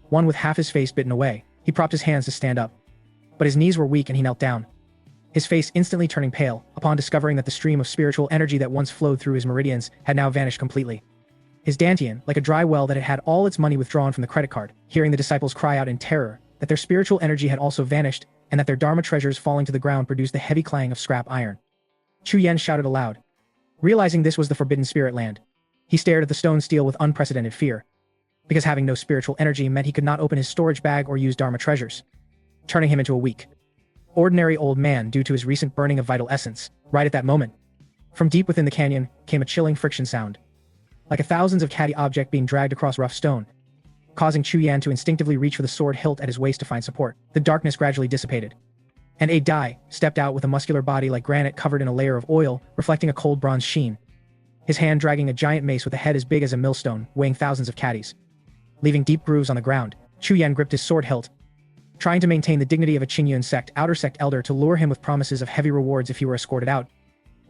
one with half his face bitten away. He propped his hands to stand up, but his knees were weak and he knelt down, his face instantly turning pale upon discovering that the stream of spiritual energy that once flowed through his meridians had now vanished completely. His dantian, like a dry well that had had all its money withdrawn from the credit card, hearing the disciples cry out in terror that their spiritual energy had also vanished and that their dharma treasures falling to the ground produced the heavy clang of scrap iron. Chu Yan shouted aloud, realizing this was the forbidden spirit land. He stared at the stone steel with unprecedented fear, because having no spiritual energy meant he could not open his storage bag or use dharma treasures, turning him into a weak, ordinary old man due to his recent burning of vital essence. Right at that moment, from deep within the canyon came a chilling friction sound, like a thousands of catty object being dragged across rough stone, causing Chu Yan to instinctively reach for the sword hilt at his waist to find support. The darkness gradually dissipated, and a Dai stepped out with a muscular body like granite covered in a layer of oil, reflecting a cold bronze sheen, his hand dragging a giant mace with a head as big as a millstone, weighing thousands of catties, leaving deep grooves on the ground. Chu Yan gripped his sword hilt, trying to maintain the dignity of a Qingyun sect outer sect elder to lure him with promises of heavy rewards if he were escorted out.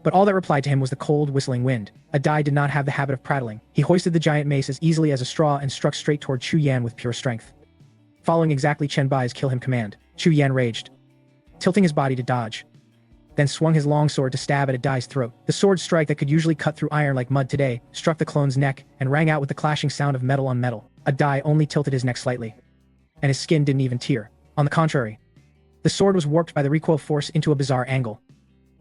But all that replied to him was the cold, whistling wind. A Dai did not have the habit of prattling. He hoisted the giant mace as easily as a straw and struck straight toward Chu Yan with pure strength, following exactly Chen Bai's kill him command. Chu Yan raged, tilting his body to dodge, then swung his long sword to stab at a Dai's throat. The sword strike that could usually cut through iron like mud today struck the clone's neck and rang out with the clashing sound of metal on metal. A Dai only tilted his neck slightly, and his skin didn't even tear. On the contrary, the sword was warped by the recoil force into a bizarre angle,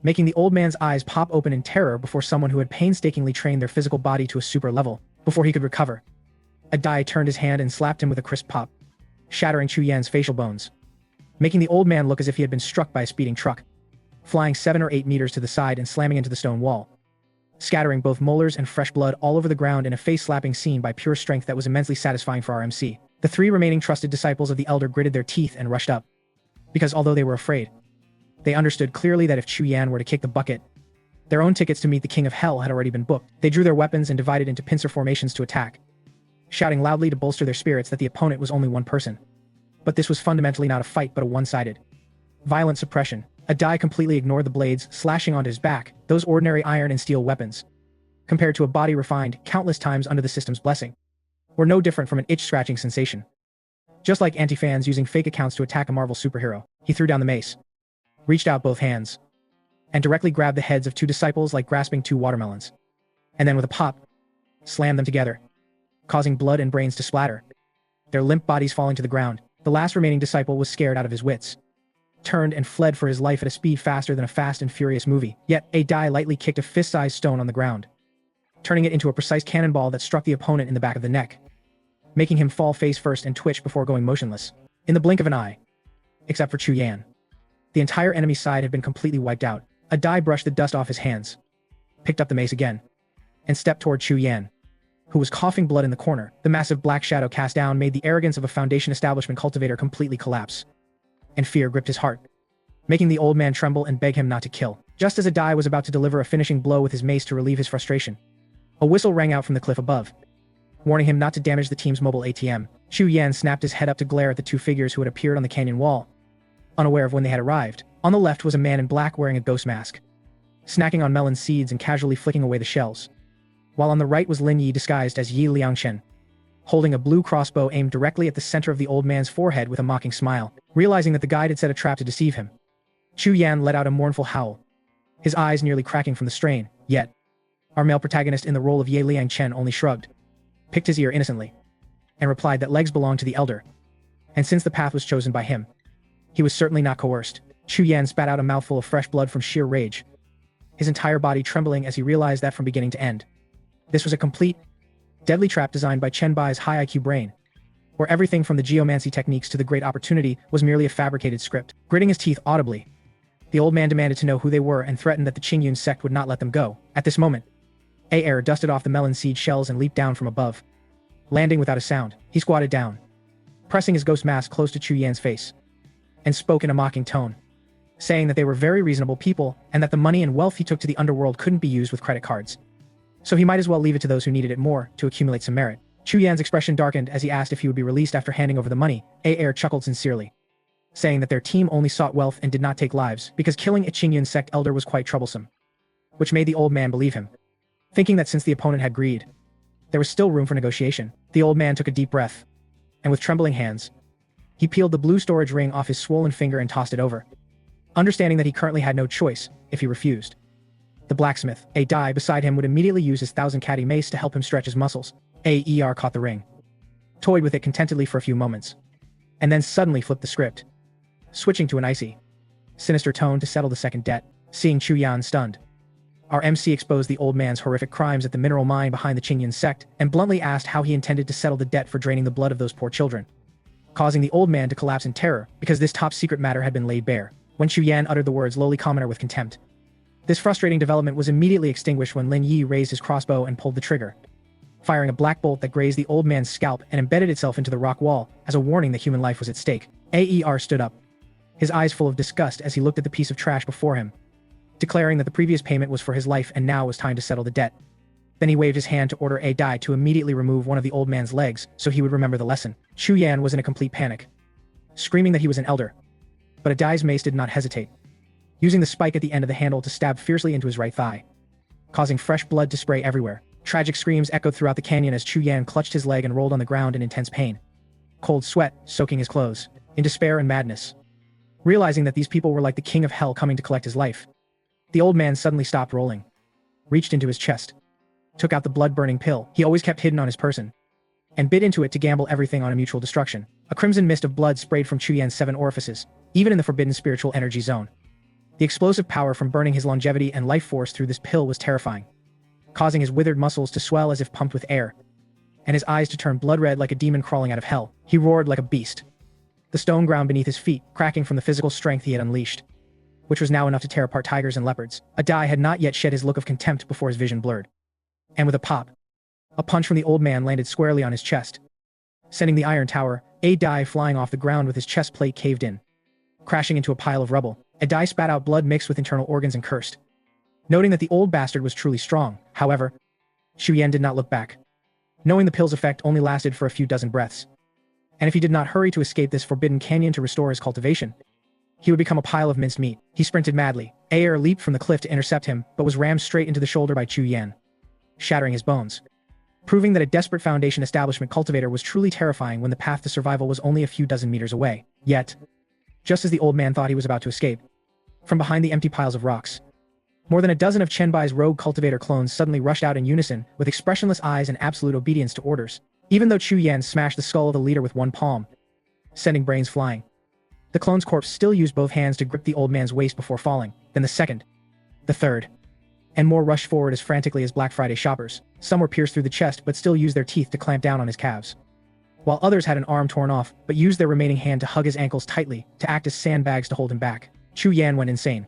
making the old man's eyes pop open in terror before someone who had painstakingly trained their physical body to a super level. Before he could recover, a Dai turned his hand and slapped him with a crisp pop, shattering Chu Yan's facial bones, making the old man look as if he had been struck by a speeding truck, flying 7 or 8 meters to the side and slamming into the stone wall, scattering both molars and fresh blood all over the ground in a face-slapping scene by pure strength that was immensely satisfying for RMC. The three remaining trusted disciples of the elder gritted their teeth and rushed up, because although they were afraid, they understood clearly that if Chu Yan were to kick the bucket, their own tickets to meet the King of Hell had already been booked. They drew their weapons and divided into pincer formations to attack, shouting loudly to bolster their spirits that the opponent was only one person. But this was fundamentally not a fight but a one-sided, violent suppression. A Dai completely ignored the blades slashing onto his back, those ordinary iron and steel weapons, compared to a body refined countless times under the system's blessing. were no different from an itch-scratching sensation. Just like anti-fans using fake accounts to attack a Marvel superhero, he threw down the mace, reached out both hands, and directly grabbed the heads of two disciples like grasping two watermelons. And then with a pop, slammed them together, causing blood and brains to splatter, their limp bodies falling to the ground. The last remaining disciple was scared out of his wits, turned and fled for his life at a speed faster than a Fast and Furious movie. Yet, a die lightly kicked a fist-sized stone on the ground, turning it into a precise cannonball that struck the opponent in the back of the neck, making him fall face first and twitch before going motionless. In the blink of an eye, except for Chu Yan, the entire enemy side had been completely wiped out. A die brushed the dust off his hands, picked up the mace again, and stepped toward Chu Yan, who was coughing blood in the corner. The massive black shadow cast down made the arrogance of a Foundation establishment cultivator completely collapse, and fear gripped his heart, making the old man tremble and beg him not to kill. Just as a die was about to deliver a finishing blow with his mace to relieve his frustration, a whistle rang out from the cliff above, warning him not to damage the team's mobile ATM. Chu Yan snapped his head up to glare at the two figures who had appeared on the canyon wall, unaware of when they had arrived. On the left was a man in black wearing a ghost mask, snacking on melon seeds and casually flicking away the shells, while on the right was Lin Yi disguised as Yi Liangchen, holding a blue crossbow aimed directly at the center of the old man's forehead with a mocking smile. Realizing that the guide had set a trap to deceive him, Chu Yan let out a mournful howl, his eyes nearly cracking from the strain. Yet, our male protagonist in the role of Ye Liangchen only shrugged, picked his ear innocently, and replied that legs belonged to the elder, and since the path was chosen by him, he was certainly not coerced. Chu Yan spat out a mouthful of fresh blood from sheer rage, his entire body trembling as he realized that from beginning to end, this was a complete, deadly trap designed by Chen Bai's high IQ brain, where everything from the geomancy techniques to the great opportunity was merely a fabricated script. Gritting his teeth audibly, the old man demanded to know who they were and threatened that the Qingyun sect would not let them go. At this moment, air dusted off the melon seed shells and leaped down from above, landing without a sound. He squatted down, pressing his ghost mask close to Chu Yan's face, and spoke in a mocking tone, saying that they were very reasonable people and that the money and wealth he took to the underworld couldn't be used with credit cards, so he might as well leave it to those who needed it more to accumulate some merit. Chu Yan's expression darkened as he asked if he would be released after handing over the money. Air chuckled sincerely, saying that their team only sought wealth and did not take lives because killing a Qingyun sect elder was quite troublesome, which made the old man believe him, thinking that since the opponent had greed, there was still room for negotiation. The old man took a deep breath, and with trembling hands, he peeled the blue storage ring off his swollen finger and tossed it over, understanding that he currently had no choice if he refused. The blacksmith, a die beside him, would immediately use his 1,000 mace to help him stretch his muscles. Aer caught the ring, toyed with it contentedly for a few moments, and then suddenly flipped the script, switching to an icy, sinister tone to settle the second debt. Seeing Chu Yan stunned, our MC exposed the old man's horrific crimes at the mineral mine behind the Qingyun sect and bluntly asked how he intended to settle the debt for draining the blood of those poor children, causing the old man to collapse in terror because this top-secret matter had been laid bare. When Chu Yan uttered the words lowly commoner with contempt, this frustrating development was immediately extinguished when Lin Yi raised his crossbow and pulled the trigger, firing a black bolt that grazed the old man's scalp and embedded itself into the rock wall as a warning that human life was at stake. Aer stood up, his eyes full of disgust as he looked at the piece of trash before him, declaring that the previous payment was for his life and now was time to settle the debt. Then he waved his hand to order a die to immediately remove one of the old man's legs so he would remember the lesson. Chu Yan was in a complete panic, screaming that he was an elder, but a die's mace did not hesitate, using the spike at the end of the handle to stab fiercely into his right thigh, causing fresh blood to spray everywhere. Tragic screams echoed throughout the canyon as Chu Yan clutched his leg and rolled on the ground in intense pain, cold sweat soaking his clothes. In despair and madness, realizing that these people were like the king of hell coming to collect his life, the old man suddenly stopped rolling, reached into his chest, took out the blood-burning pill he always kept hidden on his person, and bit into it to gamble everything on a mutual destruction. A crimson mist of blood sprayed from Chu Yan's 7 orifices, even in the forbidden spiritual energy zone. The explosive power from burning his longevity and life force through this pill was terrifying, causing his withered muscles to swell as if pumped with air, and his eyes to turn blood red like a demon crawling out of hell. He roared like a beast, the stone ground beneath his feet cracking from the physical strength he had unleashed, which was now enough to tear apart tigers and leopards. A die had not yet shed his look of contempt before his vision blurred, and with a pop, a punch from the old man landed squarely on his chest, sending the iron tower, a die flying off the ground with his chest plate caved in, crashing into a pile of rubble. A die spat out blood mixed with internal organs and cursed, noting that the old bastard was truly strong. However, Chu Yan did not look back, knowing the pill's effect only lasted for a few dozen breaths, and if he did not hurry to escape this forbidden canyon to restore his cultivation, he would become a pile of minced meat. He sprinted madly. Aer leaped from the cliff to intercept him, but was rammed straight into the shoulder by Chu Yan, shattering his bones. proving that a desperate Foundation establishment cultivator was truly terrifying when the path to survival was only a few dozen meters away. Yet, just as the old man thought he was about to escape, from behind the empty piles of rocks, more than a dozen of Chenbai's rogue cultivator clones suddenly rushed out in unison, with expressionless eyes and absolute obedience to orders. Even though Chu Yan smashed the skull of the leader with one palm, sending brains flying, the clone's corpse still used both hands to grip the old man's waist before falling. Then the second, the third, and more rushed forward as frantically as Black Friday shoppers. Some were pierced through the chest but still used their teeth to clamp down on his calves, while others had an arm torn off but used their remaining hand to hug his ankles tightly to act as sandbags to hold him back. Chu Yan went insane,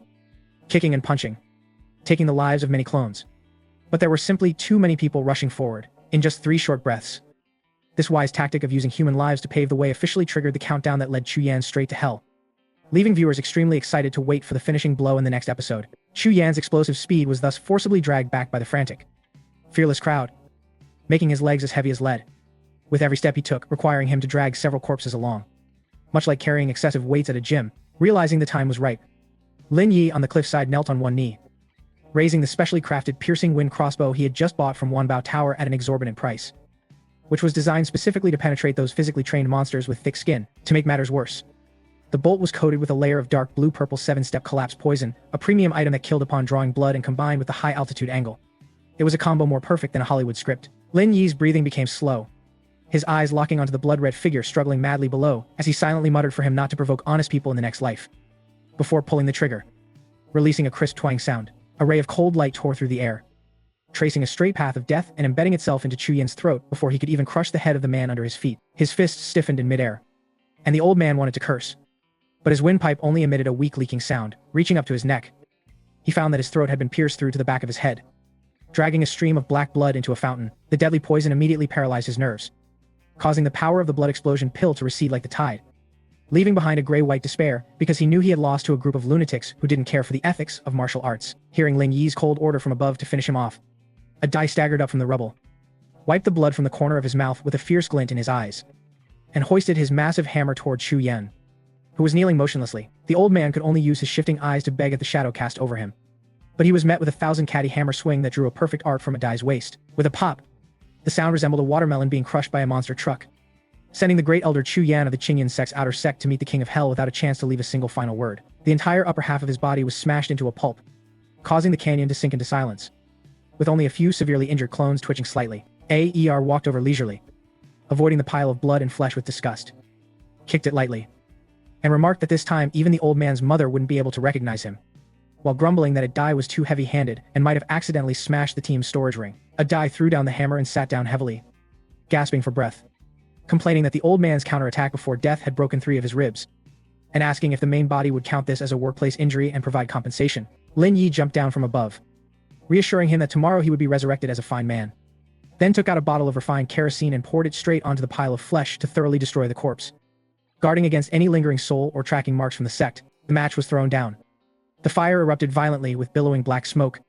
kicking and punching, taking the lives of many clones. But there were simply too many people rushing forward, in just 3 short breaths. This wise tactic of using human lives to pave the way officially triggered the countdown that led Chu Yan straight to hell, leaving viewers extremely excited to wait for the finishing blow in the next episode. Chu Yan's explosive speed was thus forcibly dragged back by the frantic, fearless crowd, making his legs as heavy as lead, with every step he took requiring him to drag several corpses along, much like carrying excessive weights at a gym. Realizing the time was ripe, Lin Yi on the cliffside knelt on one knee, raising the specially crafted piercing wind crossbow he had just bought from Wanbao Tower at an exorbitant price, which was designed specifically to penetrate those physically trained monsters with thick skin. To make matters worse, the bolt was coated with a layer of dark blue-purple 7-step collapse poison, a premium item that killed upon drawing blood and combined with the high-altitude angle. It was a combo more perfect than a Hollywood script. Lin Yi's breathing became slow, his eyes locking onto the blood-red figure struggling madly below as he silently muttered for him not to provoke honest people in the next life, before pulling the trigger, releasing a crisp twang sound. A ray of cold light tore through the air, tracing a straight path of death and embedding itself into Chu Yan's throat before he could even crush the head of the man under his feet. His fists stiffened in midair, and the old man wanted to curse, but his windpipe only emitted a weak leaking sound. Reaching up to his neck, he found that his throat had been pierced through to the back of his head, dragging a stream of black blood into a fountain. The deadly poison immediately paralyzed his nerves, causing the power of the blood explosion pill to recede like the tide, leaving behind a gray-white despair because he knew he had lost to a group of lunatics who didn't care for the ethics of martial arts. Hearing Lin Yi's cold order from above to finish him off, a Dai staggered up from the rubble, wiped the blood from the corner of his mouth with a fierce glint in his eyes, and hoisted his massive hammer toward Chu Yan, who was kneeling motionlessly. The old man could only use his shifting eyes to beg at the shadow cast over him, but he was met with a 1,000-caddy hammer swing that drew a perfect arc from a Dai's waist. With a pop, the sound resembled a watermelon being crushed by a monster truck, sending the great elder Chu Yan of the Qingyan sect's outer sect to meet the king of hell without a chance to leave a single final word. The entire upper half of his body was smashed into a pulp, causing the canyon to sink into silence, with only a few severely injured clones twitching slightly. Aer walked over leisurely, avoiding the pile of blood and flesh with disgust, kicked it lightly, and remarked that this time even the old man's mother wouldn't be able to recognize him, while grumbling that a Dai was too heavy-handed and might have accidentally smashed the team's storage ring. A Dai threw down the hammer and sat down heavily, gasping for breath, complaining that the old man's counterattack before death had broken 3 of his ribs, and asking if the main body would count this as a workplace injury and provide compensation. Lin Yi jumped down from above, reassuring him that tomorrow he would be resurrected as a fine man, then took out a bottle of refined kerosene and poured it straight onto the pile of flesh to thoroughly destroy the corpse. Guarding against any lingering soul or tracking marks from the sect, the match was thrown down. The fire erupted violently with billowing black smoke,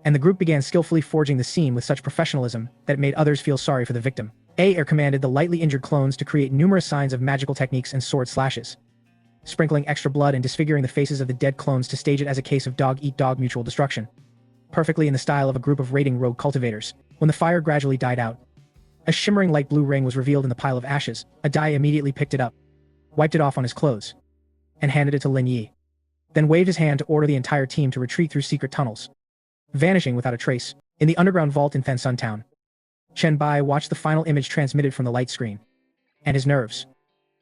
and the group began skillfully forging the scene with such professionalism that it made others feel sorry for the victim. Aer commanded the lightly injured clones to create numerous signs of magical techniques and sword slashes, sprinkling extra blood and disfiguring the faces of the dead clones to stage it as a case of dog-eat-dog mutual destruction, perfectly in the style of a group of raiding rogue cultivators. When the fire gradually died out, a shimmering light blue ring was revealed in the pile of ashes. A Dai immediately picked it up, wiped it off on his clothes, and handed it to Lin Yi, then waved his hand to order the entire team to retreat through secret tunnels, vanishing without a trace. In the underground vault in Fensun Town, Chen Bai watched the final image transmitted from the light screen, and his nerves,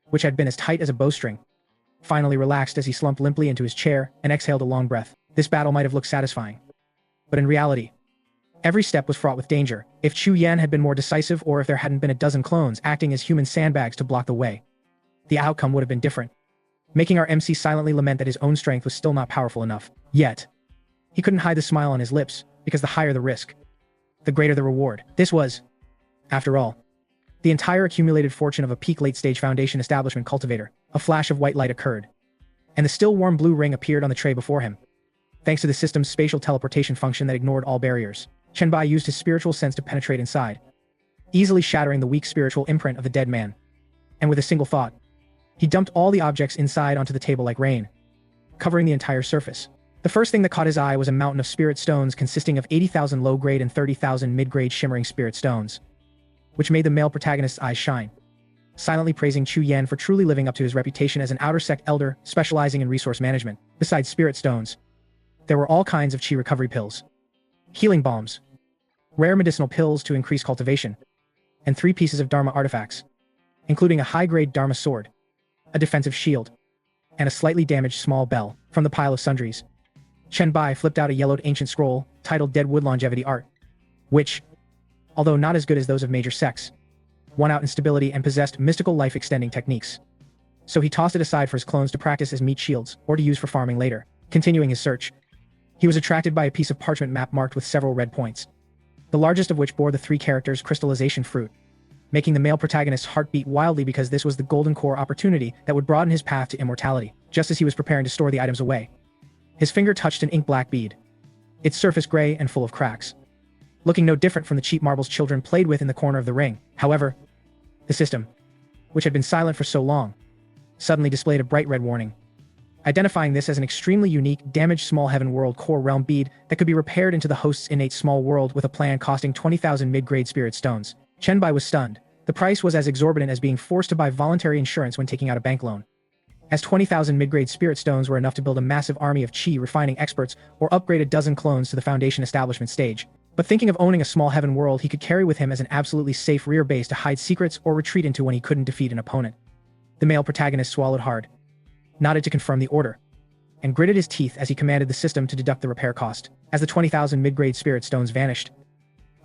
which had been as tight as a bowstring, finally relaxed as he slumped limply into his chair and exhaled a long breath. This battle might have looked satisfying, but in reality, every step was fraught with danger. If Chu Yan had been more decisive or if there hadn't been a dozen clones acting as human sandbags to block the way, the outcome would have been different, making our MC silently lament that his own strength was still not powerful enough. Yet, he couldn't hide the smile on his lips, because the higher the risk, the greater the reward. This was, after all, the entire accumulated fortune of a peak late-stage Foundation establishment cultivator. A flash of white light occurred, and the still warm blue ring appeared on the tray before him, thanks to the system's spatial teleportation function that ignored all barriers. Chen Bai used his spiritual sense to penetrate inside, easily shattering the weak spiritual imprint of the dead man. And with a single thought, he dumped all the objects inside onto the table like rain, covering the entire surface. The first thing that caught his eye was a mountain of spirit stones consisting of 80,000 low-grade and 30,000 mid-grade shimmering spirit stones, which made the male protagonist's eyes shine, silently praising Chu Yan for truly living up to his reputation as an outer sect elder specializing in resource management. Besides spirit stones, there were all kinds of chi recovery pills, healing balms, rare medicinal pills to increase cultivation, and 3 pieces of Dharma artifacts, including a high-grade Dharma sword, a defensive shield, and a slightly damaged small bell. From the pile of sundries, Chen Bai flipped out a yellowed ancient scroll titled Deadwood Longevity Art, which, although not as good as those of major sects, won out in stability and possessed mystical life-extending techniques. So he tossed it aside for his clones to practice as meat shields or to use for farming later. Continuing his search, he was attracted by a piece of parchment map marked with several red points, the largest of which bore the 3 characters crystallization fruit, making the male protagonist's heart beat wildly because this was the golden core opportunity that would broaden his path to immortality. Just as he was preparing to store the items away, his finger touched an ink-black bead, its surface gray and full of cracks, looking no different from the cheap marbles children played with in the corner of the ring. However, the system, which had been silent for so long, suddenly displayed a bright red warning, identifying this as an extremely unique, damaged small heaven world core realm bead that could be repaired into the host's innate small world with a plan costing 20,000 mid-grade spirit stones. Chen Bai was stunned. The price was as exorbitant as being forced to buy voluntary insurance when taking out a bank loan, as 20,000 mid-grade spirit stones were enough to build a massive army of chi refining experts or upgrade a dozen clones to the foundation establishment stage. But thinking of owning a small heaven world he could carry with him as an absolutely safe rear base to hide secrets or retreat into when he couldn't defeat an opponent. The male protagonist swallowed hard, nodded to confirm the order, and gritted his teeth as he commanded the system to deduct the repair cost. As the 20,000 mid-grade spirit stones vanished,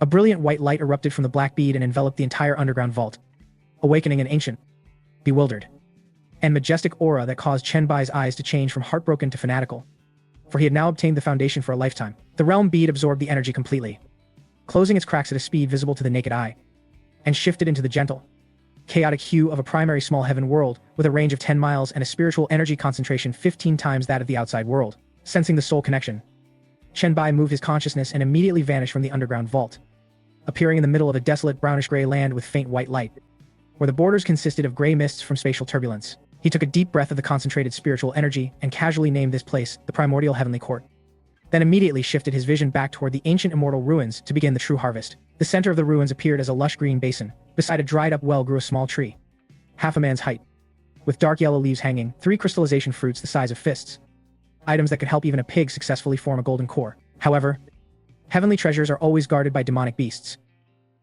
a brilliant white light erupted from the black bead and enveloped the entire underground vault, awakening an ancient, bewildered, and majestic aura that caused Chen Bai's eyes to change from heartbroken to fanatical, for he had now obtained the foundation for a lifetime. The realm bead absorbed the energy completely, closing its cracks at a speed visible to the naked eye, and shifted into the gentle, chaotic hue of a primary small heaven world with a range of 10 miles and a spiritual energy concentration 15 times that of the outside world. Sensing the soul connection, Chen Bai moved his consciousness and immediately vanished from the underground vault, appearing in the middle of a desolate brownish-gray land with faint white light, where the borders consisted of gray mists from spatial turbulence. He took a deep breath of the concentrated spiritual energy and casually named this place the Primordial Heavenly Court, then immediately shifted his vision back toward the ancient immortal ruins to begin the true harvest. The center of the ruins appeared as a lush green basin. Beside a dried-up well grew a small tree, half a man's height, with dark yellow leaves hanging, 3 crystallization fruits the size of fists, items that could help even a pig successfully form a golden core. However, heavenly treasures are always guarded by demonic beasts,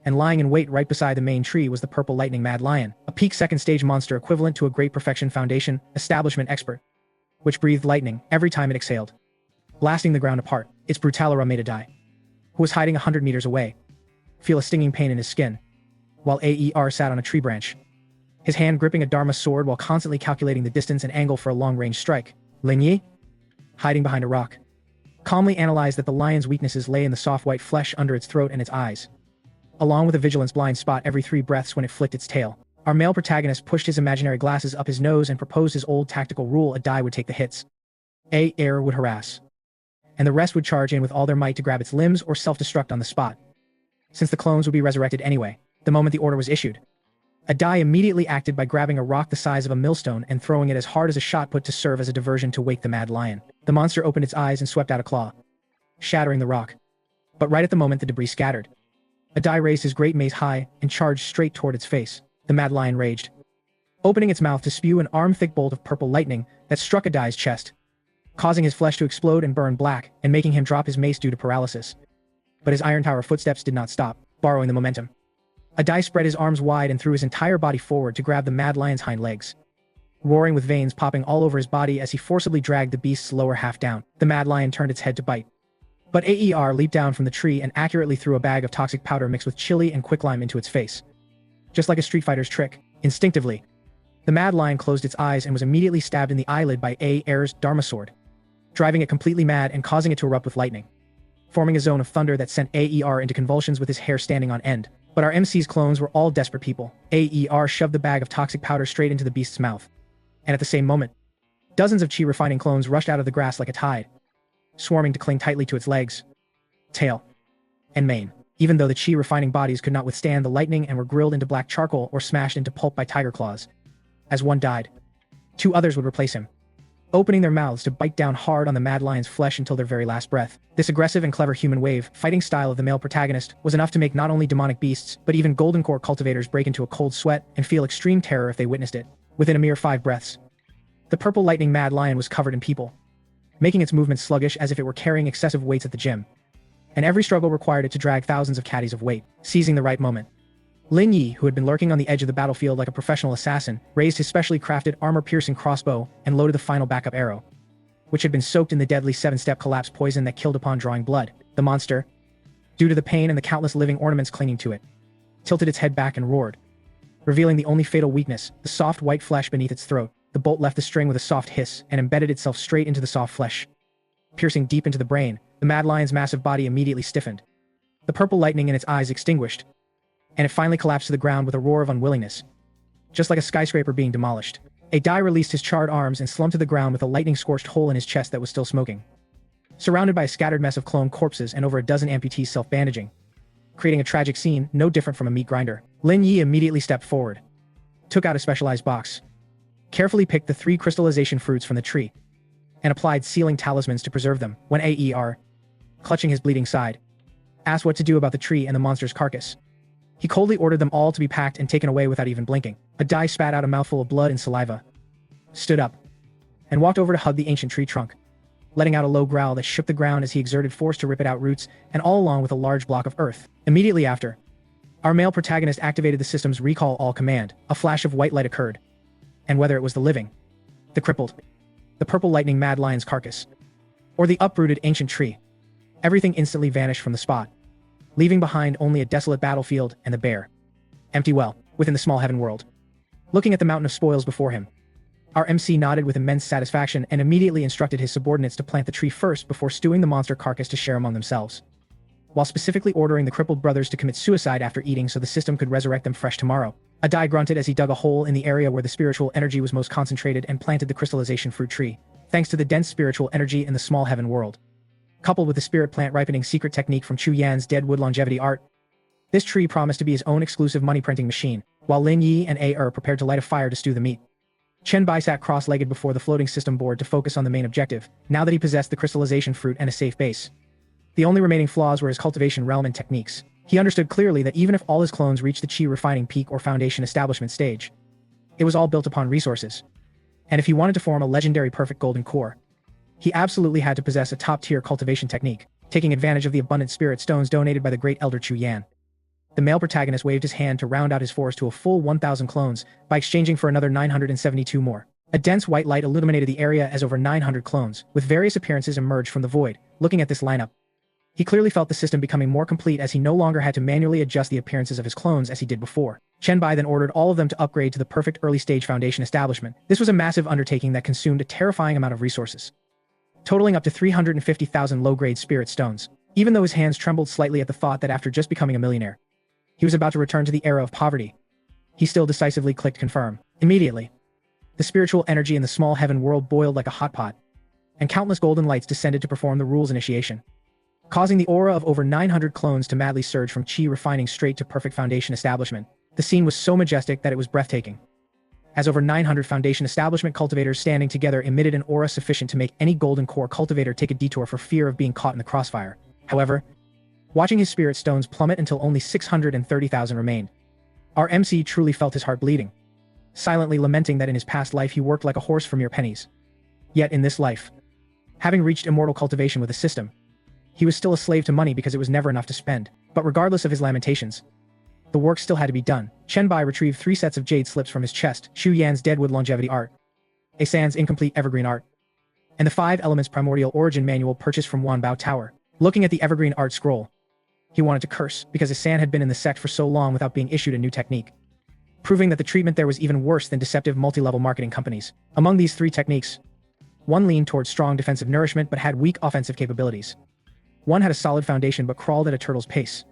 and lying in wait right beside the main tree was the purple lightning mad lion, a peak second-stage monster equivalent to a great perfection foundation establishment expert, which breathed lightning every time it exhaled, blasting the ground apart. Its brutalera made Adai, who was hiding 100 meters away, feel a stinging pain in his skin, while Aer sat on a tree branch, his hand gripping a Dharma sword while constantly calculating the distance and angle for a long-range strike. Lin Yi, hiding behind a rock, calmly analyzed that the lion's weaknesses lay in the soft white flesh under its throat and its eyes, along with a vigilance blind spot every 3 breaths when it flicked its tail. Our male protagonist pushed his imaginary glasses up his nose and proposed his old tactical rule: a die would take the hits, Aer would harass, and the rest would charge in with all their might to grab its limbs or self-destruct on the spot, since the clones would be resurrected anyway. The moment the order was issued, Adai immediately acted by grabbing a rock the size of a millstone and throwing it as hard as a shot put to serve as a diversion to wake the mad lion. The monster opened its eyes and swept out a claw, shattering the rock. But right at the moment the debris scattered, Adai raised his great mace high and charged straight toward its face. The mad lion raged, opening its mouth to spew an arm-thick bolt of purple lightning that struck Adai's chest, causing his flesh to explode and burn black and making him drop his mace due to paralysis. But his Iron Tower footsteps did not stop, borrowing the momentum. Adai spread his arms wide and threw his entire body forward to grab the mad lion's hind legs, roaring with veins popping all over his body as he forcibly dragged the beast's lower half down. The mad lion turned its head to bite, but Aer leaped down from the tree and accurately threw a bag of toxic powder mixed with chili and quicklime into its face. Just like a Street Fighter's trick, instinctively, the mad lion closed its eyes and was immediately stabbed in the eyelid by Aer's Dharma sword, driving it completely mad and causing it to erupt with lightning, forming a zone of thunder that sent Aer into convulsions with his hair standing on end. But our MC's clones were all desperate people. Aer shoved the bag of toxic powder straight into the beast's mouth, and at the same moment, dozens of chi refining clones rushed out of the grass like a tide, swarming to cling tightly to its legs, tail, and mane. Even though the chi refining bodies could not withstand the lightning and were grilled into black charcoal or smashed into pulp by tiger claws, as one died, 2 others would replace him, opening their mouths to bite down hard on the mad lion's flesh until their very last breath. This aggressive and clever human wave fighting style of the male protagonist was enough to make not only demonic beasts, but even golden core cultivators break into a cold sweat and feel extreme terror if they witnessed it. Within a mere 5 breaths, the purple lightning mad lion was covered in people, making its movements sluggish as if it were carrying excessive weights at the gym. And every struggle required it to drag thousands of caddies of weight. Seizing the right moment, Lin Yi, who had been lurking on the edge of the battlefield like a professional assassin, raised his specially crafted armor-piercing crossbow and loaded the final backup arrow, which had been soaked in the deadly 7-step collapse poison that killed upon drawing blood. The monster, due to the pain and the countless living ornaments clinging to it, tilted its head back and roared, revealing the only fatal weakness, the soft white flesh beneath its throat. The bolt left the string with a soft hiss and embedded itself straight into the soft flesh. Piercing deep into the brain, the mad lion's massive body immediately stiffened. The purple lightning in its eyes extinguished, and it finally collapsed to the ground with a roar of unwillingness, just like a skyscraper being demolished. A die released his charred arms and slumped to the ground with a lightning-scorched hole in his chest that was still smoking, surrounded by a scattered mess of clone corpses and over a dozen amputees self-bandaging, creating a tragic scene no different from a meat grinder. Lin Yi immediately stepped forward, took out a specialized box, carefully picked the 3 crystallization fruits from the tree, and applied sealing talismans to preserve them. When Aer, clutching his bleeding side, asked what to do about the tree and the monster's carcass, he coldly ordered them all to be packed and taken away without even blinking. A die spat out a mouthful of blood and saliva, stood up, and walked over to hug the ancient tree trunk, letting out a low growl that shook the ground as he exerted force to rip it out roots and all along with a large block of earth. Immediately after, our male protagonist activated the system's recall all command. A flash of white light occurred, and whether it was the living, the crippled, the purple lightning mad lion's carcass, or the uprooted ancient tree, everything instantly vanished from the spot, leaving behind only a desolate battlefield and the bare, empty well within the small heaven world. Looking at the mountain of spoils before him, our MC nodded with immense satisfaction and immediately instructed his subordinates to plant the tree first before stewing the monster carcass to share among themselves, while specifically ordering the crippled brothers to commit suicide after eating so the system could resurrect them fresh tomorrow. A die grunted as he dug a hole in the area where the spiritual energy was most concentrated and planted the crystallization fruit tree, thanks to the dense spiritual energy in the small heaven world, coupled with the spirit plant ripening secret technique from Chu Yan's deadwood longevity art. This tree promised to be his own exclusive money-printing machine, while Lin Yi and Aer prepared to light a fire to stew the meat. Chen Bai sat cross-legged before the floating system board to focus on the main objective, now that he possessed the crystallization fruit and a safe base. The only remaining flaws were his cultivation realm and techniques. He understood clearly that even if all his clones reached the chi refining peak or foundation establishment stage, it was all built upon resources. And if he wanted to form a legendary perfect golden core, he absolutely had to possess a top-tier cultivation technique, taking advantage of the abundant spirit stones donated by the great elder Chu Yan. The male protagonist waved his hand to round out his force to a full 1,000 clones by exchanging for another 972 more. A dense white light illuminated the area as over 900 clones, with various appearances emerged from the void. Looking at this lineup, he clearly felt the system becoming more complete as he no longer had to manually adjust the appearances of his clones as he did before. Chen Bai then ordered all of them to upgrade to the perfect early-stage foundation establishment. This was a massive undertaking that consumed a terrifying amount of resources, totaling up to 350,000 low-grade spirit stones. Even though his hands trembled slightly at the thought that after just becoming a millionaire, he was about to return to the era of poverty, he still decisively clicked confirm. Immediately, the spiritual energy in the small heaven world boiled like a hot pot, and countless golden lights descended to perform the rules initiation, causing the aura of over 900 clones to madly surge from chi refining straight to perfect foundation establishment. The scene was so majestic that it was breathtaking, as over 900 foundation establishment cultivators standing together emitted an aura sufficient to make any golden core cultivator take a detour for fear of being caught in the crossfire. However, watching his spirit stones plummet until only 630,000 remained, our MC truly felt his heart bleeding, silently lamenting that in his past life he worked like a horse for mere pennies. Yet in this life, having reached immortal cultivation with a system, he was still a slave to money because it was never enough to spend. But regardless of his lamentations, the work still had to be done. Chen Bai retrieved 3 sets of jade slips from his chest, Xu Yan's deadwood longevity art, A San's incomplete evergreen art, and the 5 Elements Primordial Origin manual purchased from Wanbao Tower. Looking at the evergreen art scroll, he wanted to curse because Asan had been in the sect for so long without being issued a new technique, proving that the treatment there was even worse than deceptive multi-level marketing companies. Among these 3 techniques, one leaned towards strong defensive nourishment but had weak offensive capabilities. One had a solid foundation but crawled at a turtle's pace,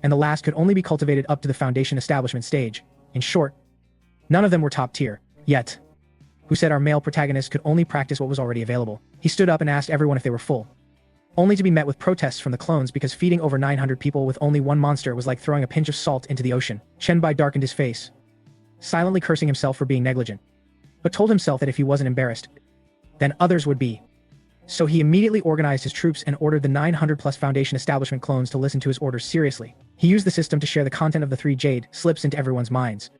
and the last could only be cultivated up to the foundation establishment stage. In short, none of them were top tier. Yet, who said our male protagonist could only practice what was already available? He stood up and asked everyone if they were full, only to be met with protests from the clones because feeding over 900 people with only one monster was like throwing a pinch of salt into the ocean. Chen Bai darkened his face, silently cursing himself for being negligent, but told himself that if he wasn't embarrassed, then others would be. So he immediately organized his troops and ordered the 900-plus Foundation establishment clones to listen to his orders seriously. He used the system to share the content of the 3 jade slips into everyone's minds,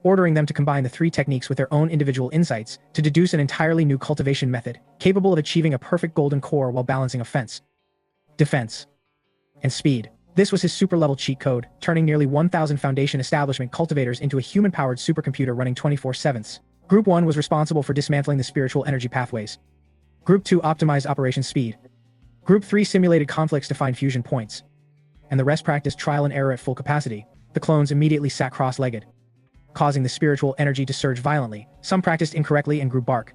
ordering them to combine the 3 techniques with their own individual insights to deduce an entirely new cultivation method, capable of achieving a perfect golden core while balancing offense, defense, and speed. This was his super-level cheat code, turning nearly 1,000 Foundation establishment cultivators into a human-powered supercomputer running 24/7. Group 1 was responsible for dismantling the spiritual energy pathways. Group 2 optimized operation speed. Group 3 simulated conflicts to find fusion points. And the rest practiced trial and error at full capacity. The clones immediately sat cross-legged, causing the spiritual energy to surge violently. Some practiced incorrectly and grew bark.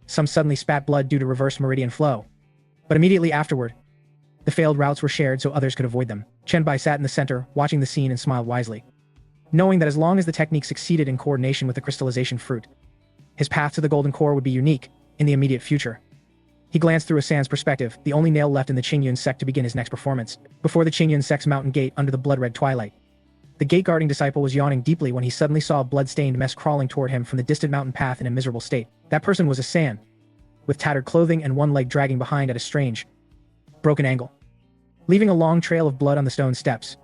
Some suddenly spat blood due to reverse meridian flow. But immediately afterward, the failed routes were shared so others could avoid them. Chenbai sat in the center, watching the scene and smiled wisely, knowing that as long as the technique succeeded in coordination with the crystallization fruit, his path to the golden core would be unique in the immediate future. He glanced through Asan's perspective, the only nail left in the Qingyun sect to begin his next performance, before the Qingyun sect's mountain gate under the blood-red twilight. The gate-guarding disciple was yawning deeply when he suddenly saw a blood-stained mess crawling toward him from the distant mountain path in a miserable state. That person was Asan, with tattered clothing and one leg dragging behind at a strange, broken angle, leaving a long trail of blood on the stone steps,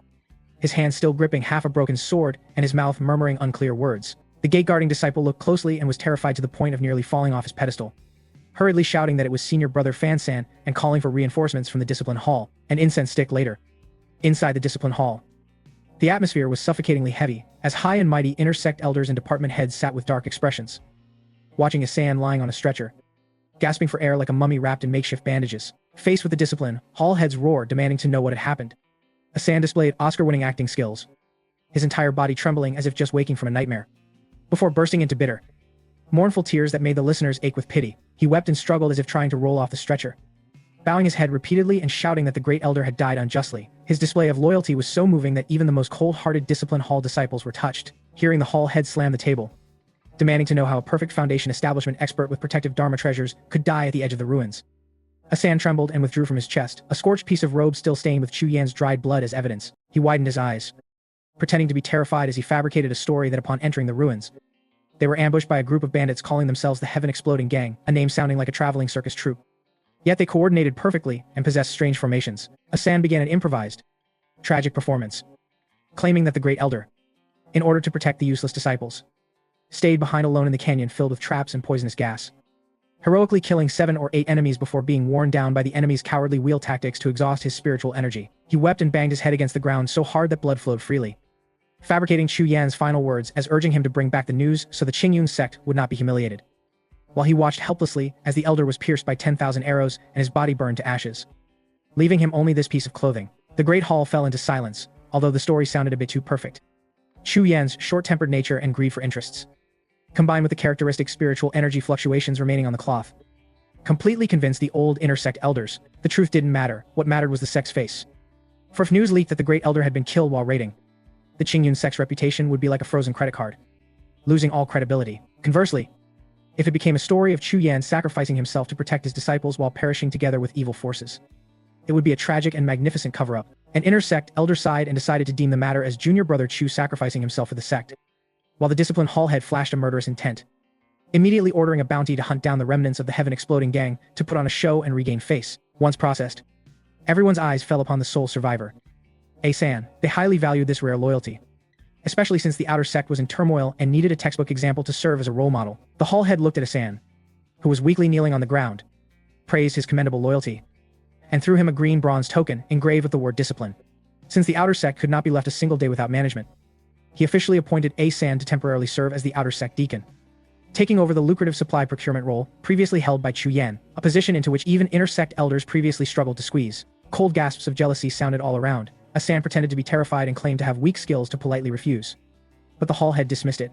his hand still gripping half a broken sword and his mouth murmuring unclear words. The gate-guarding disciple looked closely and was terrified to the point of nearly falling off his pedestal, hurriedly shouting that it was Senior Brother Fansan and calling for reinforcements from the discipline hall. An incense stick later. Inside the discipline hall, the atmosphere was suffocatingly heavy, as high and mighty intersect elders and department heads sat with dark expressions, watching Asan lying on a stretcher, gasping for air like a mummy wrapped in makeshift bandages. Faced with the discipline, hall heads roared, demanding to know what had happened. Asan displayed Oscar-winning acting skills, his entire body trembling as if just waking from a nightmare, before bursting into bitter, mournful tears that made the listeners ache with pity. He wept and struggled as if trying to roll off the stretcher, bowing his head repeatedly and shouting that the great elder had died unjustly. His display of loyalty was so moving that even the most cold-hearted discipline hall disciples were touched. Hearing the hall head slam the table, demanding to know how a perfect Foundation establishment expert with protective Dharma treasures could die at the edge of the ruins. Asan trembled and withdrew from his chest, a scorched piece of robe still stained with Chu Yan's dried blood as evidence. He widened his eyes, pretending to be terrified as he fabricated a story that upon entering the ruins, they were ambushed by a group of bandits calling themselves the Heaven Exploding Gang, a name sounding like a traveling circus troupe. Yet they coordinated perfectly and possessed strange formations. Asan began an improvised, tragic performance, claiming that the Great Elder, in order to protect the useless disciples, stayed behind alone in the canyon filled with traps and poisonous gas, heroically killing 7 or 8 enemies before being worn down by the enemy's cowardly wheel tactics to exhaust his spiritual energy. He wept and banged his head against the ground so hard that blood flowed freely, fabricating Chu Yan's final words as urging him to bring back the news so the Qingyun sect would not be humiliated, while he watched helplessly as the elder was pierced by 10,000 arrows and his body burned to ashes, leaving him only this piece of clothing. The great hall fell into silence, although the story sounded a bit too perfect. Chu Yan's short-tempered nature and greed for interests, combined with the characteristic spiritual energy fluctuations remaining on the cloth, completely convinced the old intersect elders the truth didn't matter. What mattered was the sect's face. For if news leaked that the great elder had been killed while raiding, the Qingyun sect's reputation would be like a frozen credit card, losing all credibility. Conversely, if it became a story of Chu Yan sacrificing himself to protect his disciples while perishing together with evil forces, it would be a tragic and magnificent cover-up. An intersect elder sighed and decided to deem the matter as junior brother Chu sacrificing himself for the sect, while the discipline hall head flashed a murderous intent, immediately ordering a bounty to hunt down the remnants of the Heaven Exploding Gang to put on a show and regain face. Once processed, everyone's eyes fell upon the sole survivor, Asan. They highly valued this rare loyalty, especially since the outer sect was in turmoil and needed a textbook example to serve as a role model. The hall head looked at Asan, who was weakly kneeling on the ground, praised his commendable loyalty, and threw him a green bronze token engraved with the word discipline. Since the outer sect could not be left a single day without management, he officially appointed Asan to temporarily serve as the outer sect deacon, taking over the lucrative supply procurement role previously held by Chu Yan, a position into which even intersect elders previously struggled to squeeze. Cold gasps of jealousy sounded all around. Asan pretended to be terrified and claimed to have weak skills to politely refuse, but the hall head dismissed it,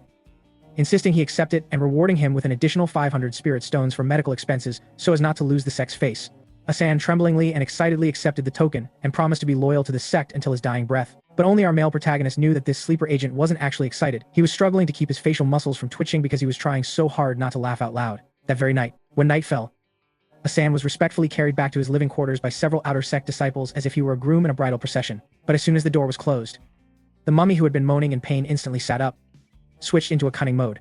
insisting he accept it and rewarding him with an additional 500 spirit stones for medical expenses so as not to lose the sect's face. Asan tremblingly and excitedly accepted the token and promised to be loyal to the sect until his dying breath. But only our male protagonist knew that this sleeper agent wasn't actually excited. He was struggling to keep his facial muscles from twitching because he was trying so hard not to laugh out loud. That very night, when night fell, Asan was respectfully carried back to his living quarters by several outer sect disciples as if he were a groom in a bridal procession. But as soon as the door was closed, the mummy who had been moaning in pain instantly sat up, switched into a cunning mode,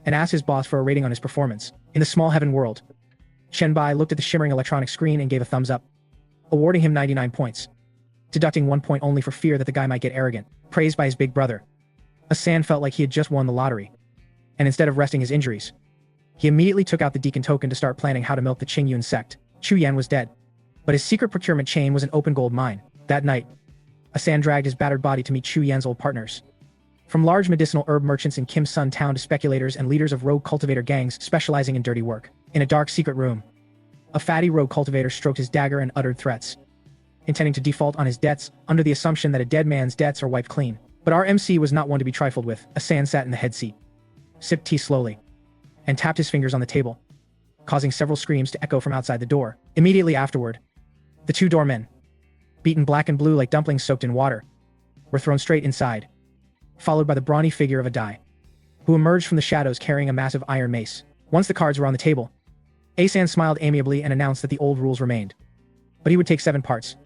and asked his boss for a rating on his performance. In the small heaven world, Chen Bai looked at the shimmering electronic screen and gave a thumbs up, awarding him 99 points, deducting 1 point only for fear that the guy might get arrogant, praised by his big brother. Asan felt like he had just won the lottery, and instead of resting his injuries, he immediately took out the deacon token to start planning how to milk the Qingyun sect. Chu Yan was dead, but his secret procurement chain was an open gold mine. That night, Asan dragged his battered body to meet Chu Yan's old partners. From large medicinal herb merchants in Kim Sun Town to speculators and leaders of rogue cultivator gangs specializing in dirty work. In a dark secret room, a fatty rogue cultivator stroked his dagger and uttered threats, intending to default on his debts under the assumption that a dead man's debts are wiped clean. But our MC was not one to be trifled with. Asan sat in the head seat, sipped tea slowly, and tapped his fingers on the table, causing several screams to echo from outside the door. Immediately afterward, the two doormen, beaten black and blue like dumplings soaked in water, were thrown straight inside, followed by the brawny figure of a Dai, who emerged from the shadows carrying a massive iron mace. Once the cards were on the table, Asan smiled amiably and announced that the old rules remained, but he would take 7 parts,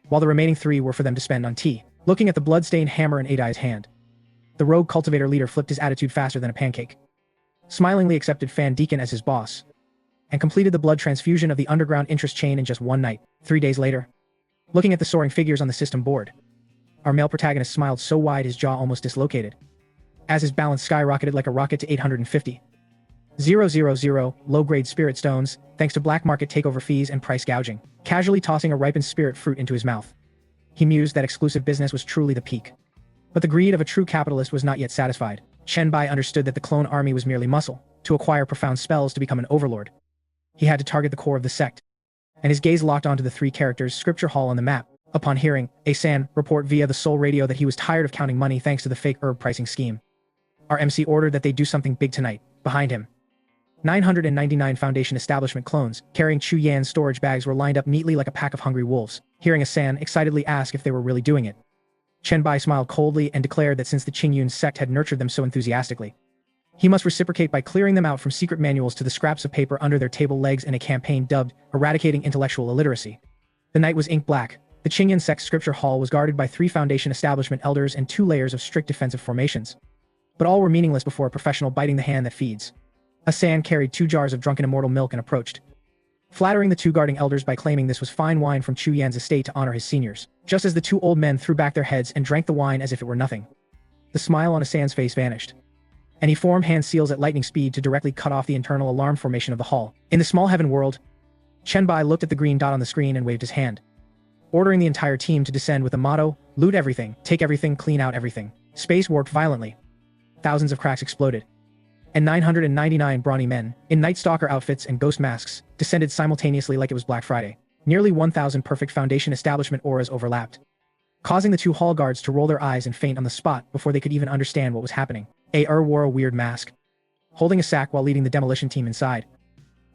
while the remaining 3 were for them to spend on tea. Looking at the blood-stained hammer in Adai's hand, the rogue cultivator leader flipped his attitude faster than a pancake, smilingly accepted Fan Deacon as his boss, and completed the blood transfusion of the underground interest chain in just 1 night. 3 days later, looking at the soaring figures on the system board, our male protagonist smiled so wide his jaw almost dislocated, as his balance skyrocketed like a rocket to 850,000 low-grade spirit stones, thanks to black market takeover fees and price gouging, casually tossing a ripened spirit fruit into his mouth. He mused that exclusive business was truly the peak. But the greed of a true capitalist was not yet satisfied. Chen Bai understood that the clone army was merely muscle, to acquire profound spells to become an overlord. He had to target the core of the sect, and his gaze locked onto the 3 characters Scripture Hall on the map. Upon hearing Asan report via the soul radio that he was tired of counting money thanks to the fake herb pricing scheme, our MC ordered that they do something big tonight. Behind him, 999 Foundation establishment clones carrying Chu Yan's storage bags were lined up neatly like a pack of hungry wolves. Hearing Asan excitedly ask if they were really doing it, Chen Bai smiled coldly and declared that since the Qingyun sect had nurtured them so enthusiastically, he must reciprocate by clearing them out from secret manuals to the scraps of paper under their table legs in a campaign dubbed Eradicating Intellectual Illiteracy. The night was ink black. The Qingyun sect Scripture Hall was guarded by 3 Foundation establishment elders and 2 layers of strict defensive formations. But all were meaningless before a professional biting the hand that feeds. Asan carried 2 jars of drunken immortal milk and approached, flattering the 2 guarding elders by claiming this was fine wine from Chu Yan's estate to honor his seniors. Just as the 2 old men threw back their heads and drank the wine as if it were nothing, the smile on Asan's face vanished, and he formed hand seals at lightning speed to directly cut off the internal alarm formation of the hall. In the small heaven world, Chen Bai looked at the green dot on the screen and waved his hand, ordering the entire team to descend with the motto, loot everything, take everything, clean out everything. Space warped violently. Thousands of cracks exploded, and 999 brawny men, in Night Stalker outfits and ghost masks, descended simultaneously like it was Black Friday. Nearly 1,000 perfect Foundation establishment auras overlapped, causing the 2 hall guards to roll their eyes and faint on the spot before they could even understand what was happening. Wore a weird mask, holding a sack while leading the demolition team inside,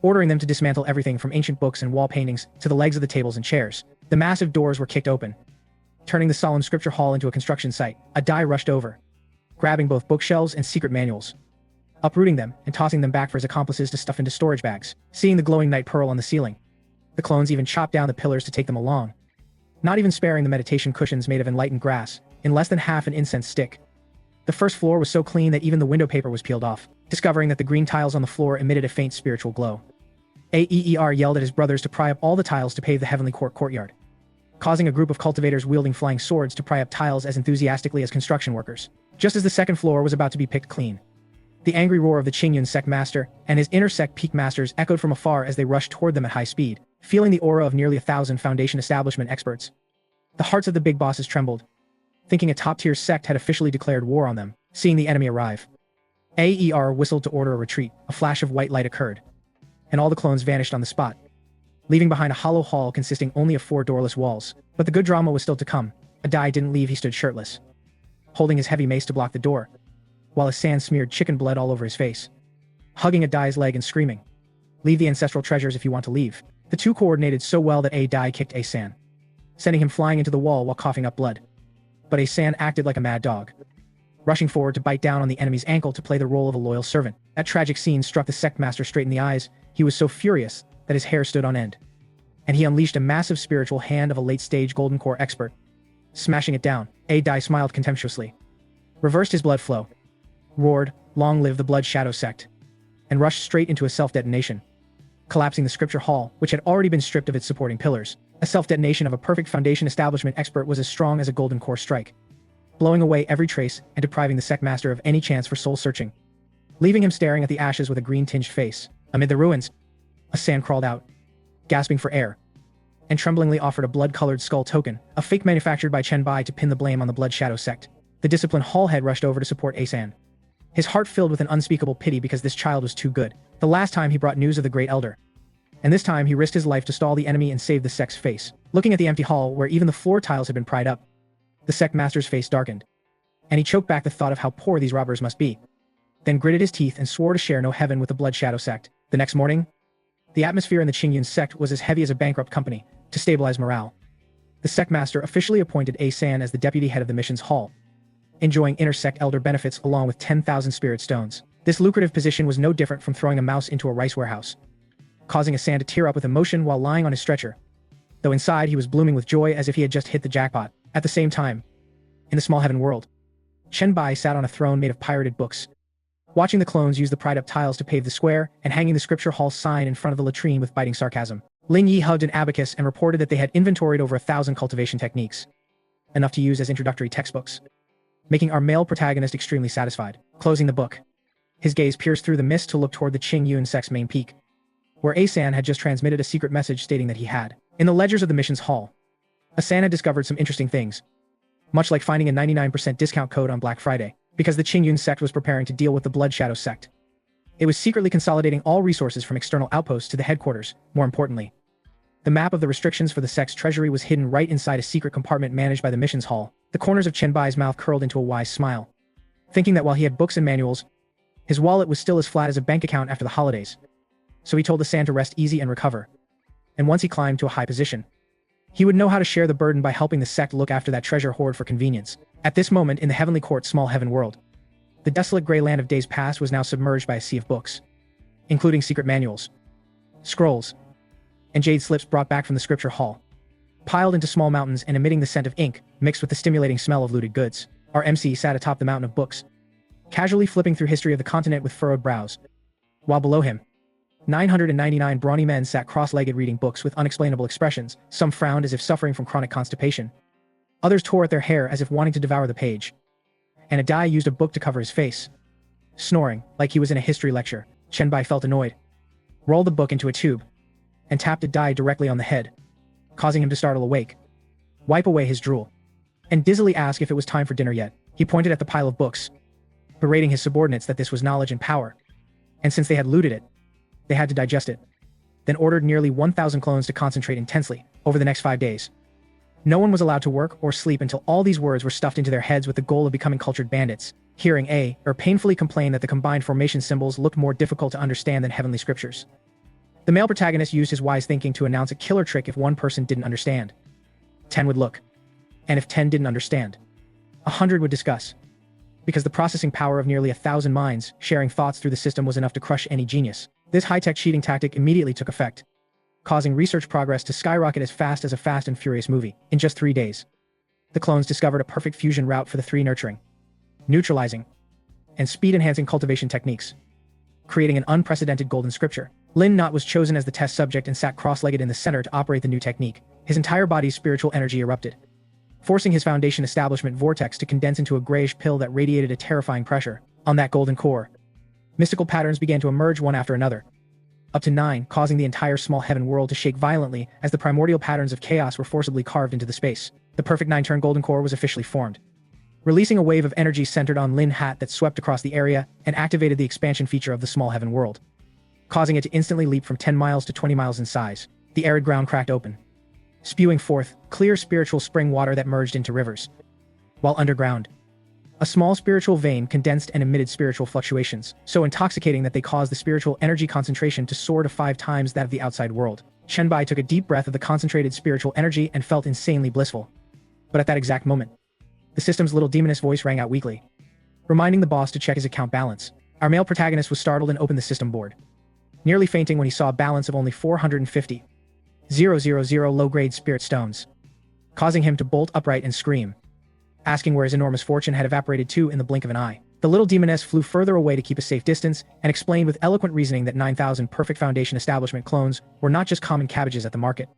ordering them to dismantle everything from ancient books and wall paintings to the legs of the tables and chairs. The massive doors were kicked open, turning the solemn Scripture Hall into a construction site. A Dai rushed over, grabbing both bookshelves and secret manuals, uprooting them and tossing them back for his accomplices to stuff into storage bags. Seeing the glowing night pearl on the ceiling, the clones even chopped down the pillars to take them along, not even sparing the meditation cushions made of enlightened grass, in less than half an incense stick. The first floor was so clean that even the window paper was peeled off, discovering that the green tiles on the floor emitted a faint spiritual glow. Aer yelled at his brothers to pry up all the tiles to pave the Heavenly Court courtyard, causing a group of cultivators wielding flying swords to pry up tiles as enthusiastically as construction workers. Just as the second floor was about to be picked clean, the angry roar of the Qingyun sect master and his inner sect peak masters echoed from afar as they rushed toward them at high speed, feeling the aura of nearly 1,000 Foundation establishment experts. The hearts of the big bosses trembled, thinking a top-tier sect had officially declared war on them. Seeing the enemy arrive, Aer whistled to order a retreat. A flash of white light occurred, and all the clones vanished on the spot, leaving behind a hollow hall consisting only of 4 doorless walls. But the good drama was still to come. A Dai didn't leave. He stood shirtless, holding his heavy mace to block the door, while his sand smeared chicken blood all over his face, hugging a Dai's leg and screaming, "Leave the ancestral treasures if you want to leave." The 2 coordinated so well that A Dai kicked Asan, sending him flying into the wall while coughing up blood. But Asan acted like a mad dog, rushing forward to bite down on the enemy's ankle to play the role of a loyal servant. That tragic scene struck the sect master straight in the eyes. He was so furious that his hair stood on end, and he unleashed a massive spiritual hand of a late-stage golden core expert, smashing it down. A Dai smiled contemptuously, reversed his blood flow, roared, "Long live the Blood Shadow sect," and rushed straight into a self-detonation, collapsing the scripture hall, which had already been stripped of its supporting pillars. A self-detonation of a perfect foundation establishment expert was as strong as a golden core strike, blowing away every trace and depriving the sect master of any chance for soul-searching, leaving him staring at the ashes with a green-tinged face. Amid the ruins, a sand crawled out, gasping for air, and tremblingly offered a blood-colored skull token, a fake manufactured by Chen Bai to pin the blame on the Blood Shadow sect. The disciplined hall head rushed over to support Asan, his heart filled with an unspeakable pity because this child was too good. The last time he brought news of the Great Elder, and this time he risked his life to stall the enemy and save the sect's face. Looking at the empty hall where even the floor tiles had been pried up, the sect master's face darkened, and he choked back the thought of how poor these robbers must be, then gritted his teeth and swore to share no heaven with the Blood Shadow sect. The next morning, the atmosphere in the Qingyun sect was as heavy as a bankrupt company. To stabilize morale, the sect master officially appointed Asan as the deputy head of the missions hall, enjoying inter-sect elder benefits along with 10,000 spirit stones. This lucrative position was no different from throwing a mouse into a rice warehouse, causing Asan to tear up with emotion while lying on his stretcher, though inside he was blooming with joy as if he had just hit the jackpot. At the same time, in the small heaven world, Chen Bai sat on a throne made of pirated books, watching the clones use the pried-up tiles to pave the square and hanging the scripture hall sign in front of the latrine with biting sarcasm. Lin Yi hugged an abacus and reported that they had inventoried over 1,000 cultivation techniques, enough to use as introductory textbooks, making our male protagonist extremely satisfied. Closing the book, his gaze pierced through the mist to look toward the Qingyun sect's main peak, where Asan had just transmitted a secret message stating that he had. In the ledgers of the missions hall, Asan had discovered some interesting things, much like finding a 99% discount code on Black Friday, because the Qingyun sect was preparing to deal with the Blood Shadow sect. It was secretly consolidating all resources from external outposts to the headquarters. More importantly, the map of the restrictions for the sect's treasury was hidden right inside a secret compartment managed by the missions hall. The corners of Chen Bai's mouth curled into a wise smile, thinking that while he had books and manuals, his wallet was still as flat as a bank account after the holidays. So he told Asan to rest easy and recover. And once he climbed to a high position, he would know how to share the burden by helping the sect look after that treasure hoard for convenience. At this moment in the Heavenly Court's small heaven world, the desolate gray land of days past was now submerged by a sea of books, including secret manuals, scrolls, and jade slips brought back from the scripture hall, piled into small mountains and emitting the scent of ink mixed with the stimulating smell of looted goods. Our MC sat atop the mountain of books, casually flipping through history of the continent with furrowed brows, while below him, 999 brawny men sat cross-legged reading books with unexplainable expressions. Some frowned as if suffering from chronic constipation, others tore at their hair as if wanting to devour the page, and a Dai used a book to cover his face, snoring like he was in a history lecture. Chen Bai felt annoyed, rolled the book into a tube, and tapped a Dai directly on the head, causing him to startle awake, wipe away his drool, and dizzily ask if it was time for dinner yet. He pointed at the pile of books, berating his subordinates that this was knowledge and power, and since they had looted it, they had to digest it, then ordered nearly 1,000 clones to concentrate intensely over the next 5 days. No one was allowed to work or sleep until all these words were stuffed into their heads with the goal of becoming cultured bandits. Hearing painfully complain that the combined formation symbols looked more difficult to understand than heavenly scriptures, the male protagonist used his wise thinking to announce a killer trick if one person didn't understand. 10 would look, and if 10 didn't understand, 100 would discuss. Because the processing power of nearly 1,000 minds sharing thoughts through the system was enough to crush any genius. This high-tech cheating tactic immediately took effect, causing research progress to skyrocket as fast as a Fast and Furious movie. In just 3 days, the clones discovered a perfect fusion route for the 3 nurturing, neutralizing, and speed-enhancing cultivation techniques, creating an unprecedented golden scripture. Lin Not was chosen as the test subject and sat cross-legged in the center to operate the new technique. His entire body's spiritual energy erupted, forcing his foundation establishment vortex to condense into a grayish pill that radiated a terrifying pressure. On that golden core, mystical patterns began to emerge one after another, up to 9, causing the entire small heaven world to shake violently as the primordial patterns of chaos were forcibly carved into the space. The perfect 9-turn golden core was officially formed, releasing a wave of energy centered on Lin Hat that swept across the area and activated the expansion feature of the small heaven world, causing it to instantly leap from 10 miles to 20 miles in size. The arid ground cracked open, spewing forth clear spiritual spring water that merged into rivers, while underground, a small spiritual vein condensed and emitted spiritual fluctuations, so intoxicating that they caused the spiritual energy concentration to soar to 5 times that of the outside world. Chen Bai took a deep breath of the concentrated spiritual energy and felt insanely blissful. But at that exact moment, the system's little demoness voice rang out weakly, reminding the boss to check his account balance. Our male protagonist was startled and opened the system board, nearly fainting when he saw a balance of only 450,000 low-grade spirit stones, causing him to bolt upright and scream, asking where his enormous fortune had evaporated to in the blink of an eye. The little demoness flew further away to keep a safe distance and explained with eloquent reasoning that 9,000 perfect foundation establishment clones were not just common cabbages at the market,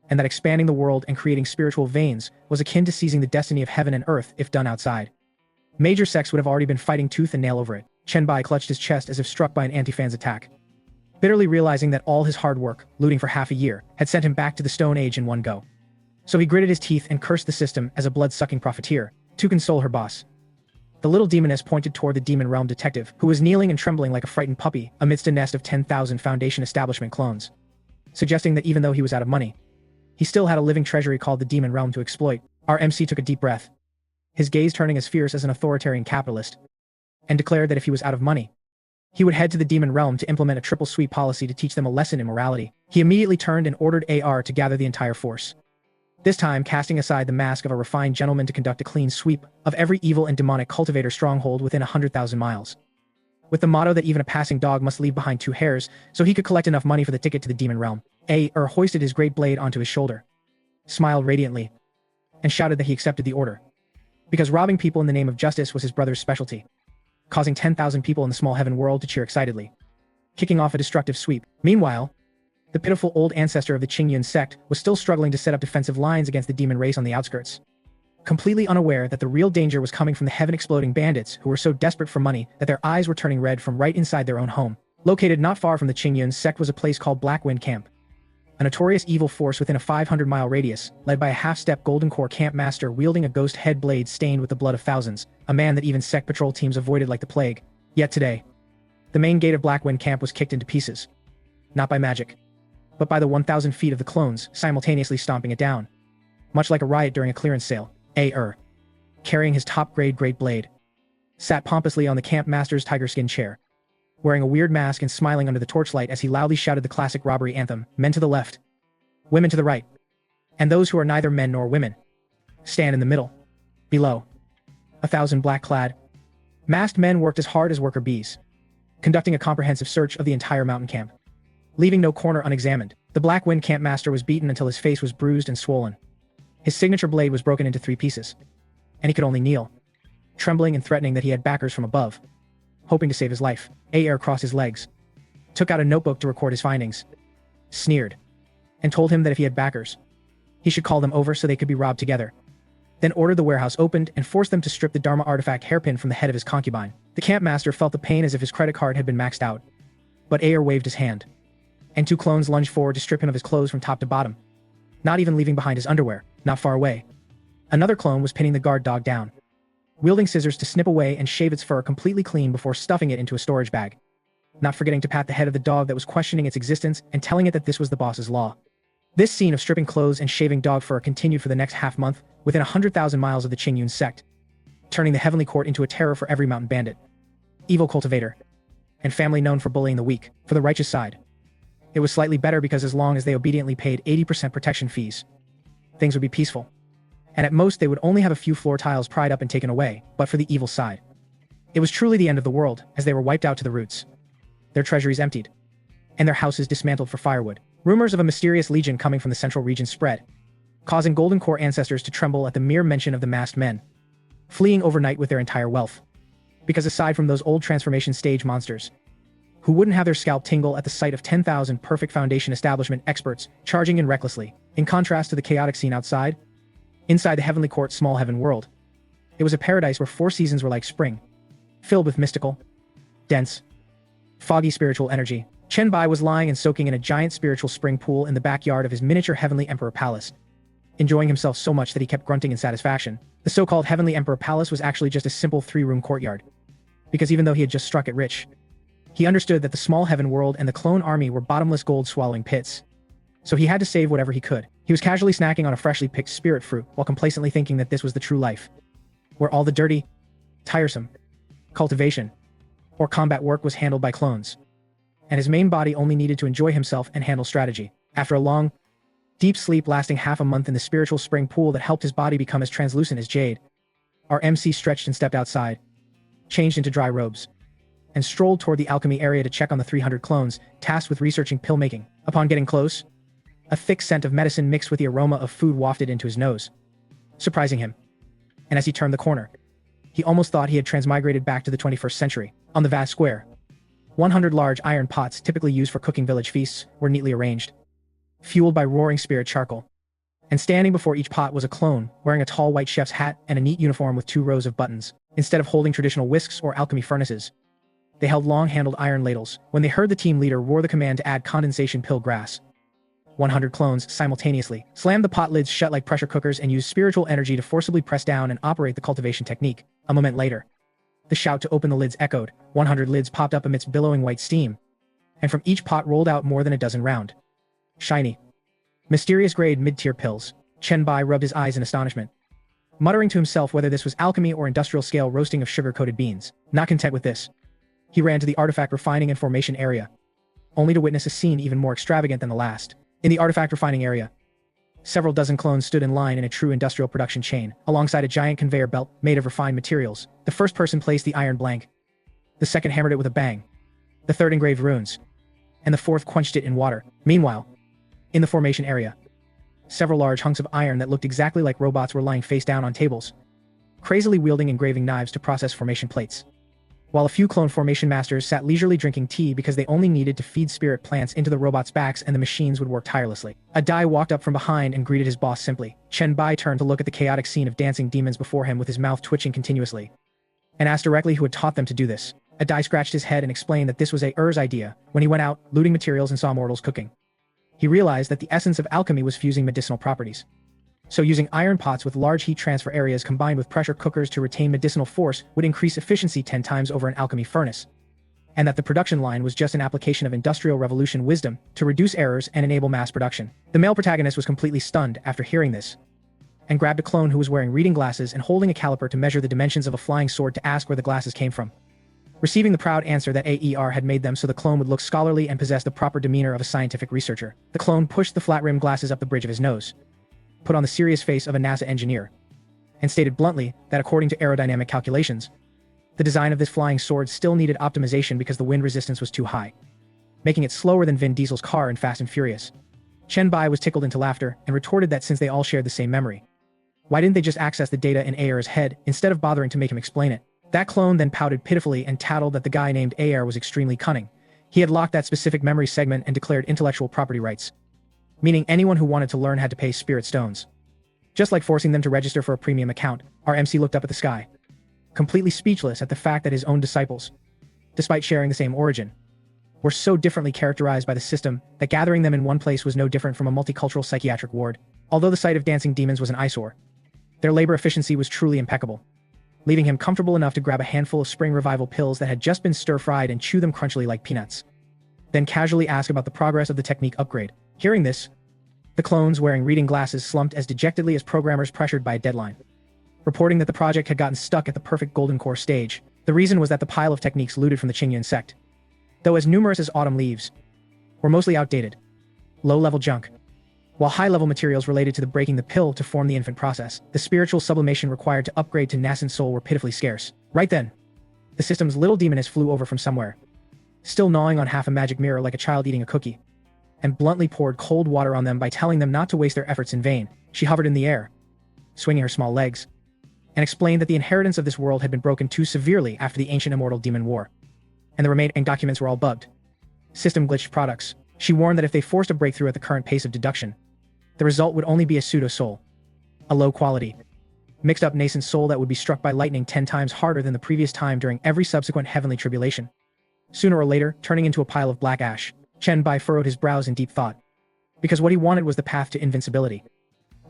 and that expanding the world and creating spiritual veins was akin to seizing the destiny of heaven and earth if done outside. Major sects would have already been fighting tooth and nail over it. Chenbai clutched his chest as if struck by an anti-fan's attack, bitterly realizing that all his hard work, looting for half a year, had sent him back to the Stone Age in one go. So he gritted his teeth and cursed the system as a blood-sucking profiteer, to console her boss. The little demoness pointed toward the Demon Realm detective, who was kneeling and trembling like a frightened puppy amidst a nest of 10,000 Foundation establishment clones, suggesting that even though he was out of money, he still had a living treasury called the Demon Realm to exploit. Our MC took a deep breath, his gaze turning as fierce as an authoritarian capitalist, and declared that if he was out of money, he would head to the Demon Realm to implement a triple sweep policy to teach them a lesson in morality. He immediately turned and ordered AR to gather the entire force, this time casting aside the mask of a refined gentleman to conduct a clean sweep of every evil and demonic cultivator stronghold within 100,000 miles, with the motto that even a passing dog must leave behind 2 hairs so he could collect enough money for the ticket to the Demon Realm. Hoisted his great blade onto his shoulder, smiled radiantly, and shouted that he accepted the order, because robbing people in the name of justice was his brother's specialty, causing 10,000 people in the small heaven world to cheer excitedly, kicking off a destructive sweep. Meanwhile, the pitiful old ancestor of the Qingyun sect was still struggling to set up defensive lines against the demon race on the outskirts, completely unaware that the real danger was coming from the heaven-exploding bandits who were so desperate for money that their eyes were turning red from right inside their own home. Located not far from the Qingyun sect was a place called Blackwind Camp, a notorious evil force within a 500-mile radius, led by a half-step Golden Core camp master wielding a ghost head blade stained with the blood of thousands, a man that even sect patrol teams avoided like the plague. Yet today, the main gate of Blackwind Camp was kicked into pieces, not by magic, but by the 1,000 feet of the clones simultaneously stomping it down, much like a riot during a clearance sale. Carrying his top-grade great blade, sat pompously on the camp master's tiger skin chair, wearing a weird mask and smiling under the torchlight as he loudly shouted the classic robbery anthem, "Men to the left, women to the right, and those who are neither men nor women, stand in the middle." Below, 1,000 black-clad, masked men worked as hard as worker bees, conducting a comprehensive search of the entire mountain camp, leaving no corner unexamined. The Blackwind camp master was beaten until his face was bruised and swollen. His signature blade was broken into 3 pieces, and he could only kneel, trembling and threatening that he had backers from above, hoping to save his life. AR crossed his legs, took out a notebook to record his findings, sneered, and told him that if he had backers, he should call them over so they could be robbed together, then ordered the warehouse opened and forced them to strip the Dharma artifact hairpin from the head of his concubine. The camp master felt the pain as if his credit card had been maxed out, but AR waved his hand, and 2 clones lunged forward to strip him of his clothes from top to bottom, not even leaving behind his underwear. Not far away, another clone was pinning the guard dog down, wielding scissors to snip away and shave its fur completely clean before stuffing it into a storage bag, not forgetting to pat the head of the dog that was questioning its existence and telling it that this was the boss's law. This scene of stripping clothes and shaving dog fur continued for the next half-month within 100,000 miles of the Qingyun sect, turning the Heavenly Court into a terror for every mountain bandit, evil cultivator, and family known for bullying the weak. For the righteous side, it was slightly better because as long as they obediently paid 80% protection fees, things would be peaceful, and at most they would only have a few floor tiles pried up and taken away. But for the evil side, it was truly the end of the world, as they were wiped out to the roots, their treasuries emptied, and their houses dismantled for firewood. Rumors of a mysterious legion coming from the central region spread, causing Golden Core ancestors to tremble at the mere mention of the masked men, fleeing overnight with their entire wealth. Because aside from those old transformation stage monsters, who wouldn't have their scalp tingle at the sight of 10,000 perfect foundation establishment experts charging in recklessly, in contrast to the chaotic scene outside, inside the Heavenly Court small heaven world, it was a paradise where 4 seasons were like spring, filled with mystical, dense, foggy spiritual energy. Chenbai was lying and soaking in a giant spiritual spring pool in the backyard of his miniature Heavenly Emperor Palace, enjoying himself so much that he kept grunting in satisfaction. The so-called Heavenly Emperor Palace was actually just a simple 3-room courtyard, because even though he had just struck it rich, he understood that the small heaven world and the clone army were bottomless gold-swallowing pits, so he had to save whatever he could. He was casually snacking on a freshly picked spirit fruit while complacently thinking that this was the true life, where all the dirty, tiresome cultivation or combat work was handled by clones, and his main body only needed to enjoy himself and handle strategy. After a long, deep sleep lasting half a month in the spiritual spring pool that helped his body become as translucent as jade, our MC stretched and stepped outside, changed into dry robes, and strolled toward the alchemy area to check on the 300 clones tasked with researching pill making. Upon getting close, a thick scent of medicine mixed with the aroma of food wafted into his nose, surprising him. And as he turned the corner, he almost thought he had transmigrated back to the 21st century. On the vast square, 100 large iron pots, typically used for cooking village feasts, were neatly arranged, fueled by roaring spirit charcoal. And standing before each pot was a clone, wearing a tall white chef's hat and a neat uniform with 2 rows of buttons. Instead of holding traditional whisks or alchemy furnaces, they held long-handled iron ladles. When they heard the team leader roar the command to add condensation pill grass, 100 clones simultaneously slammed the pot lids shut like pressure cookers and used spiritual energy to forcibly press down and operate the cultivation technique. A moment later, the shout to open the lids echoed. 100 lids popped up amidst billowing white steam, and from each pot rolled out more than a dozen round, shiny, mysterious grade mid-tier pills. Chen Bai rubbed his eyes in astonishment, muttering to himself whether this was alchemy or industrial-scale roasting of sugar-coated beans. Not content with this, he ran to the artifact refining and formation area, only to witness a scene even more extravagant than the last. In the artifact refining area, several dozen clones stood in line in a true industrial production chain, alongside a giant conveyor belt made of refined materials. The first person placed the iron blank, the second hammered it with a bang, the third engraved runes, and the fourth quenched it in water. Meanwhile, in the formation area, several large hunks of iron that looked exactly like robots were lying face down on tables, crazily wielding engraving knives to process formation plates, while a few clone formation masters sat leisurely drinking tea because they only needed to feed spirit plants into the robots' backs and the machines would work tirelessly. A Dai walked up from behind and greeted his boss simply. Chen Bai turned to look at the chaotic scene of dancing demons before him with his mouth twitching continuously, and asked directly who had taught them to do this. A Dai scratched his head and explained that this was Er's idea when he went out, looting materials and saw mortals cooking. He realized that the essence of alchemy was fusing medicinal properties. So using iron pots with large heat transfer areas combined with pressure cookers to retain medicinal force would increase efficiency 10 times over an alchemy furnace. And that the production line was just an application of Industrial Revolution wisdom to reduce errors and enable mass production. The male protagonist was completely stunned after hearing this, and grabbed a clone who was wearing reading glasses and holding a caliper to measure the dimensions of a flying sword to ask where the glasses came from. Receiving the proud answer that AER had made them so the clone would look scholarly and possess the proper demeanor of a scientific researcher, the clone pushed the flat-rimmed glasses up the bridge of his nose, put on the serious face of a NASA engineer, and stated bluntly that according to aerodynamic calculations, the design of this flying sword still needed optimization because the wind resistance was too high, making it slower than Vin Diesel's car in Fast and Furious. Chen Bai was tickled into laughter and retorted that since they all shared the same memory, why didn't they just access the data in Ayer's head instead of bothering to make him explain it? That clone then pouted pitifully and tattled that the guy named Ayer was extremely cunning. He had locked that specific memory segment and declared intellectual property rights, meaning anyone who wanted to learn had to pay spirit stones, just like forcing them to register for a premium account. Our MC looked up at the sky, completely speechless at the fact that his own disciples, despite sharing the same origin, were so differently characterized by the system that gathering them in one place was no different from a multicultural psychiatric ward. Although the sight of dancing demons was an eyesore, their labor efficiency was truly impeccable, leaving him comfortable enough to grab a handful of spring revival pills that had just been stir-fried and chew them crunchily like peanuts, then casually ask about the progress of the technique upgrade. Hearing this, the clones wearing reading glasses slumped as dejectedly as programmers pressured by a deadline, reporting that the project had gotten stuck at the perfect golden core stage. The reason was that the pile of techniques looted from the Qingyun sect, though as numerous as autumn leaves, were mostly outdated, low-level junk, while high-level materials related to the breaking the pill to form the infant process, the spiritual sublimation required to upgrade to nascent soul were pitifully scarce. Right then, the system's little demoness flew over from somewhere, still gnawing on half a magic mirror like a child eating a cookie, and bluntly poured cold water on them by telling them not to waste their efforts in vain. She hovered in the air, swinging her small legs, and explained that the inheritance of this world had been broken too severely after the ancient immortal demon war, and the remaining documents were all bugged, system-glitched products. She warned that if they forced a breakthrough at the current pace of deduction, the result would only be a pseudo-soul, a low-quality, mixed-up nascent soul that would be struck by lightning 10 times harder than the previous time during every subsequent heavenly tribulation, sooner or later turning into a pile of black ash. Chen Bai furrowed his brows in deep thought, because what he wanted was the path to invincibility,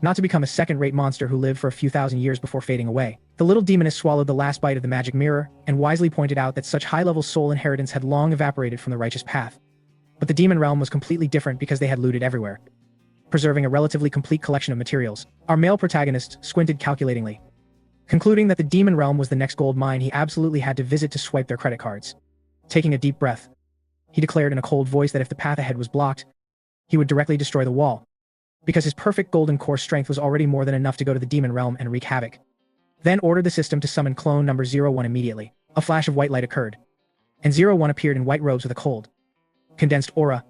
not to become a second-rate monster who lived for a few thousand years before fading away. The little demoness swallowed the last bite of the magic mirror and wisely pointed out that such high-level soul inheritance had long evaporated from the righteous path. But the demon realm was completely different because they had looted everywhere, preserving a relatively complete collection of materials. Our male protagonist squinted calculatingly, concluding that the demon realm was the next gold mine he absolutely had to visit to swipe their credit cards. Taking a deep breath, he declared in a cold voice that if the path ahead was blocked, he would directly destroy the wall, because his perfect golden core strength was already more than enough to go to the demon realm and wreak havoc. Then ordered the system to summon clone number 01 immediately. A flash of white light occurred, and 01 appeared in white robes with a cold, condensed aura,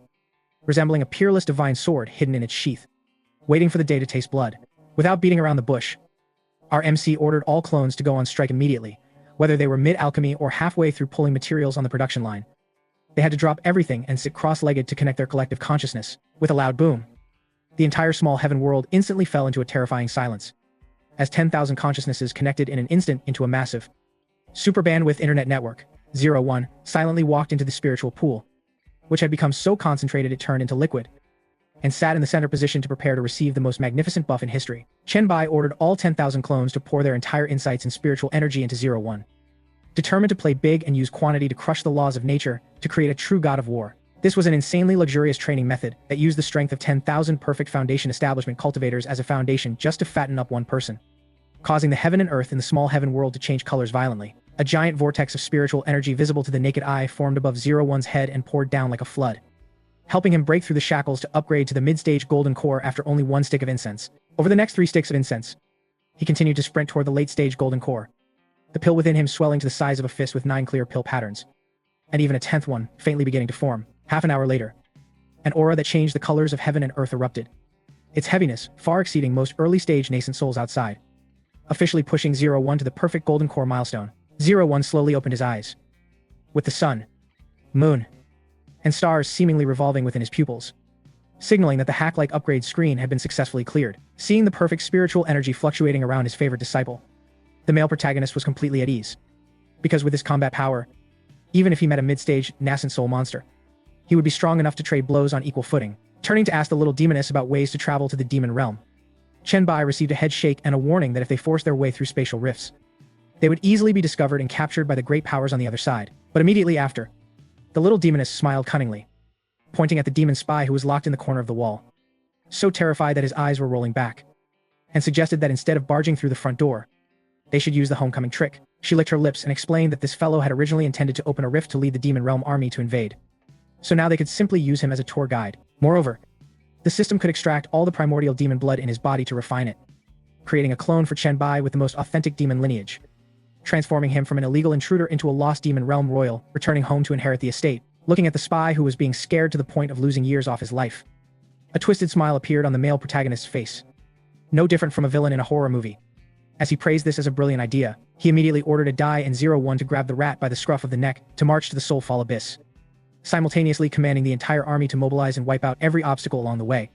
resembling a peerless divine sword hidden in its sheath, waiting for the day to taste blood. Without beating around the bush, our MC ordered all clones to go on strike immediately, whether they were mid-alchemy or halfway through pulling materials on the production line. They had to drop everything and sit cross-legged to connect their collective consciousness. With a loud boom, the entire small heaven world instantly fell into a terrifying silence, as 10,000 consciousnesses connected in an instant into a massive, super bandwidth internet network. 01 silently walked into the spiritual pool, which had become so concentrated it turned into liquid, and sat in the center position to prepare to receive the most magnificent buff in history. Chen Bai ordered all 10,000 clones to pour their entire insights and spiritual energy into 01. Determined to play big and use quantity to crush the laws of nature, to create a true god of war. This was an insanely luxurious training method that used the strength of 10,000 perfect foundation establishment cultivators as a foundation just to fatten up one person, causing the heaven and earth in the small heaven world to change colors violently. A giant vortex of spiritual energy visible to the naked eye formed above 01's head and poured down like a flood, helping him break through the shackles to upgrade to the mid-stage golden core after only one stick of incense. Over the next 3 sticks of incense, he continued to sprint toward the late-stage golden core, the pill within him swelling to the size of a fist with 9 clear pill patterns, and even a 10th one faintly beginning to form. Half an hour later, an aura that changed the colors of heaven and earth erupted, its heaviness far exceeding most early-stage nascent souls outside, officially pushing 01 to the perfect golden core milestone. 01 slowly opened his eyes, with the sun, moon, and stars seemingly revolving within his pupils, signaling that the hack-like upgrade screen had been successfully cleared. Seeing the perfect spiritual energy fluctuating around his favorite disciple, the male protagonist was completely at ease, because with his combat power, even if he met a mid-stage nascent soul monster, he would be strong enough to trade blows on equal footing. Turning to ask the little demoness about ways to travel to the demon realm, Chen Bai received a head shake and a warning that if they forced their way through spatial rifts, they would easily be discovered and captured by the great powers on the other side. But immediately after, the little demoness smiled cunningly, pointing at the demon spy who was locked in the corner of the wall, so terrified that his eyes were rolling back, and suggested that instead of barging through the front door, they should use the homecoming trick. She licked her lips and explained that this fellow had originally intended to open a rift to lead the demon realm army to invade, so now they could simply use him as a tour guide. Moreover, the system could extract all the primordial demon blood in his body to refine it, creating a clone for Chen Bai with the most authentic demon lineage, transforming him from an illegal intruder into a lost demon realm royal, returning home to inherit the estate. Looking at the spy who was being scared to the point of losing years off his life, a twisted smile appeared on the male protagonist's face, no different from a villain in a horror movie. As he praised this as a brilliant idea, he immediately ordered a Dai and 01 to grab the rat by the scruff of the neck to march to the Soulfall Abyss, simultaneously commanding the entire army to mobilize and wipe out every obstacle along the way,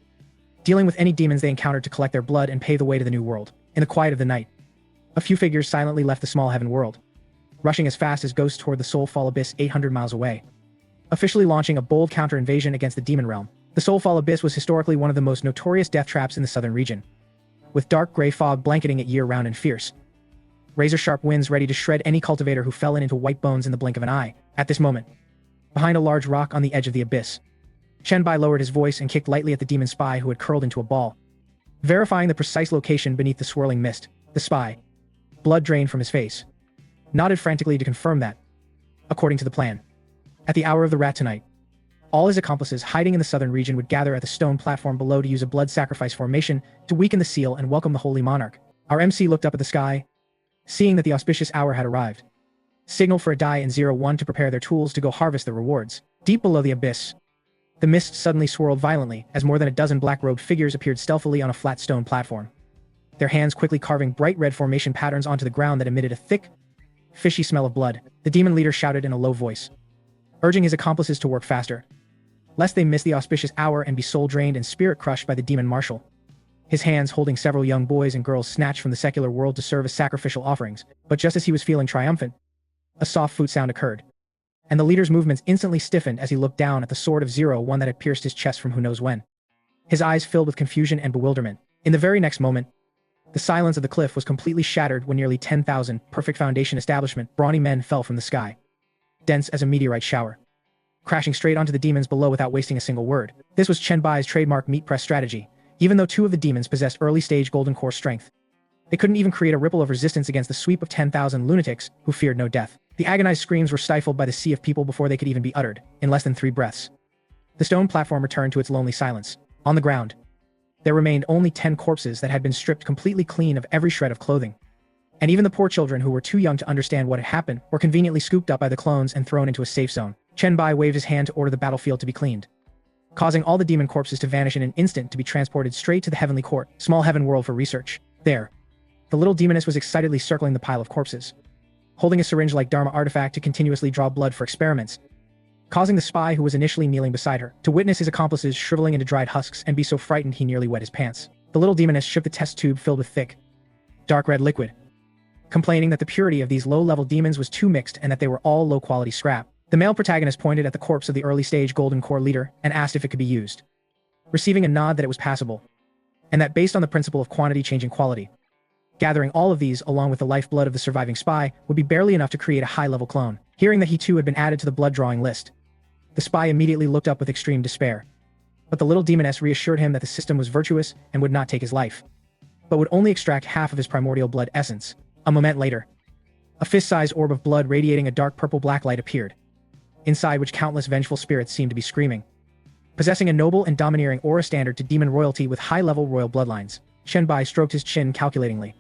dealing with any demons they encountered to collect their blood and pave the way to the new world. In the quiet of the night, a few figures silently left the small heaven world, rushing as fast as ghosts toward the Soulfall Abyss 800 miles away, officially launching a bold counter-invasion against the demon realm. The Soulfall Abyss was historically one of the most notorious death traps in the southern region, with dark gray fog blanketing it year-round and fierce, razor-sharp winds ready to shred any cultivator who fell into white bones in the blink of an eye. At this moment, behind a large rock on the edge of the abyss, Chen Bai lowered his voice and kicked lightly at the demon spy who had curled into a ball, verifying the precise location beneath the swirling mist. The spy, blood drained from his face, nodded frantically to confirm that, according to the plan, at the hour of the rat tonight, all his accomplices hiding in the southern region would gather at the stone platform below to use a blood sacrifice formation to weaken the seal and welcome the holy monarch. Our MC looked up at the sky, seeing that the auspicious hour had arrived, signaled for a Dai and 01 to prepare their tools to go harvest the rewards. Deep below the abyss, the mist suddenly swirled violently as more than a dozen black-robed figures appeared stealthily on a flat stone platform, their hands quickly carving bright red formation patterns onto the ground that emitted a thick, fishy smell of blood. The demon leader shouted in a low voice, urging his accomplices to work faster, lest they miss the auspicious hour and be soul-drained and spirit-crushed by the demon marshal, his hands holding several young boys and girls snatched from the secular world to serve as sacrificial offerings. But just as he was feeling triumphant, a soft flute sound occurred, and the leader's movements instantly stiffened as he looked down at the sword of 01 that had pierced his chest from who knows when. His eyes filled with confusion and bewilderment. In the very next moment, the silence of the cliff was completely shattered when nearly 10,000 perfect foundation establishment brawny men fell from the sky, dense as a meteorite shower, crashing straight onto the demons below without wasting a single word. This was Chen Bai's trademark meat press strategy. Even though 2 of the demons possessed early-stage golden core strength, they couldn't even create a ripple of resistance against the sweep of 10,000 lunatics who feared no death. The agonized screams were stifled by the sea of people before they could even be uttered. In less than 3 breaths, the stone platform returned to its lonely silence. On the ground, there remained only 10 corpses that had been stripped completely clean of every shred of clothing. And even the poor children who were too young to understand what had happened were conveniently scooped up by the clones and thrown into a safe zone. Chen Bai waved his hand to order the battlefield to be cleaned, causing all the demon corpses to vanish in an instant to be transported straight to the Heavenly Court, small heaven world for research. There, the little demoness was excitedly circling the pile of corpses, holding a syringe-like Dharma artifact to continuously draw blood for experiments, causing the spy who was initially kneeling beside her to witness his accomplices shriveling into dried husks and be so frightened he nearly wet his pants. The little demoness shook the test tube filled with thick, dark red liquid, complaining that the purity of these low-level demons was too mixed and that they were all low-quality scrap. The male protagonist pointed at the corpse of the early-stage Golden Core leader and asked if it could be used, receiving a nod that it was passable, and that based on the principle of quantity changing quality, gathering all of these along with the lifeblood of the surviving spy would be barely enough to create a high-level clone. Hearing that he too had been added to the blood-drawing list, the spy immediately looked up with extreme despair. But the little demoness reassured him that the system was virtuous and would not take his life, but would only extract half of his primordial blood essence. A moment later, a fist-sized orb of blood radiating a dark purple-black light appeared, inside which countless vengeful spirits seemed to be screaming. Possessing a noble and domineering aura standard to demon royalty with high-level royal bloodlines, Shenbai stroked his chin calculatingly,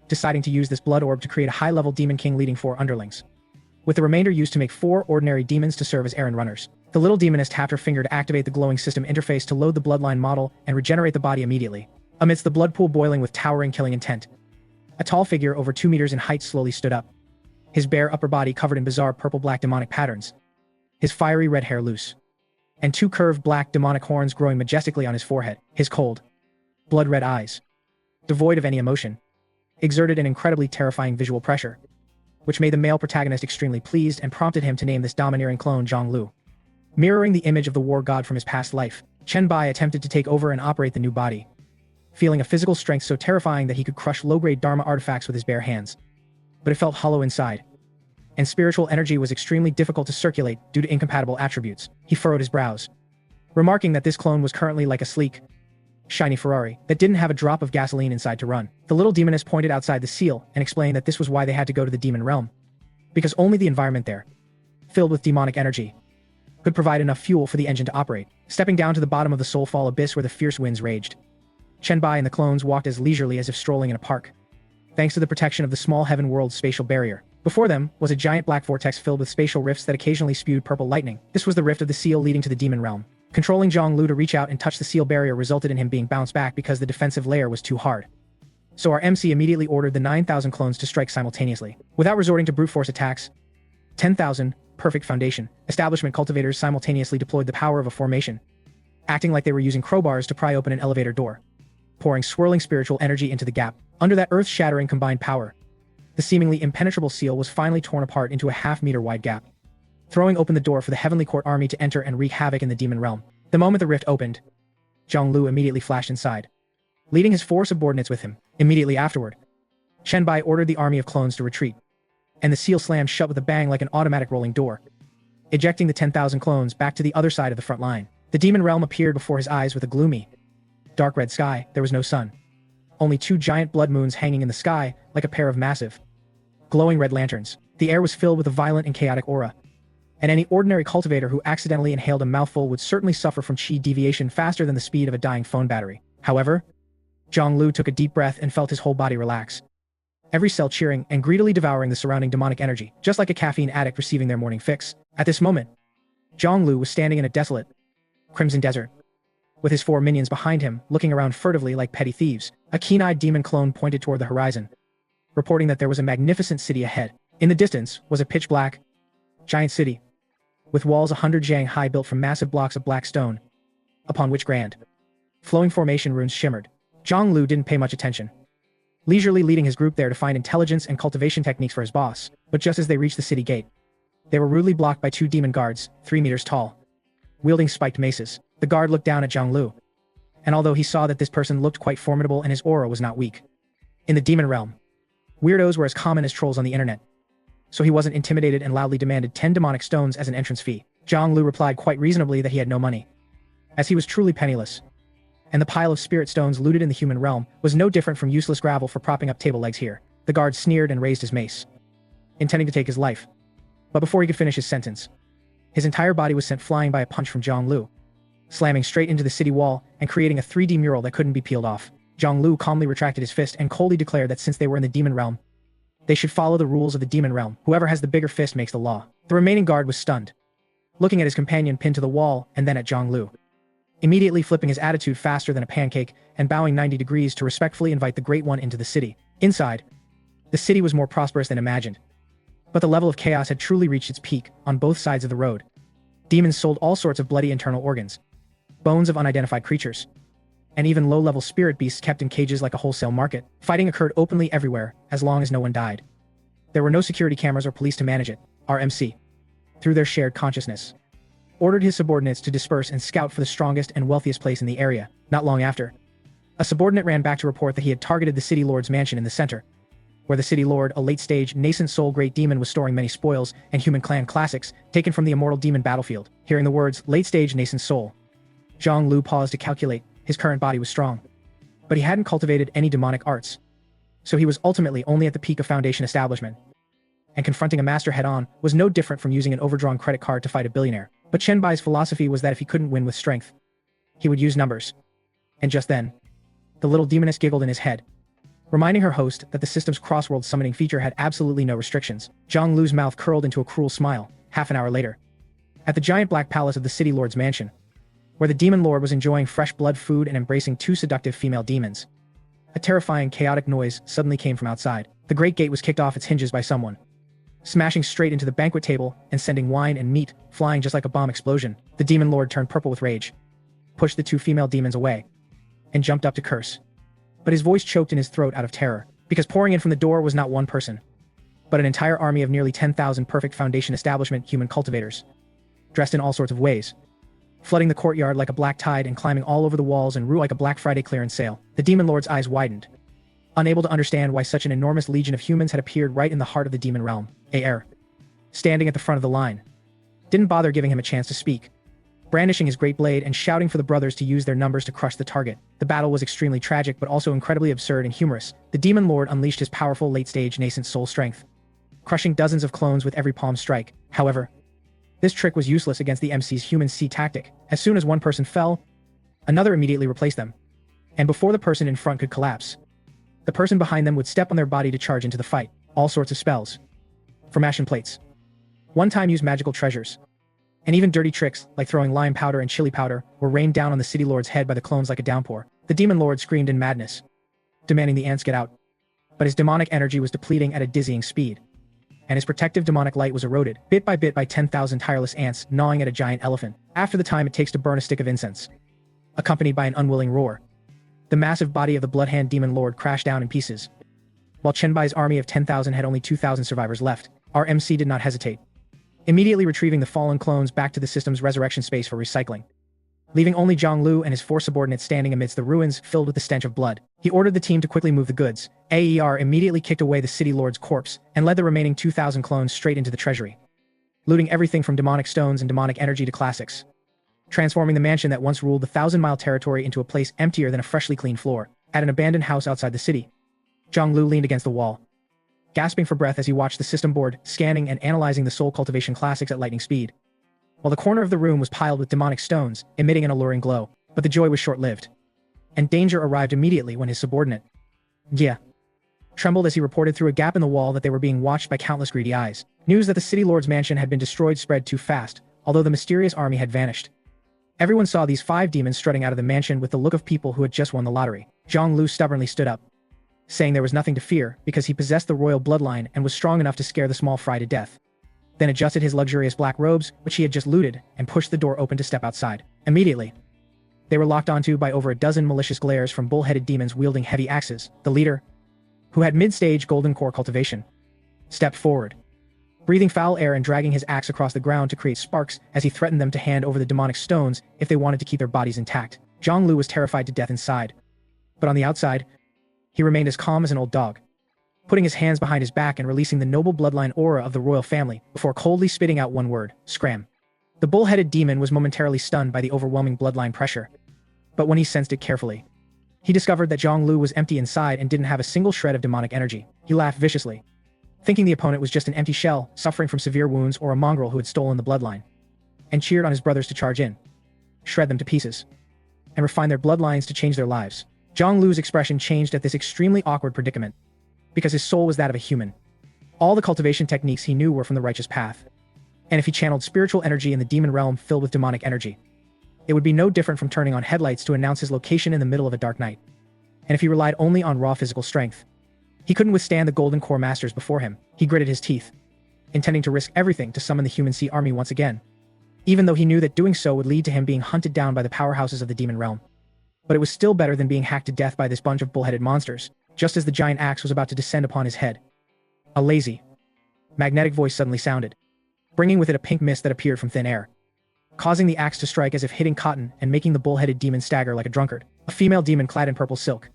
deciding to use this blood orb to create a high-level demon king leading 4 underlings, with the remainder used to make 4 ordinary demons to serve as errand runners. The little demoness tapped her finger to activate the glowing system interface to load the bloodline model and regenerate the body immediately. Amidst the blood pool boiling with towering killing intent, a tall figure over 2 meters in height slowly stood up, his bare upper body covered in bizarre purple-black demonic patterns, his fiery red hair loose, and 2 curved black demonic horns growing majestically on his forehead. His cold, blood-red eyes, devoid of any emotion, exerted an incredibly terrifying visual pressure, which made the male protagonist extremely pleased and prompted him to name this domineering clone Zhonglu. Mirroring the image of the war god from his past life, Chenbai attempted to take over and operate the new body, feeling a physical strength so terrifying that he could crush low-grade Dharma artifacts with his bare hands. But it felt hollow inside, and spiritual energy was extremely difficult to circulate due to incompatible attributes. He furrowed his brows, remarking that this clone was currently like a sleek, shiny Ferrari that didn't have a drop of gasoline inside to run. The little demoness pointed outside the seal and explained that this was why they had to go to the demon realm, because only the environment there, filled with demonic energy, could provide enough fuel for the engine to operate. Stepping down to the bottom of the soulfall abyss where the fierce winds raged, Chenbai and the clones walked as leisurely as if strolling in a park, thanks to the protection of the small heaven world's spatial barrier. Before them was a giant black vortex filled with spatial rifts that occasionally spewed purple lightning. This was the rift of the seal leading to the demon realm. Controlling Zhonglu to reach out and touch the seal barrier resulted in him being bounced back because the defensive layer was too hard. So our MC immediately ordered the 9,000 clones to strike simultaneously. Without resorting to brute force attacks, 10,000, perfect foundation, establishment cultivators simultaneously deployed the power of a formation, acting like they were using crowbars to pry open an elevator door, pouring swirling spiritual energy into the gap. Under that earth-shattering combined power, the seemingly impenetrable seal was finally torn apart into a half-meter wide gap, throwing open the door for the Heavenly Court army to enter and wreak havoc in the demon realm. The moment the rift opened, Zhonglu immediately flashed inside, leading his 4 subordinates with him. Immediately afterward, Shenbai ordered the army of clones to retreat, and the seal slammed shut with a bang like an automatic rolling door, ejecting the 10,000 clones back to the other side of the front line. The demon realm appeared before his eyes with a gloomy, dark red sky. There was no sun, only 2 giant blood moons hanging in the sky like a pair of massive, glowing red lanterns. The air was filled with a violent and chaotic aura, and any ordinary cultivator who accidentally inhaled a mouthful would certainly suffer from chi deviation faster than the speed of a dying phone battery. However, Zhonglu took a deep breath and felt his whole body relax, every cell cheering and greedily devouring the surrounding demonic energy, just like a caffeine addict receiving their morning fix. At this moment, Zhonglu was standing in a desolate, crimson desert, with his 4 minions behind him, looking around furtively like petty thieves. A keen-eyed demon clone pointed toward the horizon, reporting that there was a magnificent city ahead. In the distance was a pitch-black, giant city, with walls 100 jang high built from massive blocks of black stone, upon which grand, flowing formation runes shimmered. Zhonglu didn't pay much attention, leisurely leading his group there to find intelligence and cultivation techniques for his boss. But just as they reached the city gate, they were rudely blocked by 2 demon guards, 3 meters tall, wielding spiked maces. The guard looked down at Zhonglu, and although he saw that this person looked quite formidable and his aura was not weak, in the demon realm, weirdos were as common as trolls on the internet, so he wasn't intimidated and loudly demanded 10 demonic stones as an entrance fee. Zhonglu replied quite reasonably that he had no money, as he was truly penniless, and the pile of spirit stones looted in the human realm was no different from useless gravel for propping up table legs here. The guard sneered and raised his mace, intending to take his life. But before he could finish his sentence, his entire body was sent flying by a punch from Zhonglu, slamming straight into the city wall and creating a 3D mural that couldn't be peeled off. Zhonglu calmly retracted his fist and coldly declared that since they were in the demon realm, they should follow the rules of the demon realm. Whoever has the bigger fist makes the law. The remaining guard was stunned, looking at his companion pinned to the wall and then at Zhonglu, immediately flipping his attitude faster than a pancake and bowing 90 degrees to respectfully invite the Great One into the city. Inside, the city was more prosperous than imagined, But the level of chaos had truly reached its peak on both sides of the road. Demons sold all sorts of bloody internal organs, bones of unidentified creatures, and even low-level spirit beasts kept in cages like a wholesale market. Fighting occurred openly everywhere, as long as no one died. There were no security cameras or police to manage it. Our MC, through their shared consciousness, ordered his subordinates to disperse and scout for the strongest and wealthiest place in the area. Not long after, a subordinate ran back to report that he had targeted the City Lord's mansion in the center, where the City Lord, a late-stage, nascent soul great demon, was storing many spoils and human clan classics taken from the immortal demon battlefield. Hearing the words, late-stage nascent soul, Zhang Lu paused to calculate. His current body was strong, but he hadn't cultivated any demonic arts, so he was ultimately only at the peak of Foundation establishment. And confronting a master head-on was no different from using an overdrawn credit card to fight a billionaire. But Chen Bai's philosophy was that if he couldn't win with strength, he would use numbers. And just then, the little demoness giggled in his head, reminding her host that the system's cross-world summoning feature had absolutely no restrictions. Zhang Lu's mouth curled into a cruel smile. Half an hour later, at the giant black palace of the City Lord's mansion, where the Demon Lord was enjoying fresh blood food and embracing two seductive female demons, a terrifying, chaotic noise suddenly came from outside. The great gate was kicked off its hinges by someone, smashing straight into the banquet table and sending wine and meat flying just like a bomb explosion. The Demon Lord turned purple with rage, pushed the two female demons away, and jumped up to curse. But his voice choked in his throat out of terror, because pouring in from the door was not one person, but an entire army of nearly 10,000 perfect Foundation establishment human cultivators, dressed in all sorts of ways, flooding the courtyard like a black tide and climbing all over the walls and rue like a Black Friday clearance sale. The Demon Lord's eyes widened, unable to understand why such an enormous legion of humans had appeared right in the heart of the demon realm. AR, standing at the front of the line, didn't bother giving him a chance to speak, brandishing his great blade and shouting for the brothers to use their numbers to crush the target. The battle was extremely tragic but also incredibly absurd and humorous. The Demon Lord unleashed his powerful late-stage nascent soul strength, crushing dozens of clones with every palm strike. However, this trick was useless against the MC's human C tactic. As soon as one person fell, another immediately replaced them. And before the person in front could collapse, the person behind them would step on their body to charge into the fight. All sorts of spells, formation plates, one-time use magical treasures, and even dirty tricks like throwing lime powder and chili powder were rained down on the City Lord's head by the clones like a downpour. The Demon Lord screamed in madness, demanding the ants get out. But his demonic energy was depleting at a dizzying speed, and his protective demonic light was eroded, bit by 10,000 tireless ants gnawing at a giant elephant. After the time it takes to burn a stick of incense, accompanied by an unwilling roar, the massive body of the Bloodhand Demon Lord crashed down in pieces. While Chenbai's army of 10,000 had only 2,000 survivors left, our MC did not hesitate, immediately retrieving the fallen clones back to the system's resurrection space for recycling, leaving only Zhang Lu and his four subordinates standing amidst the ruins filled with the stench of blood. He ordered the team to quickly move the goods. AER immediately kicked away the City Lord's corpse and led the remaining 2,000 clones straight into the treasury, looting everything from demonic stones and demonic energy to classics, transforming the mansion that once ruled the 1,000-mile territory into a place emptier than a freshly cleaned floor. At an abandoned house outside the city, Zhang Lu leaned against the wall, gasping for breath as he watched the system board, scanning and analyzing the soul cultivation classics at lightning speed, while the corner of the room was piled with demonic stones, emitting an alluring glow. But the joy was short-lived, and danger arrived immediately when his subordinate, Jia, trembled as he reported through a gap in the wall that they were being watched by countless greedy eyes. News that the City Lord's mansion had been destroyed spread too fast, although the mysterious army had vanished. Everyone saw these 5 demons strutting out of the mansion with the look of people who had just won the lottery. Zhang Lu stubbornly stood up, saying there was nothing to fear because he possessed the royal bloodline and was strong enough to scare the small fry to death, then adjusted his luxurious black robes, which he had just looted, and pushed the door open to step outside. Immediately, they were locked onto by over a dozen malicious glares from bull-headed demons wielding heavy axes. The leader, who had mid-stage golden core cultivation, stepped forward, breathing foul air and dragging his axe across the ground to create sparks as he threatened them to hand over the demonic stones if they wanted to keep their bodies intact. Zhang Lu was terrified to death inside, but on the outside, he remained as calm as an old dog, putting his hands behind his back and releasing the noble bloodline aura of the royal family before coldly spitting out one word: scram. The bull-headed demon was momentarily stunned by the overwhelming bloodline pressure, but when he sensed it carefully, he discovered that Zhang Lu was empty inside and didn't have a single shred of demonic energy. He laughed viciously, thinking the opponent was just an empty shell suffering from severe wounds or a mongrel who had stolen the bloodline, and cheered on his brothers to charge in, shred them to pieces, and refine their bloodlines to change their lives. Zhang Lu's expression changed at this extremely awkward predicament, because his soul was that of a human. All the cultivation techniques he knew were from the righteous path, and if he channeled spiritual energy in the demon realm filled with demonic energy, it would be no different from turning on headlights to announce his location in the middle of a dark night. And if he relied only on raw physical strength, he couldn't withstand the golden core masters before him. He gritted his teeth, intending to risk everything to summon the human sea army once again, even though he knew that doing so would lead to him being hunted down by the powerhouses of the demon realm. But it was still better than being hacked to death by this bunch of bull-headed monsters, just as the giant axe was about to descend upon his head. A lazy, magnetic voice suddenly sounded, bringing with it a pink mist that appeared from thin air, causing the axe to strike as if hitting cotton and making the bull-headed demon stagger like a drunkard. A female demon clad in purple silk,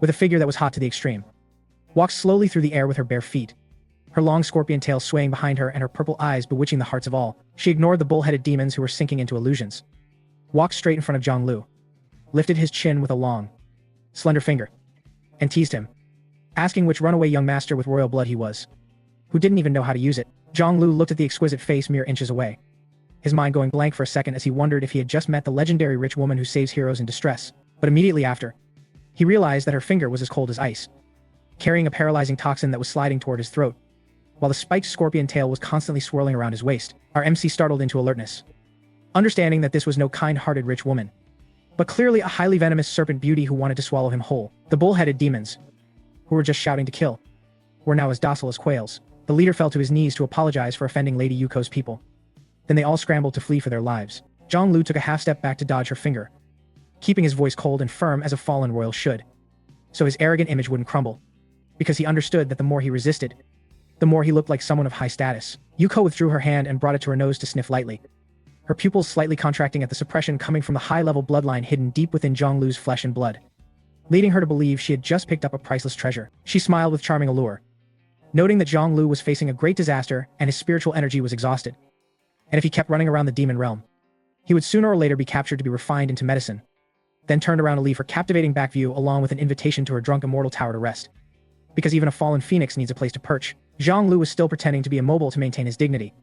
with a figure that was hot to the extreme, walked slowly through the air with her bare feet, her long scorpion tail swaying behind her and her purple eyes bewitching the hearts of all. She ignored the bull-headed demons who were sinking into illusions, walked straight in front of Zhonglu, lifted his chin with a long, slender finger, and teased him, asking which runaway young master with royal blood he was, who didn't even know how to use it. Zhonglu looked at the exquisite face mere inches away, his mind going blank for a second as he wondered if he had just met the legendary rich woman who saves heroes in distress. But immediately after, he realized that her finger was as cold as ice, carrying a paralyzing toxin that was sliding toward his throat, while the spiked scorpion tail was constantly swirling around his waist. Our MC startled into alertness, understanding that this was no kind-hearted rich woman, but clearly a highly venomous serpent beauty who wanted to swallow him whole. The bull-headed demons, who were just shouting to kill, were now as docile as quails. The leader fell to his knees to apologize for offending Lady Yuko's people. Then they all scrambled to flee for their lives. Zhonglu took a half-step back to dodge her finger, keeping his voice cold and firm as a fallen royal should, so his arrogant image wouldn't crumble, because he understood that the more he resisted, the more he looked like someone of high status. Yuko withdrew her hand and brought it to her nose to sniff lightly, her pupils slightly contracting at the suppression coming from the high-level bloodline hidden deep within Zhonglu's flesh and blood, leading her to believe she had just picked up a priceless treasure. She smiled with charming allure, noting that Zhonglu was facing a great disaster and his spiritual energy was exhausted, and if he kept running around the demon realm, he would sooner or later be captured to be refined into medicine. Then turned around to leave her captivating back view along with an invitation to her drunk immortal tower to rest, because even a fallen phoenix needs a place to perch. Zhonglu was still pretending to be immobile to maintain his dignity,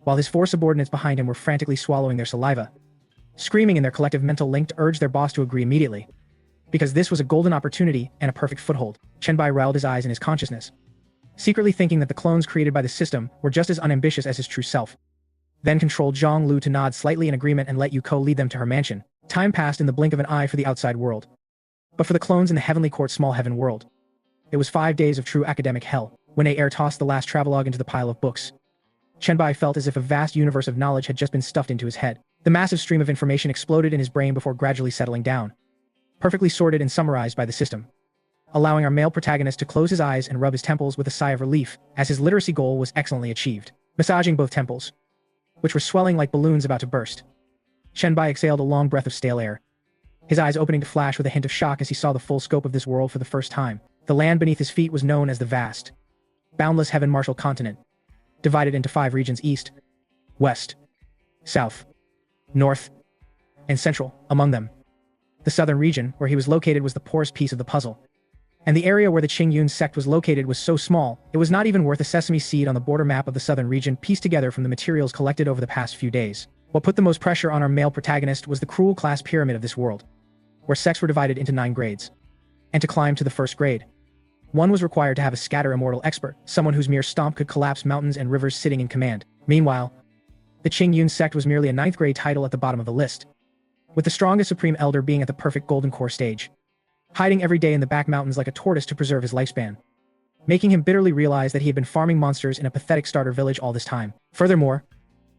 while his four subordinates behind him were frantically swallowing their saliva, screaming in their collective mental link to urge their boss to agree immediately, because this was a golden opportunity and a perfect foothold. Chenbai rolled his eyes in his consciousness, secretly thinking that the clones created by the system were just as unambitious as his true self, then controlled Zhonglu to nod slightly in agreement and let Yuko lead them to her mansion. Time passed in the blink of an eye for the outside world, but for the clones in the Heavenly Court small heaven world, it was 5 days of true academic hell. When Air tossed the last travelogue into the pile of books, Chenbai felt as if a vast universe of knowledge had just been stuffed into his head. The massive stream of information exploded in his brain before gradually settling down, perfectly sorted and summarized by the system, allowing our male protagonist to close his eyes and rub his temples with a sigh of relief, as his literacy goal was excellently achieved. Massaging both temples, which were swelling like balloons about to burst, Chenbai exhaled a long breath of stale air, his eyes opening to flash with a hint of shock as he saw the full scope of this world for the first time. The land beneath his feet was known as the vast, boundless heaven-marshal continent, divided into 5 regions: east, west, south, north, and central. Among them, the southern region, where he was located, was the poorest piece of the puzzle, and the area where the Qingyun sect was located was so small, it was not even worth a sesame seed on the border map of the southern region pieced together from the materials collected over the past few days. What put the most pressure on our male protagonist was the cruel class pyramid of this world, where sects were divided into 9 grades. And to climb to the first grade, one was required to have a scatter immortal expert, someone whose mere stomp could collapse mountains and rivers sitting in command. Meanwhile, the Qingyun sect was merely a 9th grade title at the bottom of the list, with the strongest supreme elder being at the perfect golden core stage, hiding every day in the back mountains like a tortoise to preserve his lifespan, making him bitterly realize that he had been farming monsters in a pathetic starter village all this time. Furthermore,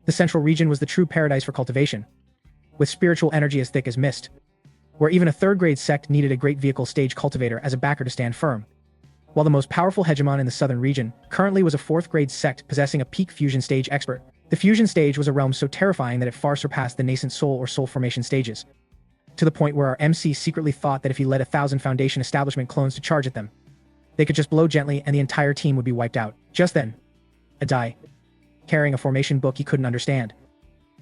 the central region was the true paradise for cultivation, with spiritual energy as thick as mist, where even a 3rd grade sect needed a great vehicle stage cultivator as a backer to stand firm, while the most powerful hegemon in the southern region currently was a 4th grade sect possessing a peak fusion stage expert. The fusion stage was a realm so terrifying that it far surpassed the nascent soul or soul formation stages, to the point where our MC secretly thought that if he led 1,000 Foundation establishment clones to charge at them, they could just blow gently and the entire team would be wiped out. Just then, a Dai, carrying a formation book he couldn't understand,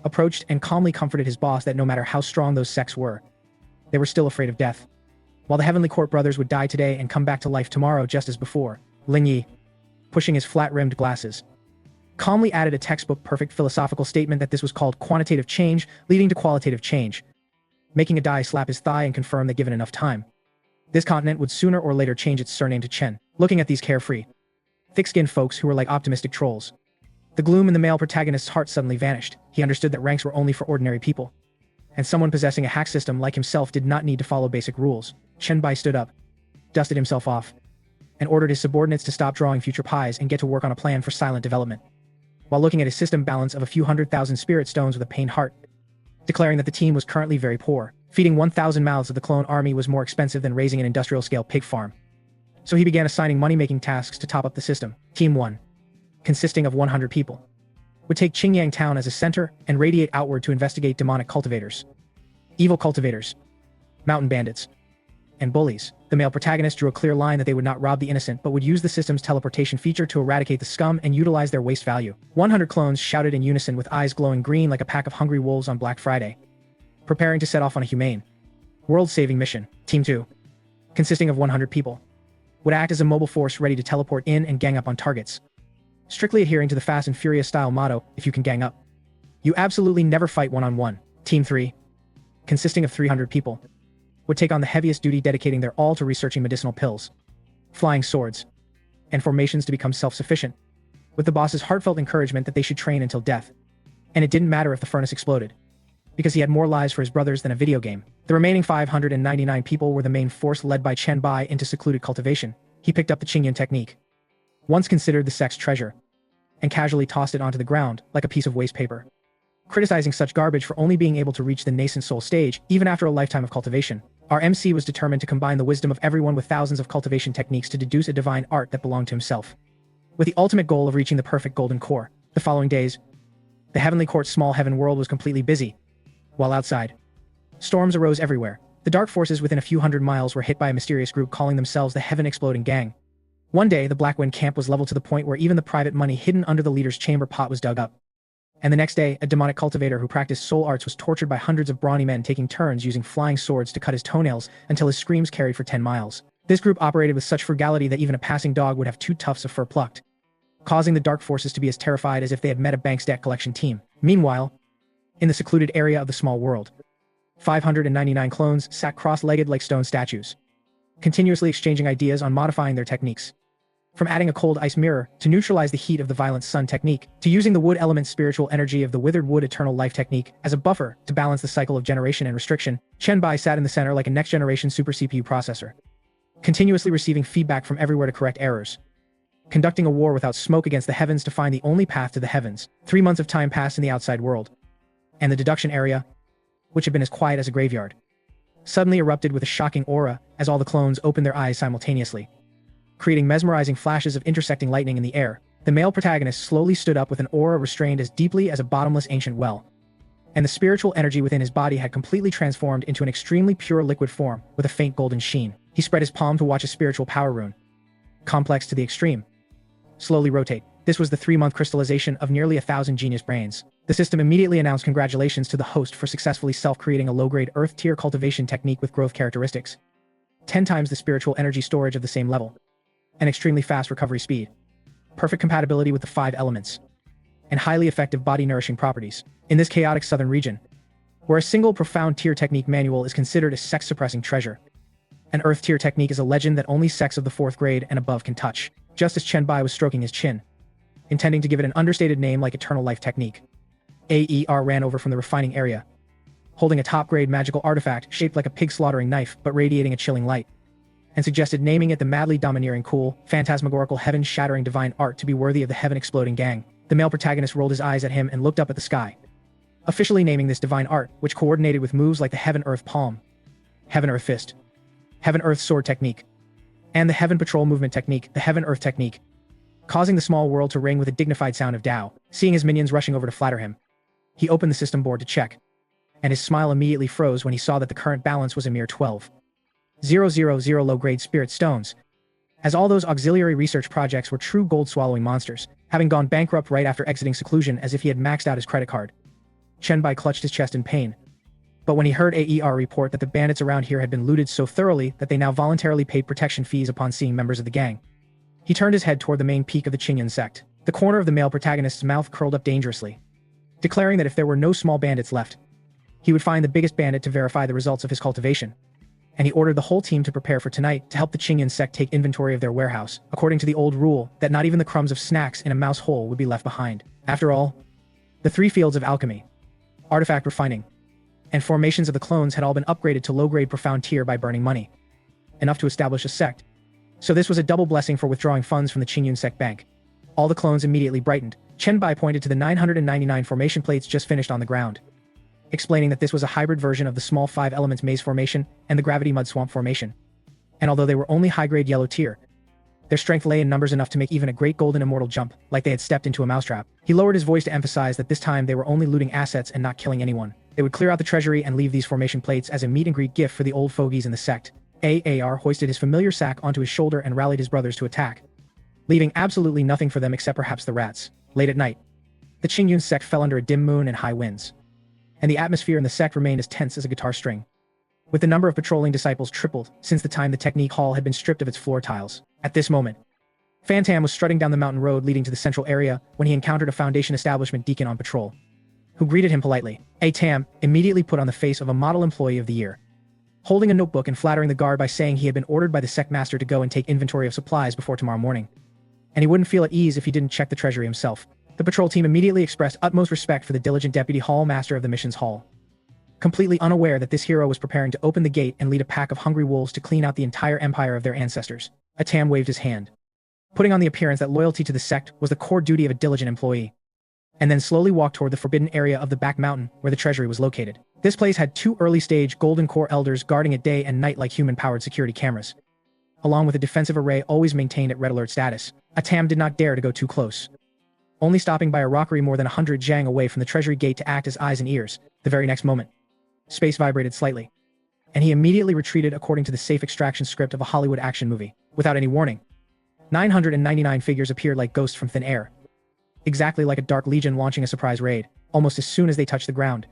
approached and calmly comforted his boss that no matter how strong those sects were, they were still afraid of death. While the Heavenly Court brothers would die today and come back to life tomorrow just as before, Ling Yi, pushing his flat-rimmed glasses, calmly added a textbook-perfect philosophical statement that this was called quantitative change leading to qualitative change, making a Dai slap his thigh and confirm that given enough time, this continent would sooner or later change its surname to Chen. Looking at these carefree, thick-skinned folks who were like optimistic trolls, the gloom in the male protagonist's heart suddenly vanished. He understood that ranks were only for ordinary people, and someone possessing a hack system like himself did not need to follow basic rules. Chenbai stood up, dusted himself off, and ordered his subordinates to stop drawing future pies and get to work on a plan for silent development. while looking at his system balance of a few 100,000 spirit stones with a pained heart, declaring that the team was currently very poor. Feeding 1,000 mouths of the clone army was more expensive than raising an industrial-scale pig farm. So he began assigning money-making tasks to top up the system. Team 1, consisting of 100 people, would take Qingyang Town as a center and radiate outward to investigate demonic cultivators, evil cultivators, mountain bandits, and bullies. The male protagonist drew a clear line that they would not rob the innocent but would use the system's teleportation feature to eradicate the scum and utilize their waste value. 100 clones shouted in unison with eyes glowing green like a pack of hungry wolves on Black Friday, preparing to set off on a humane, world-saving mission. Team 2, consisting of 100 people, would act as a mobile force ready to teleport in and gang up on targets, strictly adhering to the Fast and Furious style motto, if you can gang up, you absolutely never fight one-on-one. Team 3, consisting of 300 people, would take on the heaviest duty, dedicating their all to researching medicinal pills, flying swords, and formations to become self-sufficient, with the boss's heartfelt encouragement that they should train until death. And it didn't matter if the furnace exploded, because he had more lives for his brothers than a video game. The remaining 599 people were the main force led by Chen Bai into secluded cultivation. He picked up the Qingyun technique, once considered the sect's treasure, and casually tossed it onto the ground like a piece of waste paper, criticizing such garbage for only being able to reach the nascent soul stage even after a lifetime of cultivation. Our MC was determined to combine the wisdom of everyone with thousands of cultivation techniques to deduce a divine art that belonged to himself, with the ultimate goal of reaching the perfect golden core. The following days, the Heavenly Court's small heaven world was completely busy, while outside, storms arose everywhere. The dark forces within a few hundred miles were hit by a mysterious group calling themselves the Heaven Exploding Gang. One day, the Blackwind camp was leveled to the point where even the private money hidden under the leader's chamber pot was dug up. And the next day, a demonic cultivator who practiced soul arts was tortured by hundreds of brawny men taking turns using flying swords to cut his toenails until his screams carried for 10 miles. This group operated with such frugality that even a passing dog would have 2 tufts of fur plucked, causing the dark forces to be as terrified as if they had met a bank's debt collection team. Meanwhile, in the secluded area of the small world, 599 clones sat cross-legged like stone statues, continuously exchanging ideas on modifying their techniques. From adding a cold ice mirror to neutralize the heat of the violent sun technique, to using the wood element's spiritual energy of the withered wood eternal life technique as a buffer to balance the cycle of generation and restriction, Chen Bai sat in the center like a next-generation super CPU processor, continuously receiving feedback from everywhere to correct errors, conducting a war without smoke against the heavens to find the only path to the heavens. 3 months of time passed in the outside world, and the deduction area, which had been as quiet as a graveyard, suddenly erupted with a shocking aura as all the clones opened their eyes simultaneously, creating mesmerizing flashes of intersecting lightning in the air. The male protagonist slowly stood up with an aura restrained as deeply as a bottomless ancient well, and the spiritual energy within his body had completely transformed into an extremely pure liquid form with a faint golden sheen. He spread his palm to watch a spiritual power rune, complex to the extreme, slowly rotate. This was the 3-month crystallization of nearly 1,000 genius brains. The system immediately announced congratulations to the host for successfully self-creating a low-grade Earth-tier cultivation technique with growth characteristics, 10 times the spiritual energy storage of the same level, and extremely fast recovery speed, perfect compatibility with the 5 elements, and highly effective body-nourishing properties. In this chaotic southern region, where a single profound tier technique manual is considered a sex-suppressing treasure, an Earth-tier technique is a legend that only sex of the 4th grade and above can touch. Just as Chen Bai was stroking his chin, intending to give it an understated name like Eternal Life Technique, AER ran over from the refining area, holding a top-grade magical artifact shaped like a pig-slaughtering knife but radiating a chilling light, and suggested naming it the madly domineering, cool, phantasmagorical, heaven-shattering divine art to be worthy of the Heaven-Exploding Gang. The male protagonist rolled his eyes at him and looked up at the sky, officially naming this divine art, which coordinated with moves like the Heaven-Earth Palm, Heaven-Earth Fist, Heaven-Earth Sword Technique, and the Heaven Patrol Movement Technique, the Heaven-Earth Technique, causing the small world to ring with a dignified sound of Tao. Seeing his minions rushing over to flatter him, he opened the system board to check, and his smile immediately froze when he saw that the current balance was a mere 12,000 low-grade spirit stones, as all those auxiliary research projects were true gold-swallowing monsters, having gone bankrupt right after exiting seclusion as if he had maxed out his credit card. Chen Bai clutched his chest in pain, but when he heard AER report that the bandits around here had been looted so thoroughly that they now voluntarily paid protection fees upon seeing members of the gang, he turned his head toward the main peak of the Qingyun sect. The corner of the male protagonist's mouth curled up dangerously, declaring that if there were no small bandits left, he would find the biggest bandit to verify the results of his cultivation, and he ordered the whole team to prepare for tonight to help the Qingyun sect take inventory of their warehouse, according to the old rule that not even the crumbs of snacks in a mouse hole would be left behind. After all, the 3 fields of alchemy, artifact refining, and formations of the clones had all been upgraded to low-grade profound tier by burning money, enough to establish a sect. So this was a double blessing for withdrawing funds from the Qingyun sect bank. All the clones immediately brightened. Chen Bai pointed to the 999 formation plates just finished on the ground, explaining that this was a hybrid version of the small 5-element maze formation and the gravity mud swamp formation. And although they were only high-grade yellow tier, their strength lay in numbers enough to make even a great golden immortal jump, like they had stepped into a mousetrap. He lowered his voice to emphasize that this time they were only looting assets and not killing anyone. They would clear out the treasury and leave these formation plates as a meet-and-greet gift for the old fogies in the sect. AAR hoisted his familiar sack onto his shoulder and rallied his brothers to attack, leaving absolutely nothing for them except perhaps the rats. Late at night, the Qingyun sect fell under a dim moon and high winds, and the atmosphere in the sect remained as tense as a guitar string, with the number of patrolling disciples tripled since the time the technique hall had been stripped of its floor tiles. At this moment, Phantam was strutting down the mountain road leading to the central area when he encountered a Foundation establishment deacon on patrol, who greeted him politely. Tam immediately put on the face of a model employee of the year, holding a notebook and flattering the guard by saying he had been ordered by the sect master to go and take inventory of supplies before tomorrow morning, and he wouldn't feel at ease if he didn't check the treasury himself. The patrol team immediately expressed utmost respect for the diligent deputy hall master of the missions hall, completely unaware that this hero was preparing to open the gate and lead a pack of hungry wolves to clean out the entire empire of their ancestors. Tam waved his hand, putting on the appearance that loyalty to the sect was the core duty of a diligent employee, and then slowly walked toward the forbidden area of the back mountain where the treasury was located. This place had 2 early-stage Golden Core elders guarding it day and night like human-powered security cameras, along with a defensive array always maintained at red alert status. Tam did not dare to go too close, only stopping by a rockery more than 100 jang away from the treasury gate to act as eyes and ears. The very next moment, space vibrated slightly, and he immediately retreated according to the safe extraction script of a Hollywood action movie. Without any warning, 999 figures appeared like ghosts from thin air, exactly like a Dark Legion launching a surprise raid, almost as soon as they touched the ground.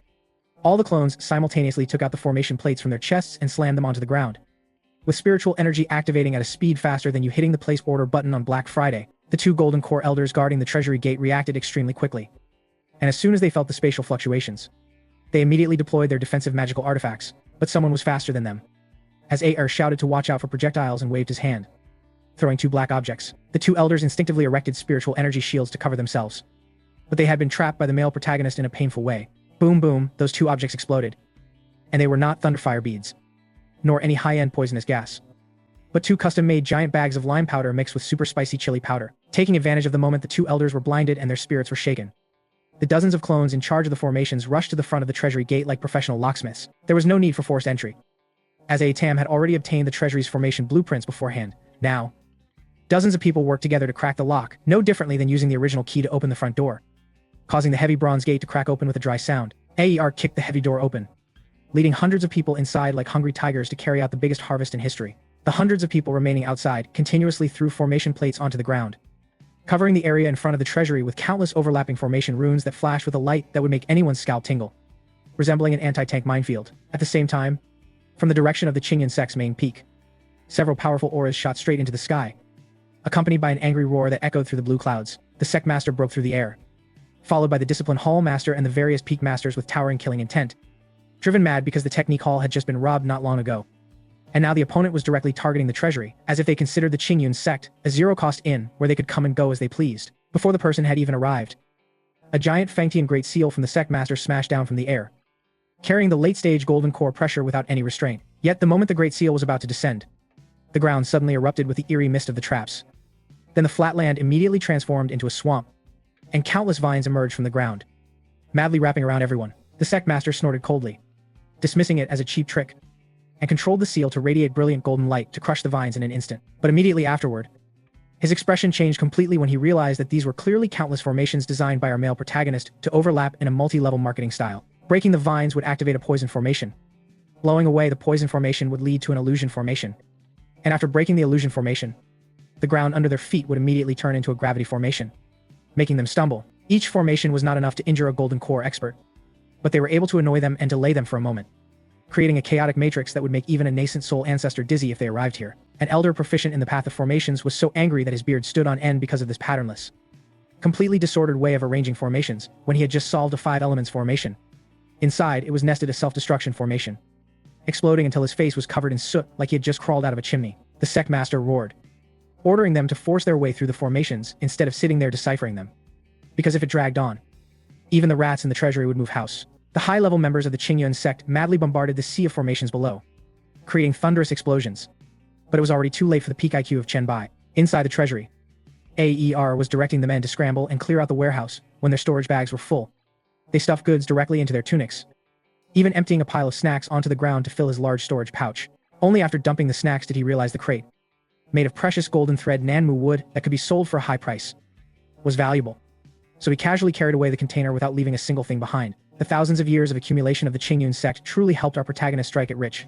All the clones simultaneously took out the formation plates from their chests and slammed them onto the ground, with spiritual energy activating at a speed faster than you hitting the place order button on Black Friday. The 2 Golden Core elders guarding the treasury gate reacted extremely quickly, and as soon as they felt the spatial fluctuations, they immediately deployed their defensive magical artifacts, but someone was faster than them. As AR shouted to watch out for projectiles and waved his hand, throwing 2 black objects, the 2 elders instinctively erected spiritual energy shields to cover themselves, but they had been trapped by the male protagonist in a painful way. Boom boom, those 2 objects exploded, and they were not thunderfire beads, nor any high-end poisonous gas, but 2 custom-made giant bags of lime powder mixed with super spicy chili powder. Taking advantage of the moment, the 2 elders were blinded and their spirits were shaken. The dozens of clones in charge of the formations rushed to the front of the treasury gate like professional locksmiths. There was no need for forced entry, as Tam had already obtained the treasury's formation blueprints beforehand. Now, dozens of people worked together to crack the lock, no differently than using the original key to open the front door, causing the heavy bronze gate to crack open with a dry sound. AER kicked the heavy door open, leading hundreds of people inside like hungry tigers to carry out the biggest harvest in history. The hundreds of people remaining outside continuously threw formation plates onto the ground, covering the area in front of the treasury with countless overlapping formation runes that flashed with a light that would make anyone's scalp tingle, resembling an anti-tank minefield. At the same time, from the direction of the Qingyun sect's main peak, several powerful auras shot straight into the sky, accompanied by an angry roar that echoed through the blue clouds. The sect master broke through the air, followed by the discipline hall master and the various peak masters with towering killing intent, driven mad because the technique hall had just been robbed not long ago, and now the opponent was directly targeting the treasury, as if they considered the Qingyun sect a zero-cost inn where they could come and go as they pleased. Before the person had even arrived, a giant Fangtian Great Seal from the sect master smashed down from the air, carrying the late-stage Golden Core pressure without any restraint. Yet the moment the Great Seal was about to descend, the ground suddenly erupted with the eerie mist of the traps. Then the flat land immediately transformed into a swamp, and countless vines emerged from the ground, madly wrapping around everyone. The sect master snorted coldly, dismissing it as a cheap trick, and controlled the seal to radiate brilliant golden light to crush the vines in an instant. But immediately afterward, his expression changed completely when he realized that these were clearly countless formations designed by our male protagonist to overlap in a multi-level marketing style. Breaking the vines would activate a poison formation. Blowing away the poison formation would lead to an illusion formation. And after breaking the illusion formation, the ground under their feet would immediately turn into a gravity formation, making them stumble. Each formation was not enough to injure a Golden Core expert, but they were able to annoy them and delay them for a moment, creating a chaotic matrix that would make even a nascent soul ancestor dizzy if they arrived here. An elder proficient in the path of formations was so angry that his beard stood on end because of this patternless, completely disordered way of arranging formations when he had just solved a 5 elements formation. Inside, it was nested a self-destruction formation, exploding until his face was covered in soot like he had just crawled out of a chimney. The sect master roared, ordering them to force their way through the formations instead of sitting there deciphering them, because if it dragged on, even the rats in the treasury would move house. The high-level members of the Qingyun sect madly bombarded the sea of formations below, creating thunderous explosions. But it was already too late for the peak IQ of Chen Bai. Inside the treasury, AER was directing the men to scramble and clear out the warehouse when their storage bags were full. They stuffed goods directly into their tunics, even emptying a pile of snacks onto the ground to fill his large storage pouch. Only after dumping the snacks did he realize the crate, made of precious golden thread Nanmu wood that could be sold for a high price, was valuable. So he casually carried away the container without leaving a single thing behind. The thousands of years of accumulation of the Qingyun sect truly helped our protagonist strike it rich,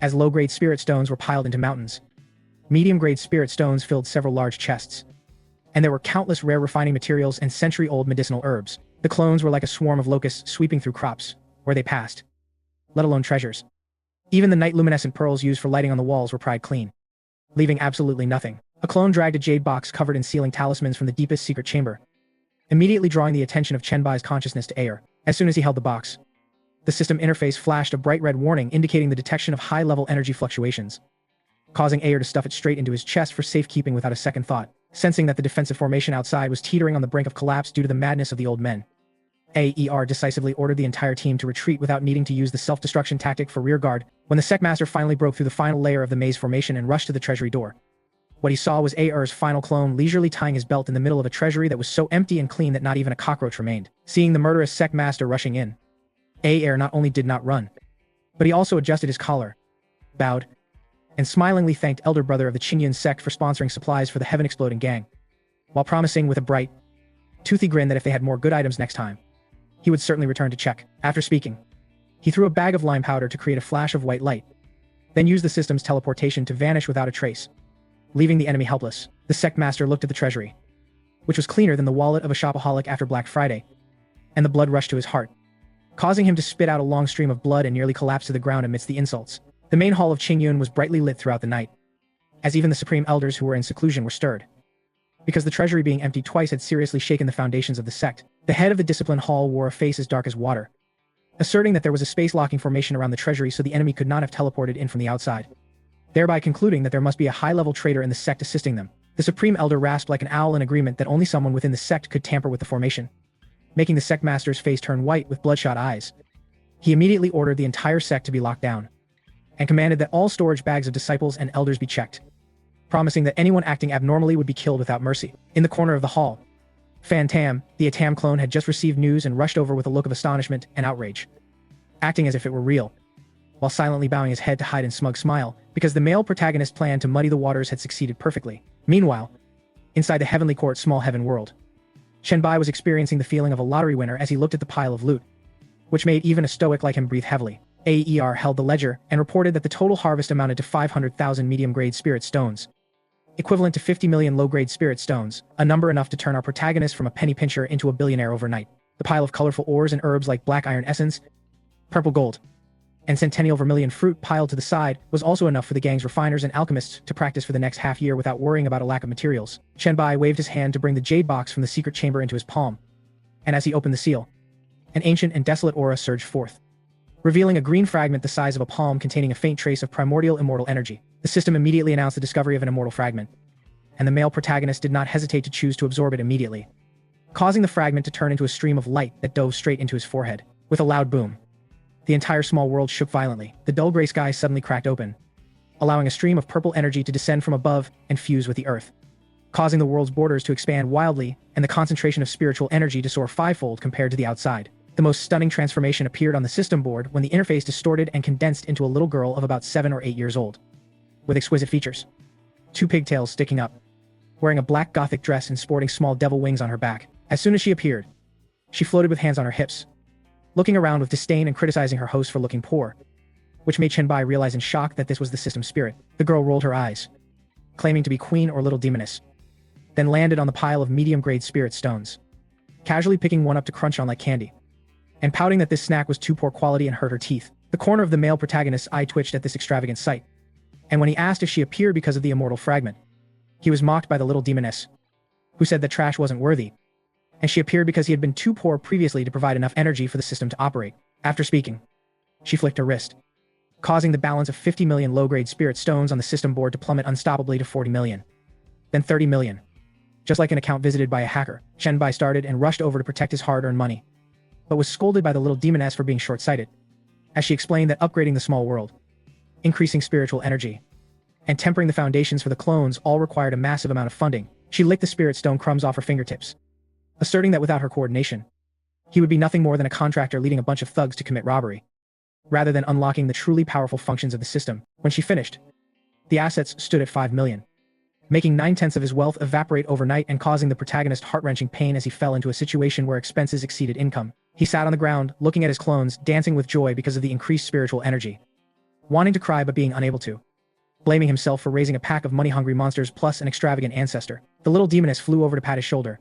as low-grade spirit stones were piled into mountains. Medium-grade spirit stones filled several large chests, and there were countless rare refining materials and century-old medicinal herbs. The clones were like a swarm of locusts sweeping through crops where they passed, let alone treasures. Even the night-luminescent pearls used for lighting on the walls were pried clean, leaving absolutely nothing. A clone dragged a jade box covered in sealing talismans from the deepest secret chamber, immediately drawing the attention of Chenbai's consciousness to Ayer. As soon as he held the box, the system interface flashed a bright red warning indicating the detection of high-level energy fluctuations, causing Ayer to stuff it straight into his chest for safekeeping without a second thought. Sensing that the defensive formation outside was teetering on the brink of collapse due to the madness of the old men, AER decisively ordered the entire team to retreat without needing to use the self-destruction tactic for rearguard. When the Sectmaster finally broke through the final layer of the maze formation and rushed to the treasury door, what he saw was Ayer's final clone leisurely tying his belt in the middle of a treasury that was so empty and clean that not even a cockroach remained. Seeing the murderous Sectmaster rushing in, Ayer not only did not run, but he also adjusted his collar, bowed, and smilingly thanked Elder Brother of the Qingyun sect for sponsoring supplies for the heaven-exploding gang, while promising with a bright, toothy grin that if they had more good items next time, he would certainly return to check. After speaking, he threw a bag of lime powder to create a flash of white light, then used the system's teleportation to vanish without a trace, leaving the enemy helpless. The Sectmaster looked at the treasury, which was cleaner than the wallet of a shopaholic after Black Friday, and the blood rushed to his heart, causing him to spit out a long stream of blood and nearly collapse to the ground amidst the insults. The main hall of Qingyun was brightly lit throughout the night, as even the supreme elders who were in seclusion were stirred, because the treasury being emptied twice had seriously shaken the foundations of the sect. The head of the discipline hall wore a face as dark as water, asserting that there was a space-locking formation around the treasury so the enemy could not have teleported in from the outside, thereby concluding that there must be a high-level traitor in the sect assisting them. The supreme elder rasped like an owl in agreement that only someone within the sect could tamper with the formation, making the Sectmaster's face turn white with bloodshot eyes. He immediately ordered the entire sect to be locked down, and commanded that all storage bags of disciples and elders be checked, promising that anyone acting abnormally would be killed without mercy. In the corner of the hall, Fan Tam, the Atam clone, had just received news and rushed over with a look of astonishment and outrage, acting as if it were real, while silently bowing his head to hide in smug smile, because the male protagonist's plan to muddy the waters had succeeded perfectly. Meanwhile, inside the Heavenly Court's small heaven world, Chenbai was experiencing the feeling of a lottery winner as he looked at the pile of loot, which made even a stoic like him breathe heavily. AER held the ledger and reported that the total harvest amounted to 500,000 medium-grade spirit stones, equivalent to 50 million low-grade spirit stones, a number enough to turn our protagonist from a penny pincher into a billionaire overnight. The pile of colorful ores and herbs like black iron essence, purple gold, and centennial vermilion fruit piled to the side was also enough for the gang's refiners and alchemists to practice for the next half year without worrying about a lack of materials. Chenbai waved his hand to bring the jade box from the secret chamber into his palm, and as he opened the seal, an ancient and desolate aura surged forth, revealing a green fragment the size of a palm containing a faint trace of primordial immortal energy. The system immediately announced the discovery of an immortal fragment, and the male protagonist did not hesitate to choose to absorb it immediately, causing the fragment to turn into a stream of light that dove straight into his forehead. With a loud boom, the entire small world shook violently. The dull gray sky suddenly cracked open, allowing a stream of purple energy to descend from above and fuse with the earth, causing the world's borders to expand wildly and the concentration of spiritual energy to soar fivefold compared to the outside. The most stunning transformation appeared on the system board when the interface distorted and condensed into a little girl of about 7 or 8 years old, with exquisite features, 2 pigtails sticking up, wearing a black gothic dress and sporting small devil wings on her back. As soon as she appeared, she floated with hands on her hips, looking around with disdain and criticizing her host for looking poor, which made Chenbai realize in shock that this was the system spirit. The girl rolled her eyes, claiming to be queen or little demoness, then landed on the pile of medium-grade spirit stones, casually picking one up to crunch on like candy, and pouting that this snack was too poor quality and hurt her teeth. The corner of the male protagonist's eye twitched at this extravagant sight, and when he asked if she appeared because of the immortal fragment, he was mocked by the little demoness, who said that trash wasn't worthy, and she appeared because he had been too poor previously to provide enough energy for the system to operate. After speaking, she flicked her wrist, causing the balance of 50 million low-grade spirit stones on the system board to plummet unstoppably to 40 million, then 30 million. Just like an account visited by a hacker, Chenbai started and rushed over to protect his hard-earned money, but was scolded by the little demoness for being short-sighted, as she explained that upgrading the small world, increasing spiritual energy, and tempering the foundations for the clones all required a massive amount of funding. She licked the spirit stone crumbs off her fingertips, asserting that without her coordination, he would be nothing more than a contractor leading a bunch of thugs to commit robbery, rather than unlocking the truly powerful functions of the system. When she finished, the assets stood at 5 million, making 9/10 of his wealth evaporate overnight and causing the protagonist heart-wrenching pain as he fell into a situation where expenses exceeded income. He sat on the ground, looking at his clones, dancing with joy because of the increased spiritual energy, wanting to cry but being unable to, blaming himself for raising a pack of money-hungry monsters plus an extravagant ancestor. The little demoness flew over to pat his shoulder,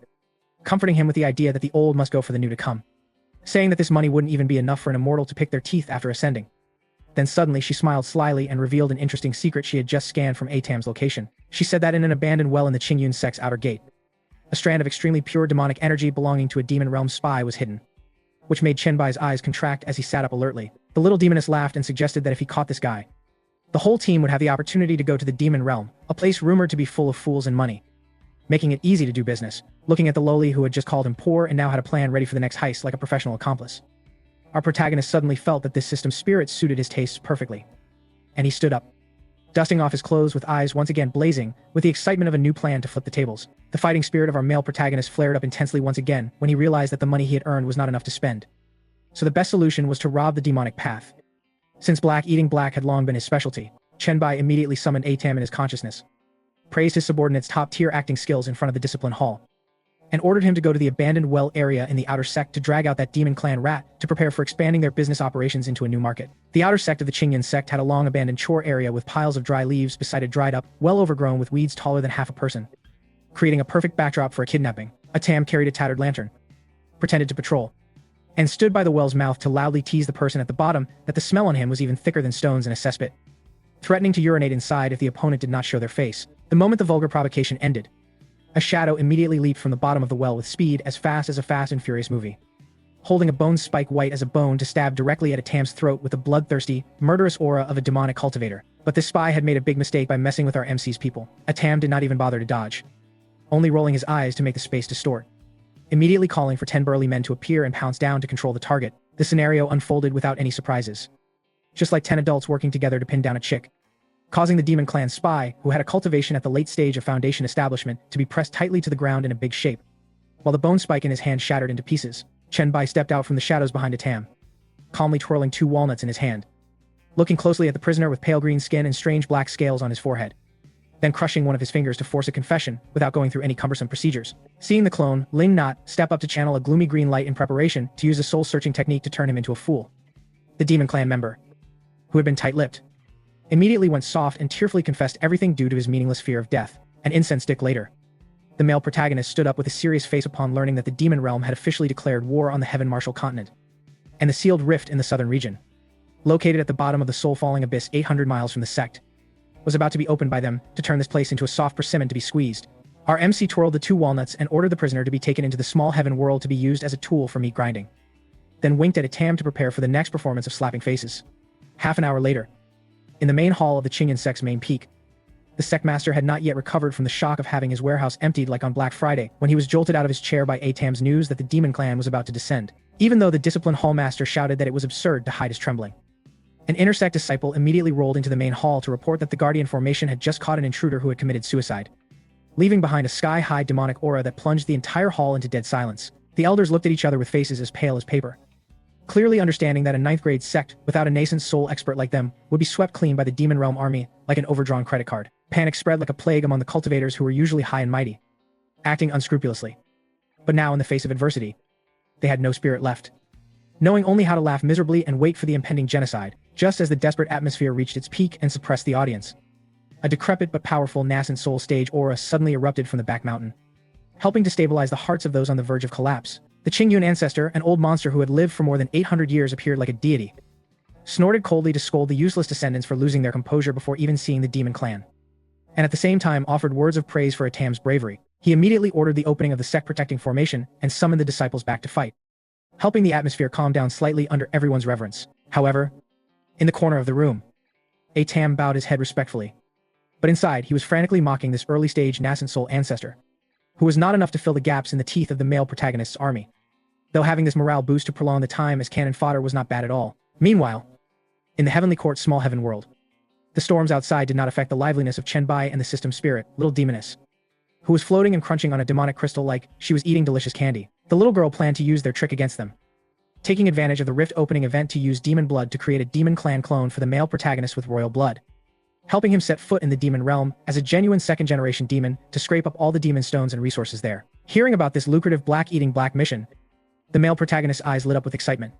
comforting him with the idea that the old must go for the new to come, saying that this money wouldn't even be enough for an immortal to pick their teeth after ascending. Then suddenly she smiled slyly and revealed an interesting secret she had just scanned from Atam's location. She said that in an abandoned well in the Qingyun sect's outer gate, a strand of extremely pure demonic energy belonging to a demon realm spy was hidden, which made Chenbai's eyes contract as he sat up alertly. The little demoness laughed and suggested that if he caught this guy, the whole team would have the opportunity to go to the demon realm, a place rumored to be full of fools and money, making it easy to do business. Looking at the lowly who had just called him poor and now had a plan ready for the next heist like a professional accomplice, our protagonist suddenly felt that this system spirit suited his tastes perfectly, and he stood up, dusting off his clothes with eyes once again blazing with the excitement of a new plan to flip the tables. The fighting spirit of our male protagonist flared up intensely once again when he realized that the money he had earned was not enough to spend. So the best solution was to rob the demonic path. Since eating black had long been his specialty, Chenbai immediately summoned Atam in his consciousness, praised his subordinate's top-tier acting skills in front of the discipline hall, and ordered him to go to the abandoned well area in the outer sect to drag out that demon clan rat to prepare for expanding their business operations into a new market. The outer sect of the Qingyun sect had a long abandoned chore area with piles of dry leaves beside it dried up, well overgrown with weeds taller than half a person, creating a perfect backdrop for a kidnapping. Atam carried a tattered lantern, pretended to patrol, and stood by the well's mouth to loudly tease the person at the bottom that the smell on him was even thicker than stones in a cesspit, threatening to urinate inside if the opponent did not show their face. The moment the vulgar provocation ended, a shadow immediately leaped from the bottom of the well with speed as fast as a Fast and Furious movie, holding a bone spike white as a bone to stab directly at Atam's throat with the bloodthirsty, murderous aura of a demonic cultivator. But this spy had made a big mistake by messing with our MC's people. Atam did not even bother to dodge, only rolling his eyes to make the space distort, immediately calling for 10 burly men to appear and pounce down to control the target. The scenario unfolded without any surprises, just like 10 adults working together to pin down a chick, causing the demon clan spy, who had a cultivation at the late stage of Foundation establishment, to be pressed tightly to the ground in a big shape, while the bone spike in his hand shattered into pieces. Chenbai stepped out from the shadows behind Atam, calmly twirling 2 walnuts in his hand, looking closely at the prisoner with pale green skin and strange black scales on his forehead, then crushing one of his fingers to force a confession without going through any cumbersome procedures. Seeing the clone, Ling Not, step up to channel a gloomy green light in preparation to use a soul-searching technique to turn him into a fool, the demon clan member, who had been tight-lipped, immediately went soft and tearfully confessed everything due to his meaningless fear of death. An incense stick later, the male protagonist stood up with a serious face upon learning that the demon realm had officially declared war on the Heaven Martial continent, and the sealed rift in the southern region, located at the bottom of the soul-falling abyss 800 miles from the sect, was about to be opened by them to turn this place into a soft persimmon to be squeezed. Our MC twirled the 2 walnuts and ordered the prisoner to be taken into the small heaven world to be used as a tool for meat grinding, then winked at Atam to prepare for the next performance of slapping faces. Half an hour later, in the main hall of the Qingyun sect's main peak, the sect master had not yet recovered from the shock of having his warehouse emptied like on Black Friday when he was jolted out of his chair by Atam's news that the demon clan was about to descend, even though the discipline hall master shouted that it was absurd to hide his trembling. An intersect disciple immediately rolled into the main hall to report that the Guardian formation had just caught an intruder who had committed suicide, leaving behind a sky-high demonic aura that plunged the entire hall into dead silence. The elders looked at each other with faces as pale as paper, clearly understanding that a 9th-grade sect without a nascent soul expert like them would be swept clean by the demon realm army like an overdrawn credit card. Panic spread like a plague among the cultivators who were usually high and mighty, acting unscrupulously. But now, in the face of adversity, they had no spirit left, knowing only how to laugh miserably and wait for the impending genocide. Just as the desperate atmosphere reached its peak and suppressed the audience, a decrepit but powerful nascent soul stage aura suddenly erupted from the back mountain, helping to stabilize the hearts of those on the verge of collapse. The Qingyun ancestor, an old monster who had lived for more than 800 years, appeared like a deity, snorted coldly to scold the useless descendants for losing their composure before even seeing the demon clan, and at the same time offered words of praise for Atam's bravery. He immediately ordered the opening of the sect-protecting formation and summoned the disciples back to fight, helping the atmosphere calm down slightly under everyone's reverence. However, in the corner of the room, Atam bowed his head respectfully, but inside he was frantically mocking this early-stage nascent soul ancestor, who was not enough to fill the gaps in the teeth of the male protagonist's army, though having this morale boost to prolong the time as cannon fodder was not bad at all. Meanwhile, in the Heavenly Court's small heaven world, the storms outside did not affect the liveliness of Chenbai and the system spirit, little demoness, who was floating and crunching on a demonic crystal like she was eating delicious candy. The little girl planned to use their trick against them, taking advantage of the rift opening event to use demon blood to create a demon clan clone for the male protagonist with royal blood, helping him set foot in the demon realm as a genuine second-generation demon to scrape up all the demon stones and resources there. Hearing about this lucrative black-eating black mission, the male protagonist's eyes lit up with excitement.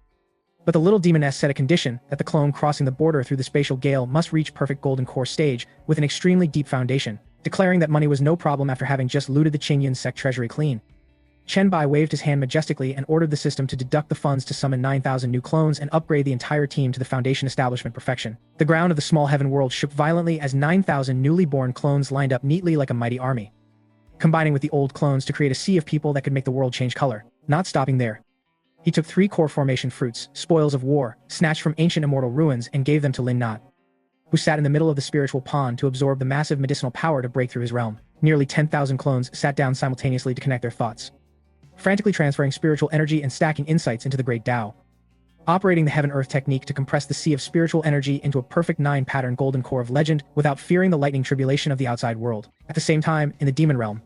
But the little demoness set a condition that the clone crossing the border through the spatial gale must reach perfect golden core stage with an extremely deep foundation, declaring that money was no problem after having just looted the Qingyun sect treasury clean. Chen Bai waved his hand majestically and ordered the system to deduct the funds to summon 9,000 new clones and upgrade the entire team to the Foundation establishment perfection. The ground of the small heaven world shook violently as 9,000 newly born clones lined up neatly like a mighty army, combining with the old clones to create a sea of people that could make the world change color. Not stopping there, he took 3 core formation fruits, spoils of war, snatched from ancient immortal ruins and gave them to Lin Not, who sat in the middle of the spiritual pond to absorb the massive medicinal power to break through his realm. Nearly 10,000 clones sat down simultaneously to connect their thoughts, frantically transferring spiritual energy and stacking insights into the great Tao, operating the Heaven-Earth technique to compress the sea of spiritual energy into a perfect 9-pattern golden core of legend without fearing the lightning tribulation of the outside world. At the same time, in the demon realm,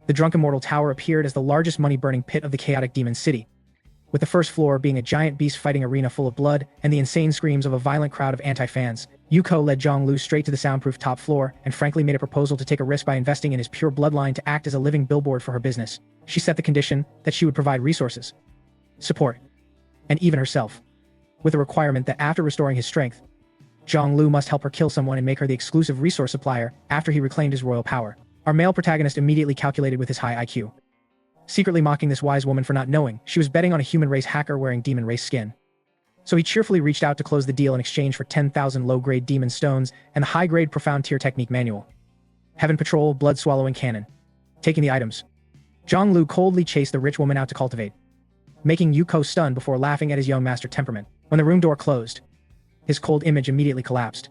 the Drunk Immortal Tower appeared as the largest money-burning pit of the chaotic demon city, with the first floor being a giant beast-fighting arena full of blood and the insane screams of a violent crowd of anti-fans. Yuko led Zhonglu straight to the soundproof top floor and frankly made a proposal to take a risk by investing in his pure bloodline to act as a living billboard for her business. She set the condition that she would provide resources, support, and even herself, with a requirement that after restoring his strength, Zhonglu must help her kill someone and make her the exclusive resource supplier after he reclaimed his royal power. Our male protagonist immediately calculated with his high IQ, secretly mocking this wise woman for not knowing she was betting on a human race hacker wearing demon race skin. So he cheerfully reached out to close the deal in exchange for 10,000 low-grade demon stones and the high-grade profound tier technique manual. Heaven Patrol, blood-swallowing cannon. Taking the items, Zhonglu coldly chased the rich woman out to cultivate, making Yuko stunned before laughing at his young master temperament. When the room door closed, his cold image immediately collapsed,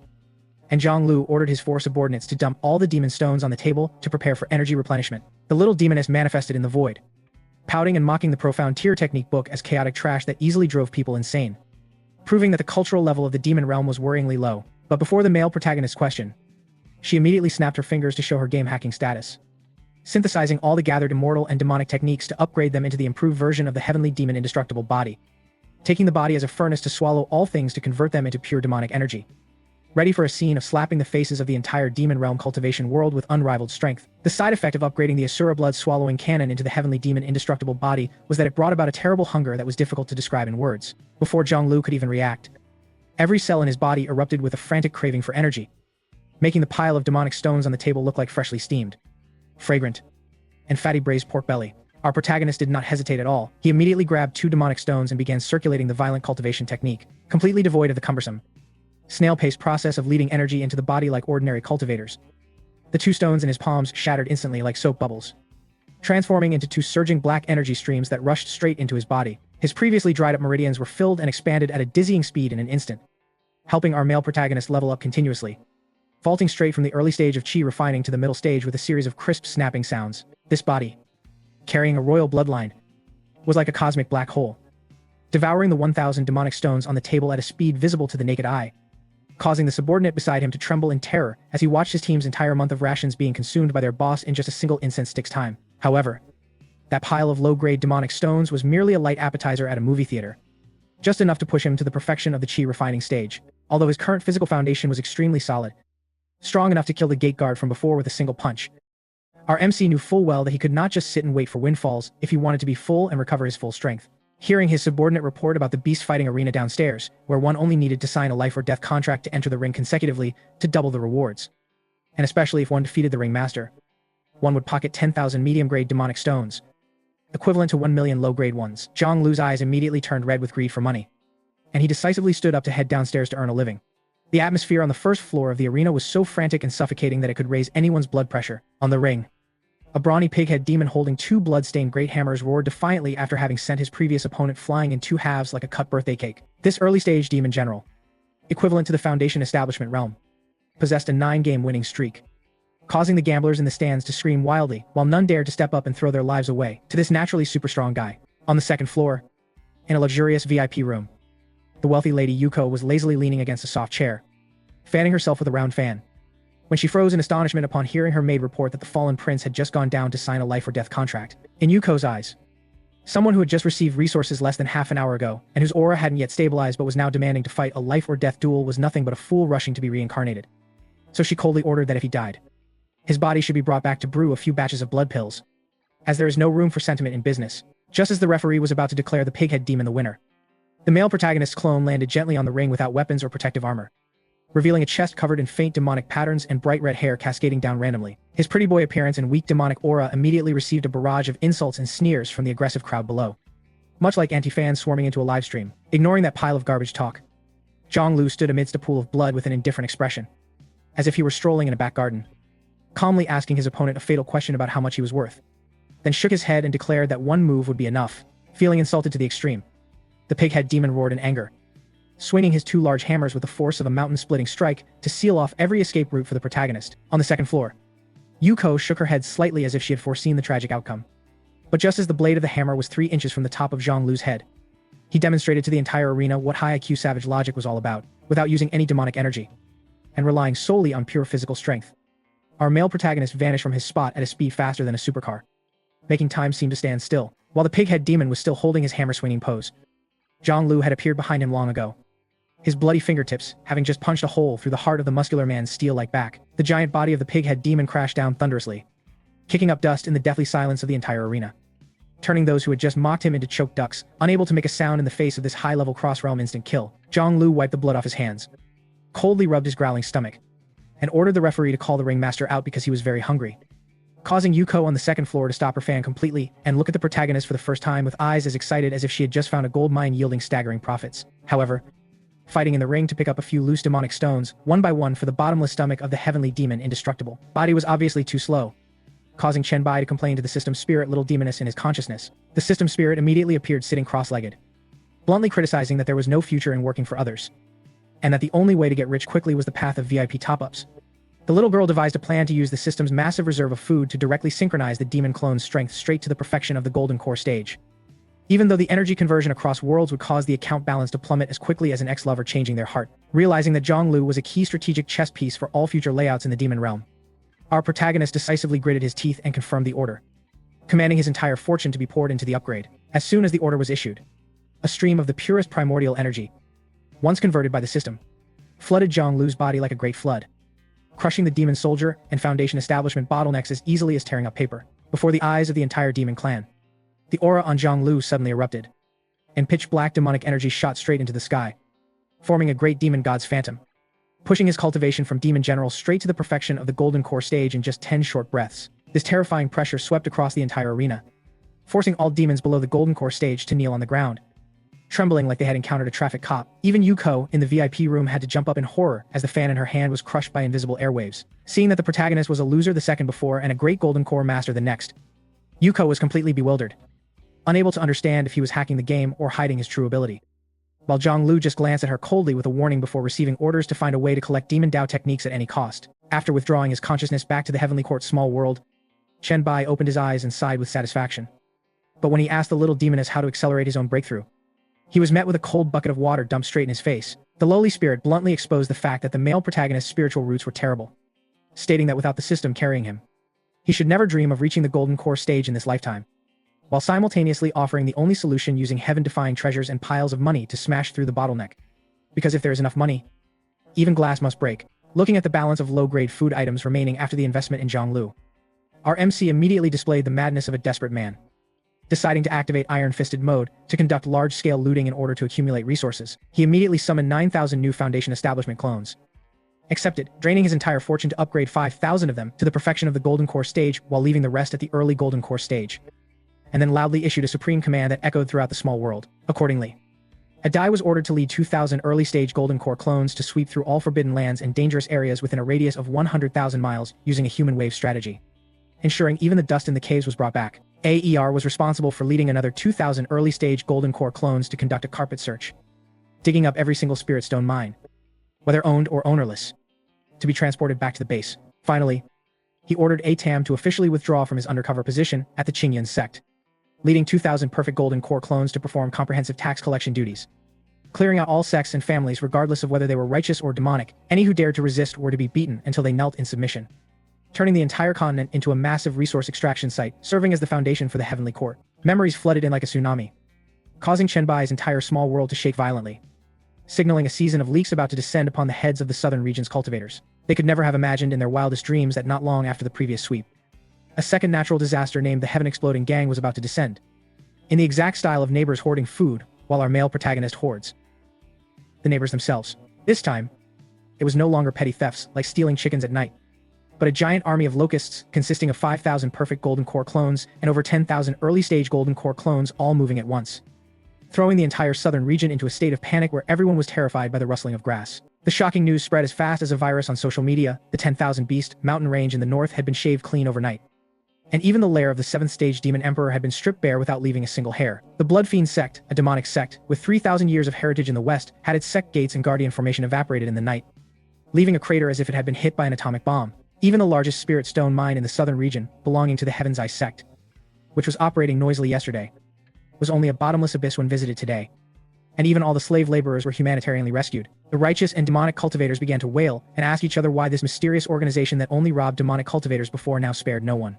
and Zhonglu ordered his 4 subordinates to dump all the demon stones on the table to prepare for energy replenishment. The little demoness manifested in the void, pouting and mocking the profound tier technique book as chaotic trash that easily drove people insane, proving that the cultural level of the demon realm was worryingly low. But before the male protagonist's question, she immediately snapped her fingers to show her game hacking status, synthesizing all the gathered immortal and demonic techniques to upgrade them into the improved version of the heavenly demon indestructible body, taking the body as a furnace to swallow all things to convert them into pure demonic energy. Ready for a scene of slapping the faces of the entire demon realm cultivation world with unrivaled strength. The side effect of upgrading the Asura blood-swallowing cannon into the heavenly demon indestructible body was that it brought about a terrible hunger that was difficult to describe in words. Before Zhonglu could even react, every cell in his body erupted with a frantic craving for energy, making the pile of demonic stones on the table look like freshly steamed, fragrant, and fatty braised pork belly. Our protagonist did not hesitate at all. He immediately grabbed 2 demonic stones and began circulating the violent cultivation technique, completely devoid of the cumbersome, snail-paced process of leading energy into the body like ordinary cultivators. The 2 stones in his palms shattered instantly like soap bubbles, transforming into 2 surging black energy streams that rushed straight into his body. His previously dried-up meridians were filled and expanded at a dizzying speed in an instant, helping our male protagonist level up continuously, vaulting straight from the early stage of chi refining to the middle stage with a series of crisp snapping sounds. This body, carrying a royal bloodline, was like a cosmic black hole, devouring the 1,000 demonic stones on the table at a speed visible to the naked eye, causing the subordinate beside him to tremble in terror as he watched his team's entire month of rations being consumed by their boss in just a single incense stick's time. However, that pile of low-grade demonic stones was merely a light appetizer at a movie theater, just enough to push him to the perfection of the chi refining stage. Although his current physical foundation was extremely solid, strong enough to kill the gate guard from before with a single punch, our MC knew full well that he could not just sit and wait for windfalls if he wanted to be full and recover his full strength. Hearing his subordinate report about the beast-fighting arena downstairs, where one only needed to sign a life-or-death contract to enter the ring consecutively to double the rewards, and especially if one defeated the ringmaster, one would pocket 10,000 medium-grade demonic stones, equivalent to 1 million low-grade ones. Zhonglu's eyes immediately turned red with greed for money, and he decisively stood up to head downstairs to earn a living. The atmosphere on the first floor of the arena was so frantic and suffocating that it could raise anyone's blood pressure. On the ring, a brawny pighead demon holding 2 blood-stained great hammers roared defiantly after having sent his previous opponent flying in 2 halves like a cut birthday cake. This early-stage demon general, equivalent to the Foundation establishment realm, possessed a 9-game winning streak, causing the gamblers in the stands to scream wildly while none dared to step up and throw their lives away to this naturally super strong guy. On the second floor, in a luxurious VIP room, the wealthy lady Yuko was lazily leaning against a soft chair, fanning herself with a round fan, when she froze in astonishment upon hearing her maid report that the fallen prince had just gone down to sign a life-or-death contract. In Yuko's eyes, someone who had just received resources less than half an hour ago, and whose aura hadn't yet stabilized but was now demanding to fight a life-or-death duel was nothing but a fool rushing to be reincarnated. So she coldly ordered that if he died, his body should be brought back to brew a few batches of blood pills, as there is no room for sentiment in business. Just as the referee was about to declare the pighead demon the winner, the male protagonist's clone landed gently on the ring without weapons or protective armor, revealing a chest covered in faint demonic patterns and bright red hair cascading down randomly. His pretty boy appearance and weak demonic aura immediately received a barrage of insults and sneers from the aggressive crowd below. Much like anti-fans swarming into a live stream, ignoring that pile of garbage talk, Zhonglu stood amidst a pool of blood with an indifferent expression, as if he were strolling in a back garden, calmly asking his opponent a fatal question about how much he was worth, then shook his head and declared that one move would be enough, feeling insulted to the extreme. The pighead demon roared in anger, swinging his two large hammers with the force of a mountain-splitting strike to seal off every escape route for the protagonist. On the second floor, Yuko shook her head slightly as if she had foreseen the tragic outcome. But just as the blade of the hammer was 3 inches from the top of Zhonglu's head, he demonstrated to the entire arena what high IQ savage logic was all about, without using any demonic energy, and relying solely on pure physical strength. Our male protagonist vanished from his spot at a speed faster than a supercar, making time seem to stand still. While the pighead demon was still holding his hammer-swinging pose, Zhonglu had appeared behind him long ago, his bloody fingertips having just punched a hole through the heart of the muscular man's steel-like back. The giant body of the pighead demon crashed down thunderously, kicking up dust in the deathly silence of the entire arena, turning those who had just mocked him into choked ducks, unable to make a sound in the face of this high-level cross-realm instant kill. Zhonglu wiped the blood off his hands, coldly rubbed his growling stomach, and ordered the referee to call the ringmaster out because he was very hungry, causing Yuko on the second floor to stop her fan completely and look at the protagonist for the first time with eyes as excited as if she had just found a gold mine yielding staggering profits. However, fighting in the ring to pick up a few loose demonic stones, one by one for the bottomless stomach of the heavenly demon indestructible body was obviously too slow, causing Chen-bai to complain to the system spirit little demoness in his consciousness. The system spirit immediately appeared sitting cross-legged, bluntly criticizing that there was no future in working for others, and that the only way to get rich quickly was the path of VIP top-ups. The little girl devised a plan to use the system's massive reserve of food to directly synchronize the demon clone's strength straight to the perfection of the golden core stage, even though the energy conversion across worlds would cause the account balance to plummet as quickly as an ex-lover changing their heart. Realizing that Zhonglu was a key strategic chess piece for all future layouts in the demon realm, our protagonist decisively gritted his teeth and confirmed the order, commanding his entire fortune to be poured into the upgrade. As soon as the order was issued, a stream of the purest primordial energy, once converted by the system, flooded Zhonglu's body like a great flood, crushing the demon soldier and foundation establishment bottlenecks as easily as tearing up paper. Before the eyes of the entire demon clan, the aura on Zhonglu suddenly erupted, and pitch-black demonic energy shot straight into the sky, forming a great demon god's phantom, pushing his cultivation from demon general straight to the perfection of the golden core stage in just 10 short breaths. This terrifying pressure swept across the entire arena, forcing all demons below the golden core stage to kneel on the ground, trembling like they had encountered a traffic cop. Even Yuko in the VIP room had to jump up in horror as the fan in her hand was crushed by invisible airwaves. Seeing that the protagonist was a loser the second before and a great golden core master the next, Yuko was completely bewildered, unable to understand if he was hacking the game or hiding his true ability. While Zhonglu just glanced at her coldly with a warning before receiving orders to find a way to collect demon Dao techniques at any cost. After withdrawing his consciousness back to the heavenly court's small world, Chen-bai opened his eyes and sighed with satisfaction. But when he asked the little demoness how to accelerate his own breakthrough, he was met with a cold bucket of water dumped straight in his face. The lowly spirit bluntly exposed the fact that the male protagonist's spiritual roots were terrible, stating that without the system carrying him, he should never dream of reaching the golden core stage in this lifetime, while simultaneously offering the only solution using heaven-defying treasures and piles of money to smash through the bottleneck. Because if there is enough money, even glass must break. Looking at the balance of low-grade food items remaining after the investment in Zhonglu, our MC immediately displayed the madness of a desperate man, deciding to activate iron-fisted mode to conduct large-scale looting in order to accumulate resources. He immediately summoned 9,000 new Foundation establishment clones, accepted, draining his entire fortune to upgrade 5,000 of them to the perfection of the golden core stage while leaving the rest at the early golden core stage, and then loudly issued a supreme command that echoed throughout the small world. Accordingly, Adai was ordered to lead 2,000 early-stage golden core clones to sweep through all forbidden lands and dangerous areas within a radius of 100,000 miles using a human wave strategy, ensuring even the dust in the caves was brought back. AER was responsible for leading another 2,000 early-stage golden core clones to conduct a carpet search, digging up every single spirit stone mine, whether owned or ownerless, to be transported back to the base. Finally, he ordered ATAM to officially withdraw from his undercover position at the Qingyan sect, leading 2,000 perfect golden core clones to perform comprehensive tax collection duties, clearing out all sects and families regardless of whether they were righteous or demonic. Any who dared to resist were to be beaten until they knelt in submission, turning the entire continent into a massive resource extraction site, serving as the foundation for the Heavenly Court. Memories flooded in like a tsunami, causing Chenbai's entire small world to shake violently, signaling a season of leaks about to descend upon the heads of the southern region's cultivators. They could never have imagined in their wildest dreams that not long after the previous sweep, a second natural disaster named the Heaven Exploding Gang was about to descend, in the exact style of neighbors hoarding food while our male protagonist hoards the neighbors themselves. This time, it was no longer petty thefts like stealing chickens at night, but a giant army of locusts consisting of 5,000 perfect Golden Core clones and over 10,000 early-stage Golden Core clones all moving at once, throwing the entire southern region into a state of panic where everyone was terrified by the rustling of grass. The shocking news spread as fast as a virus on social media. The 10,000 Beast mountain range in the north had been shaved clean overnight, and even the lair of the 7th stage Demon Emperor had been stripped bare without leaving a single hair. The Blood Fiend sect, a demonic sect with 3,000 years of heritage in the west, had its sect gates and guardian formation evaporated in the night, leaving a crater as if it had been hit by an atomic bomb. Even the largest spirit stone mine in the southern region, belonging to the Heaven's Eye sect, which was operating noisily yesterday, was only a bottomless abyss when visited today. And even all the slave laborers were humanitarianly rescued. The righteous and demonic cultivators began to wail and ask each other why this mysterious organization that only robbed demonic cultivators before now spared no one.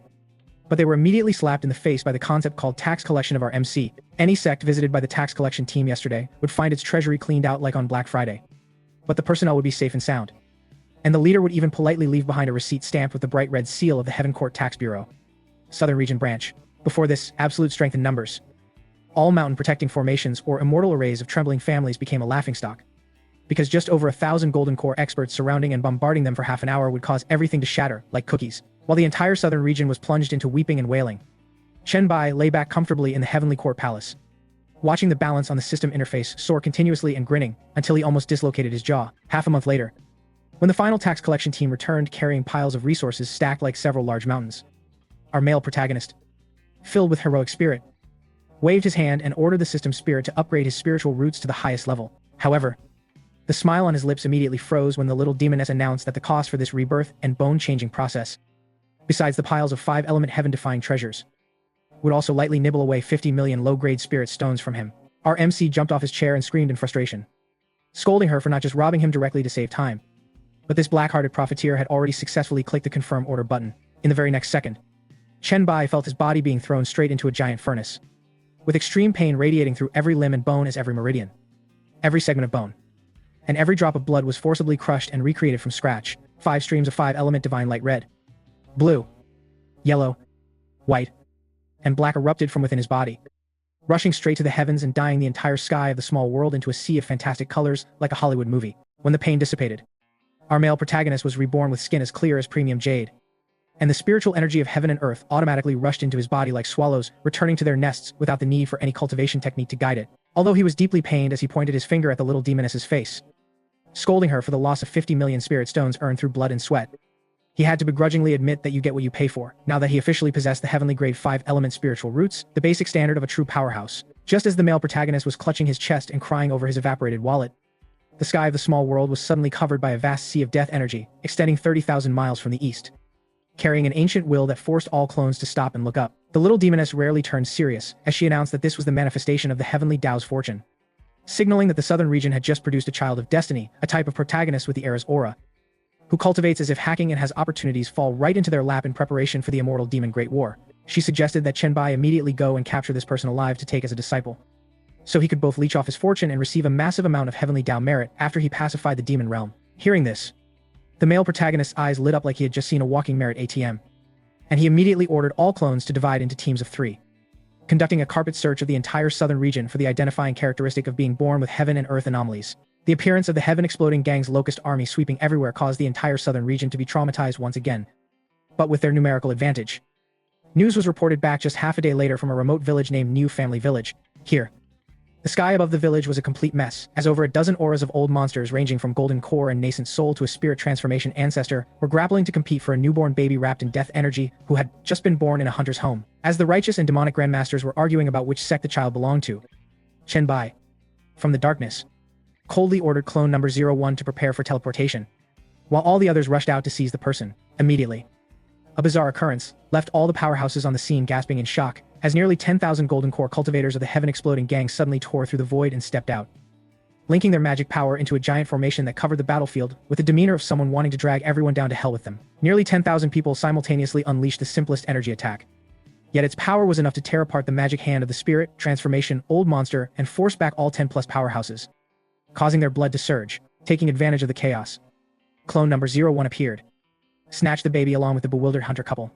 But they were immediately slapped in the face by the concept called tax collection of our MC. Any sect visited by the tax collection team yesterday would find its treasury cleaned out like on Black Friday, but the personnel would be safe and sound, and the leader would even politely leave behind a receipt stamped with the bright red seal of the Heaven Court Tax Bureau, Southern Region Branch. Before this, absolute strength in numbers, all mountain protecting formations or immortal arrays of trembling families became a laughingstock, because just over 1,000 Golden Core experts surrounding and bombarding them for half an hour would cause everything to shatter like cookies. While the entire southern region was plunged into weeping and wailing, Chenbai lay back comfortably in the Heavenly Court Palace, watching the balance on the system interface soar continuously and grinning until he almost dislocated his jaw. Half a month later, when the final tax collection team returned carrying piles of resources stacked like several large mountains, our male protagonist, filled with heroic spirit, waved his hand and ordered the system spirit to upgrade his spiritual roots to the highest level. However, the smile on his lips immediately froze when the little demoness announced that the cost for this rebirth and bone-changing process, besides the piles of 5-element heaven-defying treasures, would also lightly nibble away 50 million low-grade spirit stones from him. Our MC jumped off his chair and screamed in frustration, scolding her for not just robbing him directly to save time. But this black-hearted profiteer had already successfully clicked the confirm order button. In the very next second, Chenbai felt his body being thrown straight into a giant furnace, with extreme pain radiating through every limb and bone as every meridian, every segment of bone, and every drop of blood was forcibly crushed and recreated from scratch. 5 streams of 5-element divine light red, blue, yellow, white, and black erupted from within his body, rushing straight to the heavens and dyeing the entire sky of the small world into a sea of fantastic colors like a Hollywood movie. When the pain dissipated, our male protagonist was reborn with skin as clear as premium jade, and the spiritual energy of heaven and earth automatically rushed into his body like swallows returning to their nests without the need for any cultivation technique to guide it. Although he was deeply pained as he pointed his finger at the little demoness's face, scolding her for the loss of 50 million spirit stones earned through blood and sweat, he had to begrudgingly admit that you get what you pay for, now that he officially possessed the heavenly grade 5-element spiritual roots, the basic standard of a true powerhouse. Just as the male protagonist was clutching his chest and crying over his evaporated wallet, the sky of the small world was suddenly covered by a vast sea of death energy, extending 30,000 miles from the east, carrying an ancient will that forced all clones to stop and look up. The little demoness rarely turned serious as she announced that this was the manifestation of the heavenly Tao's fortune, signaling that the southern region had just produced a child of destiny, a type of protagonist with the era's aura, who cultivates as if hacking and has opportunities fall right into their lap in preparation for the immortal demon Great War. She suggested that Chenbai immediately go and capture this person alive to take as a disciple, so he could both leech off his fortune and receive a massive amount of heavenly Tao merit after he pacified the demon realm. Hearing this, the male protagonist's eyes lit up like he had just seen a walking merit ATM, and he immediately ordered all clones to divide into teams of 3, conducting a carpet search of the entire southern region for the identifying characteristic of being born with heaven and earth anomalies. The appearance of the Heaven Exploding Gang's locust army sweeping everywhere caused the entire southern region to be traumatized once again, but with their numerical advantage. News was reported back just half a day later from a remote village named New Family Village. Here, the sky above the village was a complete mess, as over a dozen auras of old monsters ranging from golden core and nascent soul to a spirit transformation ancestor were grappling to compete for a newborn baby wrapped in death energy who had just been born in a hunter's home. As the righteous and demonic grandmasters were arguing about which sect the child belonged to, Chenbai, from the darkness, coldly ordered clone number 01 to prepare for teleportation, while all the others rushed out to seize the person. Immediately, a bizarre occurrence left all the powerhouses on the scene gasping in shock, as nearly 10,000 Golden Core cultivators of the Heaven Exploding Gang suddenly tore through the void and stepped out, linking their magic power into a giant formation that covered the battlefield with the demeanor of someone wanting to drag everyone down to hell with them. Nearly 10,000 people simultaneously unleashed the simplest energy attack. Yet its power was enough to tear apart the magic hand of the spirit, transformation, old monster, and force back all 10+ powerhouses, causing their blood to surge. Taking advantage of the chaos, clone number 01 appeared, snatched the baby along with the bewildered hunter couple,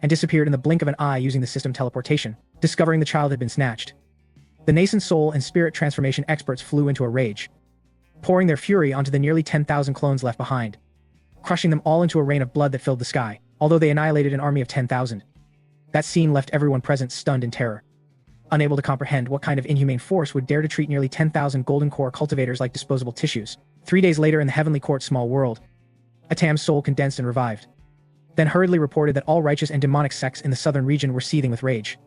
and disappeared in the blink of an eye using the system teleportation. Discovering the child had been snatched, the nascent soul and spirit transformation experts flew into a rage, pouring their fury onto the nearly 10,000 clones left behind, crushing them all into a rain of blood that filled the sky. Although they annihilated an army of 10,000, that scene left everyone present stunned in terror, unable to comprehend what kind of inhumane force would dare to treat nearly 10,000 golden core cultivators like disposable tissues. 3 days later in the Heavenly Court's small world, Atam's soul condensed and revived, then hurriedly reported that all righteous and demonic sects in the southern region were seething with rage.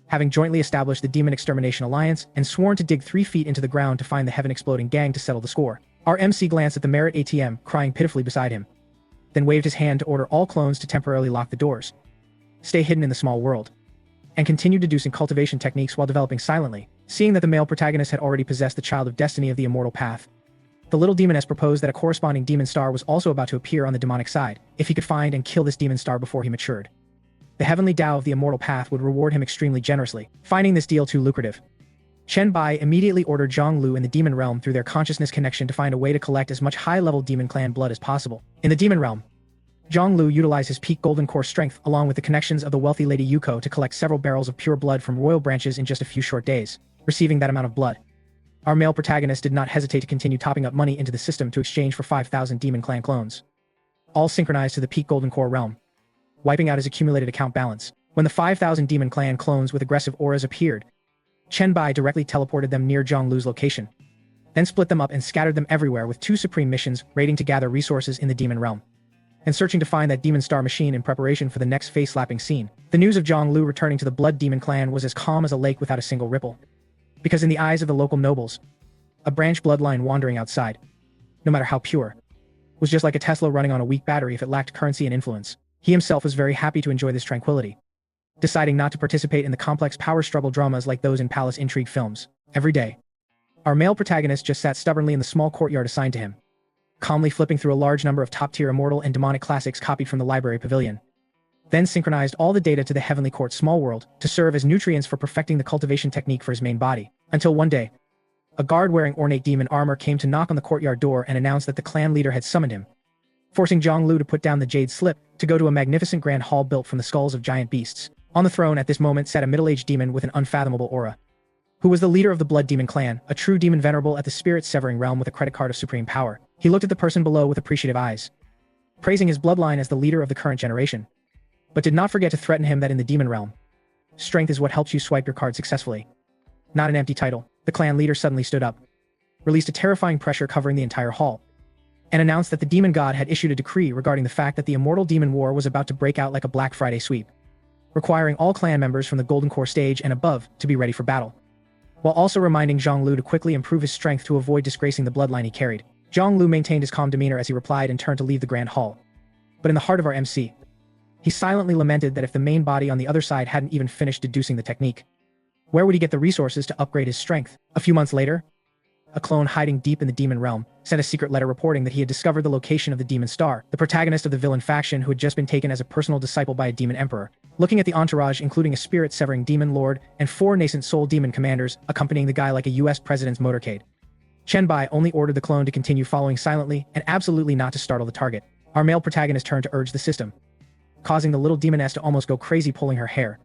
Having jointly established the Demon Extermination Alliance and sworn to dig 3 feet into the ground to find the heaven-exploding gang to settle the score, our MC glanced at the Merit ATM, crying pitifully beside him, then waved his hand to order all clones to temporarily lock the doors, stay hidden in the small world, and continued deducing cultivation techniques while developing silently. Seeing that the male protagonist had already possessed the child of destiny of the immortal path, the little demoness proposed that a corresponding demon star was also about to appear on the demonic side, if he could find and kill this demon star before he matured. The heavenly Tao of the immortal path would reward him extremely generously. Finding this deal too lucrative, Chen Bai immediately ordered Zhang Lu and the demon realm through their consciousness connection to find a way to collect as much high-level demon clan blood as possible. In the demon realm, Zhang Lu utilized his peak golden core strength along with the connections of the wealthy Lady Yuko to collect several barrels of pure blood from royal branches in just a few short days. Receiving that amount of blood, our male protagonist did not hesitate to continue topping up money into the system to exchange for 5,000 demon clan clones, all synchronized to the peak golden core realm, wiping out his accumulated account balance. When the 5,000 demon clan clones with aggressive auras appeared, Chen Bai directly teleported them near Zhang Lu's location, then split them up and scattered them everywhere with 2 supreme missions raiding to gather resources in the demon realm, and searching to find that demon star machine in preparation for the next face-slapping scene. The news of Zhang Lu returning to the Blood Demon clan was as calm as a lake without a single ripple, because in the eyes of the local nobles, a branch bloodline wandering outside, no matter how pure, was just like a Tesla running on a weak battery if it lacked currency and influence. He himself was very happy to enjoy this tranquility, deciding not to participate in the complex power struggle dramas like those in palace intrigue films. Every day, our male protagonist just sat stubbornly in the small courtyard assigned to him, calmly flipping through a large number of top-tier immortal and demonic classics copied from the library pavilion, then synchronized all the data to the Heavenly Court's small world to serve as nutrients for perfecting the cultivation technique for his main body. Until one day, a guard wearing ornate demon armor came to knock on the courtyard door and announced that the clan leader had summoned him, forcing Zhang Lu to put down the jade slip to go to a magnificent grand hall built from the skulls of giant beasts. On the throne at this moment sat a middle-aged demon with an unfathomable aura, who was the leader of the Blood Demon clan, a true demon venerable at the spirit-severing realm with a credit card of supreme power. He looked at the person below with appreciative eyes, praising his bloodline as the leader of the current generation, but did not forget to threaten him that in the demon realm, strength is what helps you swipe your card successfully, not an empty title. The clan leader suddenly stood up, released a terrifying pressure covering the entire hall, and announced that the demon god had issued a decree regarding the fact that the immortal demon war was about to break out like a Black Friday sweep, requiring all clan members from the Golden Core stage and above to be ready for battle, while also reminding Zhang Lu to quickly improve his strength to avoid disgracing the bloodline he carried. Zhang Lu maintained his calm demeanor as he replied and turned to leave the grand hall. But in the heart of our MC, he silently lamented that if the main body on the other side hadn't even finished deducing the technique, where would he get the resources to upgrade his strength? A few months later, a clone hiding deep in the demon realm sent a secret letter reporting that he had discovered the location of the demon star, the protagonist of the villain faction who had just been taken as a personal disciple by a demon emperor. Looking at the entourage, including a spirit-severing demon lord and 4 nascent soul demon commanders accompanying the guy like a US president's motorcade, Chen Bai only ordered the clone to continue following silently and absolutely not to startle the target. Our male protagonist turned to urge the system, causing the little demoness to almost go crazy pulling her hair,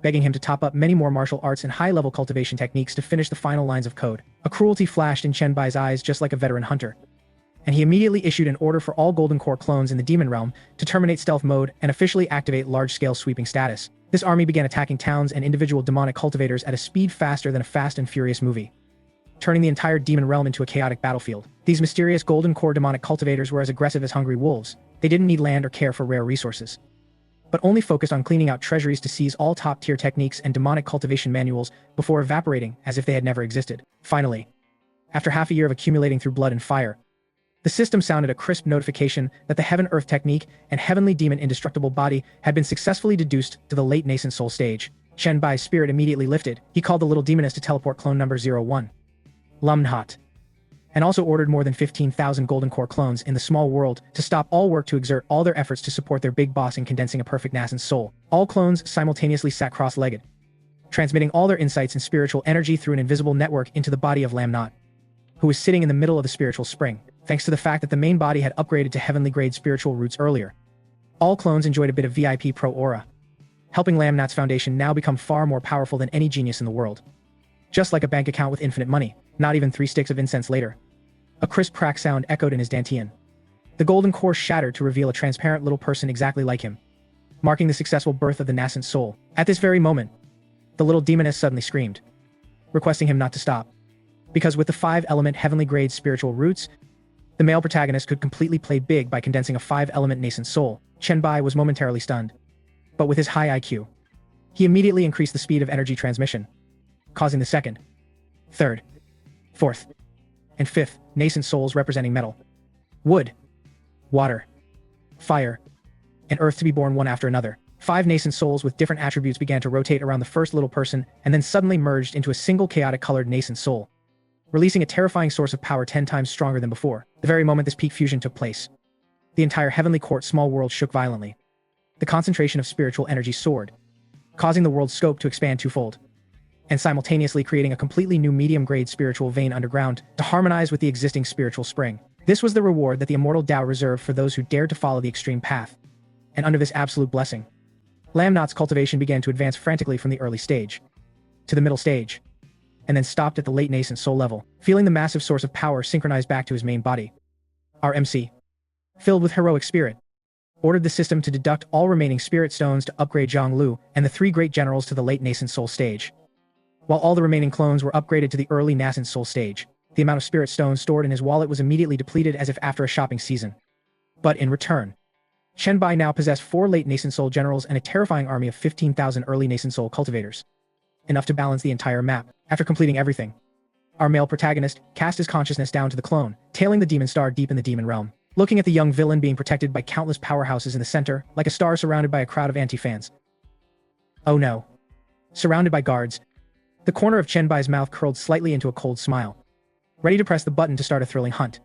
begging him to top up many more martial arts and high-level cultivation techniques to finish the final lines of code. A cruelty flashed in Chen Bai's eyes just like a veteran hunter, and he immediately issued an order for all Golden Core clones in the demon realm to terminate stealth mode and officially activate large-scale sweeping status. This army began attacking towns and individual demonic cultivators at a speed faster than a Fast and Furious movie, turning the entire demon realm into a chaotic battlefield. These mysterious Golden Core demonic cultivators were as aggressive as hungry wolves. They didn't need land or care for rare resources, but only focused on cleaning out treasuries to seize all top-tier techniques and demonic cultivation manuals before evaporating as if they had never existed. Finally, after half a year of accumulating through blood and fire, the system sounded a crisp notification that the Heaven-Earth technique and Heavenly Demon indestructible body had been successfully deduced to the late nascent soul stage. Chen Bai's spirit immediately lifted. He called the little demoness to teleport clone number 01. Lumnhot. and also ordered more than 15,000 golden core clones in the small world to stop all work to exert all their efforts to support their big boss in condensing a perfect nascent soul. All clones simultaneously sat cross-legged, transmitting all their insights and spiritual energy through an invisible network into the body of Lamnot, who was sitting in the middle of the spiritual spring, thanks to the fact that the main body had upgraded to heavenly grade spiritual roots earlier. All clones enjoyed a bit of VIP pro aura, helping Lamnot's foundation now become far more powerful than any genius in the world. Just like a bank account with infinite money, not even 3 sticks of incense later. A crisp crack sound echoed in his dantian. The golden core shattered to reveal a transparent little person exactly like him, marking the successful birth of the nascent soul. At this very moment, the little demoness suddenly screamed, requesting him not to stop. Because with the 5-element heavenly grade spiritual roots, the male protagonist could completely play big by condensing a 5-element nascent soul. Chenbai was momentarily stunned. But with his high IQ, he immediately increased the speed of energy transmission, causing the 2nd, 3rd, 4th, and 5th nascent souls representing metal, wood, water, fire, and earth to be born one after another. 5 nascent souls with different attributes began to rotate around the first little person and then suddenly merged into a single chaotic-colored nascent soul, releasing a terrifying source of power 10 times stronger than before. The very moment this peak fusion took place, the entire heavenly court small world shook violently. The concentration of spiritual energy soared, causing the world's scope to expand twofold, and simultaneously creating a completely new medium-grade spiritual vein underground to harmonize with the existing spiritual spring. This was the reward that the immortal Tao reserved for those who dared to follow the extreme path. And under this absolute blessing, Lamnot's cultivation began to advance frantically from the early stage to the middle stage, and then stopped at the late nascent soul level, feeling the massive source of power synchronized back to his main body. Our MC, filled with heroic spirit, ordered the system to deduct all remaining spirit stones to upgrade Zhang Lu and the 3 great generals to the late nascent soul stage. While all the remaining clones were upgraded to the early nascent soul stage, the amount of spirit stones stored in his wallet was immediately depleted as if after a shopping season. But in return, Chenbai now possessed 4 late nascent soul generals and a terrifying army of 15,000 early nascent soul cultivators, enough to balance the entire map. After completing everything, our male protagonist cast his consciousness down to the clone, tailing the demon star deep in the demon realm, looking at the young villain being protected by countless powerhouses in the center, like a star surrounded by a crowd of anti-fans. Oh no. Surrounded by guards, the corner of Chenbai's mouth curled slightly into a cold smile, ready to press the button to start a thrilling hunt.